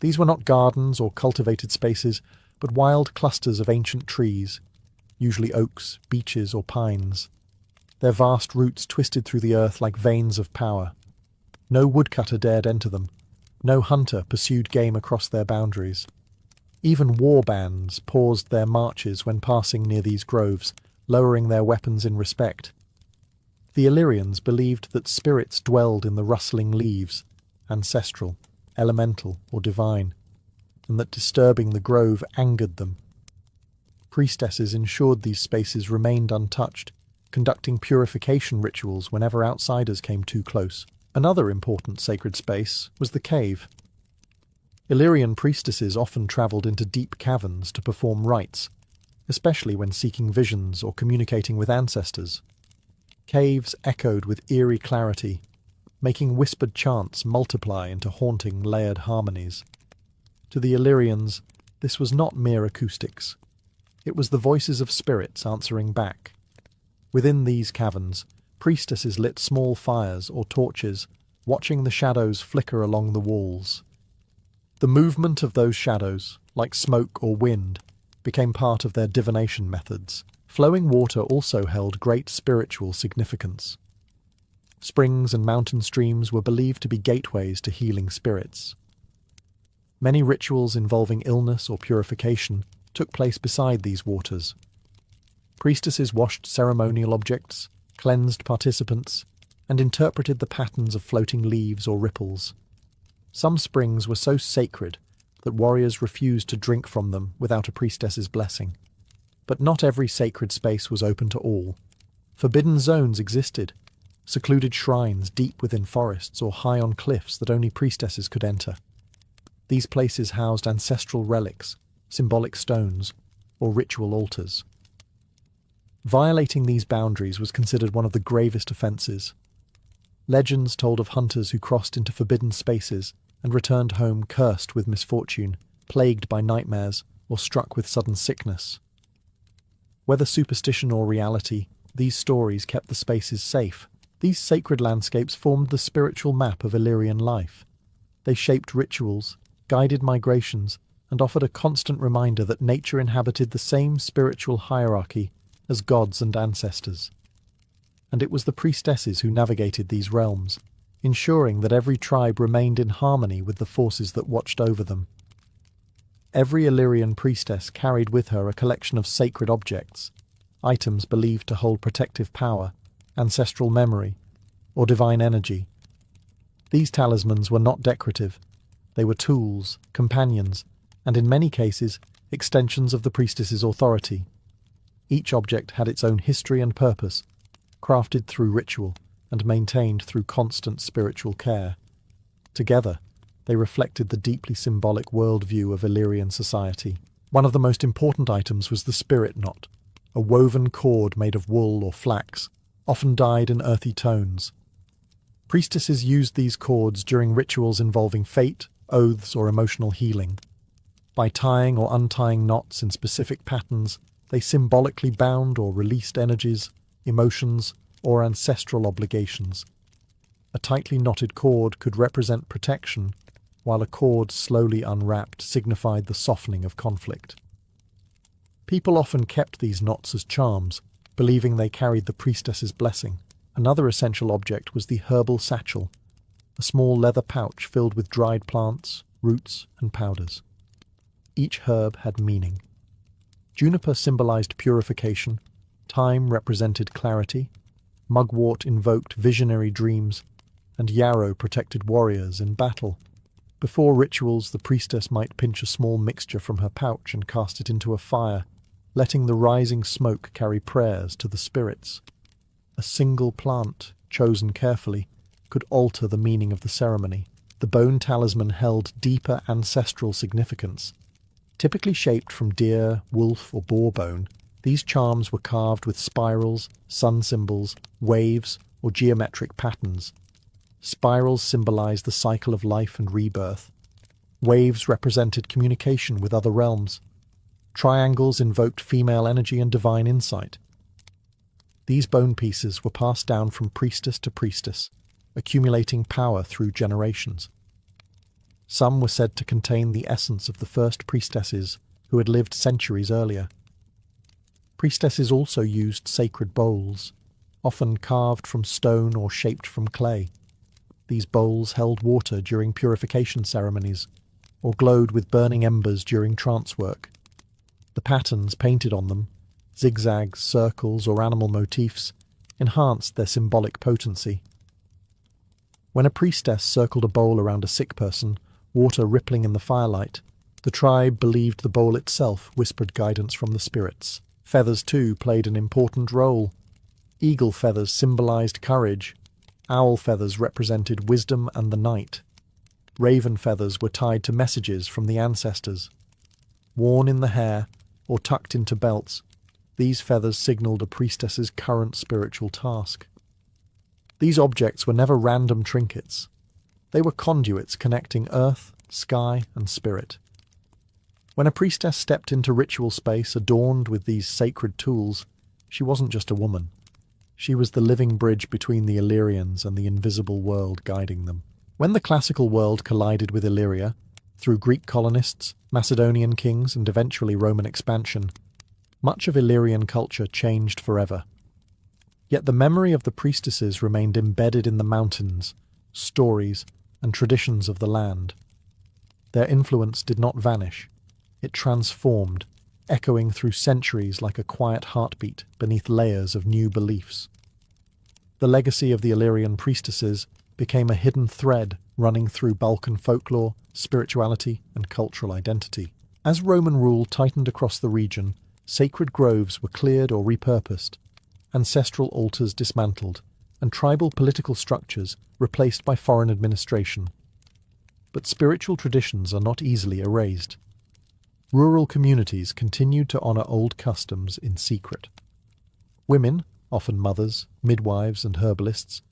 These were not gardens or cultivated spaces, but wild clusters of ancient trees, usually oaks, beeches, or pines. Their vast roots twisted through the earth like veins of power. No woodcutter dared enter them. No hunter pursued game across their boundaries. Even war bands paused their marches when passing near these groves, lowering their weapons in respect. The Illyrians believed that spirits dwelled in the rustling leaves, ancestral, elemental, or divine, and that disturbing the grove angered them. Priestesses ensured these spaces remained untouched, conducting purification rituals whenever outsiders came too close. Another important sacred space was the cave. Illyrian priestesses often travelled into deep caverns to perform rites, especially when seeking visions or communicating with ancestors. Caves echoed with eerie clarity, making whispered chants multiply into haunting, layered harmonies. To the Illyrians, this was not mere acoustics. It was the voices of spirits answering back. Within these caverns, priestesses lit small fires or torches, watching the shadows flicker along the walls. The movement of those shadows, like smoke or wind, became part of their divination methods. Flowing water also held great spiritual significance. Springs and mountain streams were believed to be gateways to healing spirits. Many rituals involving illness or purification took place beside these waters. Priestesses washed ceremonial objects, cleansed participants, and interpreted the patterns of floating leaves or ripples. Some springs were so sacred that warriors refused to drink from them without a priestess's blessing. But not every sacred space was open to all. Forbidden zones existed, secluded shrines deep within forests or high on cliffs that only priestesses could enter. These places housed ancestral relics, symbolic stones, or ritual altars. Violating these boundaries was considered one of the gravest offences. Legends told of hunters who crossed into forbidden spaces and returned home cursed with misfortune, plagued by nightmares, or struck with sudden sickness. Whether superstition or reality, these stories kept the spaces safe. These sacred landscapes formed the spiritual map of Illyrian life. They shaped rituals, guided migrations, and offered a constant reminder that nature inhabited the same spiritual hierarchy as gods and ancestors. And it was the priestesses who navigated these realms, ensuring that every tribe remained in harmony with the forces that watched over them. Every Illyrian priestess carried with her a collection of sacred objects, items believed to hold protective power, ancestral memory, or divine energy. These talismans were not decorative. They were tools, companions, and in many cases, extensions of the priestess's authority. Each object had its own history and purpose, crafted through ritual and maintained through constant spiritual care. Together, they reflected the deeply symbolic worldview of Illyrian society. One of the most important items was the spirit knot, a woven cord made of wool or flax, often dyed in earthy tones. Priestesses used these cords during rituals involving fate, oaths, or emotional healing. By tying or untying knots in specific patterns, they symbolically bound or released energies, emotions, or ancestral obligations. A tightly knotted cord could represent protection, while a cord slowly unwrapped signified the softening of conflict. People often kept these knots as charms, believing they carried the priestess's blessing. Another essential object was the herbal satchel, a small leather pouch filled with dried plants, roots, and powders. Each herb had meaning. Juniper symbolized purification, thyme represented clarity, mugwort invoked visionary dreams, and yarrow protected warriors in battle. Before rituals, the priestess might pinch a small mixture from her pouch and cast it into a fire, letting the rising smoke carry prayers to the spirits. A single plant, chosen carefully, could alter the meaning of the ceremony. The bone talisman held deeper ancestral significance. Typically shaped from deer, wolf, or boar bone, these charms were carved with spirals, sun symbols, waves, or geometric patterns. Spirals symbolized the cycle of life and rebirth. Waves represented communication with other realms. Triangles invoked female energy and divine insight. These bone pieces were passed down from priestess to priestess, accumulating power through generations. Some were said to contain the essence of the first priestesses who had lived centuries earlier. Priestesses also used sacred bowls, often carved from stone or shaped from clay. These bowls held water during purification ceremonies, or glowed with burning embers during trance work. The patterns painted on them, zigzags, circles, or animal motifs, enhanced their symbolic potency. When a priestess circled a bowl around a sick person, water rippling in the firelight, the tribe believed the bowl itself whispered guidance from the spirits. Feathers, too, played an important role. Eagle feathers symbolized courage. Owl feathers represented wisdom and the night. Raven feathers were tied to messages from the ancestors. Worn in the hair or tucked into belts, these feathers signaled a priestess's current spiritual task. These objects were never random trinkets. They were conduits connecting earth, sky, and spirit. When a priestess stepped into ritual space adorned with these sacred tools, she wasn't just a woman. She was the living bridge between the Illyrians and the invisible world guiding them. When the classical world collided with Illyria, through Greek colonists, Macedonian kings, and eventually Roman expansion, much of Illyrian culture changed forever. Yet the memory of the priestesses remained embedded in the mountains, stories, and traditions of the land. Their influence did not vanish. It transformed, echoing through centuries like a quiet heartbeat beneath layers of new beliefs. The legacy of the Illyrian priestesses became a hidden thread running through Balkan folklore, spirituality, and cultural identity. As Roman rule tightened across the region, sacred groves were cleared or repurposed, ancestral altars dismantled, and tribal political structures replaced by foreign administration. But spiritual traditions are not easily erased. Rural communities continued to honor old customs in secret. Women, often mothers, midwives, and herbalists,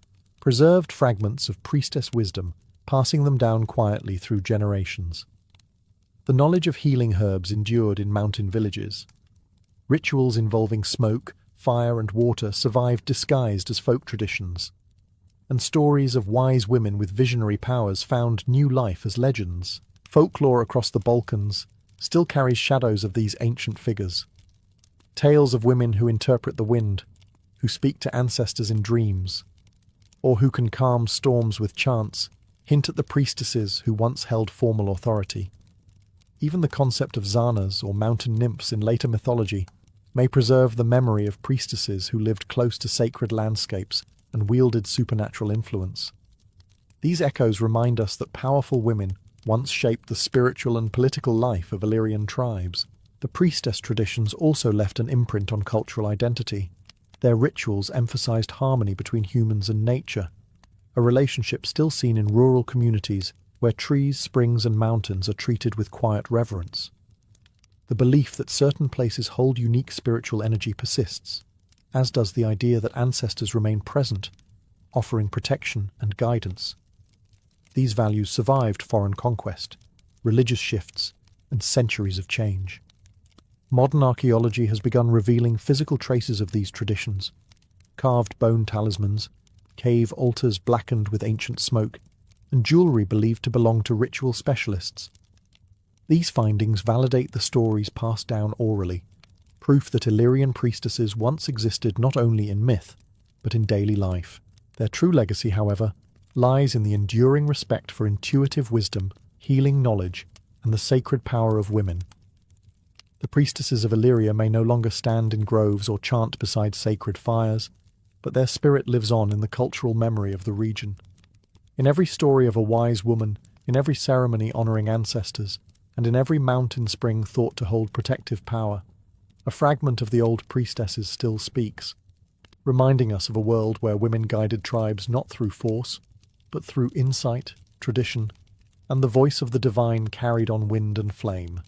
preserved fragments of priestess wisdom, passing them down quietly through generations. The knowledge of healing herbs endured in mountain villages. Rituals involving smoke, fire, and water survived disguised as folk traditions. And stories of wise women with visionary powers found new life as legends. Folklore across the Balkans still carries shadows of these ancient figures. Tales of women who interpret the wind, who speak to ancestors in dreams, or who can calm storms with chants, hint at the priestesses who once held formal authority. Even the concept of zanas, or mountain nymphs in later mythology, may preserve the memory of priestesses who lived close to sacred landscapes and wielded supernatural influence. These echoes remind us that powerful women once shaped the spiritual and political life of Illyrian tribes. The priestess traditions also left an imprint on cultural identity. Their rituals emphasized harmony between humans and nature, a relationship still seen in rural communities where trees, springs, and mountains are treated with quiet reverence. The belief that certain places hold unique spiritual energy persists, as does the idea that ancestors remain present, offering protection and guidance. These values survived foreign conquest, religious shifts, and centuries of change. Modern archaeology has begun revealing physical traces of these traditions: carved bone talismans, cave altars blackened with ancient smoke, and jewelry believed to belong to ritual specialists. These findings validate the stories passed down orally, proof that Illyrian priestesses once existed not only in myth, but in daily life. Their true legacy, however, lies in the enduring respect for intuitive wisdom, healing knowledge, and the sacred power of women. The priestesses of Illyria may no longer stand in groves or chant beside sacred fires, but their spirit lives on in the cultural memory of the region. In every story of a wise woman, in every ceremony honoring ancestors, and in every mountain spring thought to hold protective power, a fragment of the old priestesses still speaks, reminding us of a world where women guided tribes not through force, but through insight, tradition, and the voice of the divine carried on wind and flame.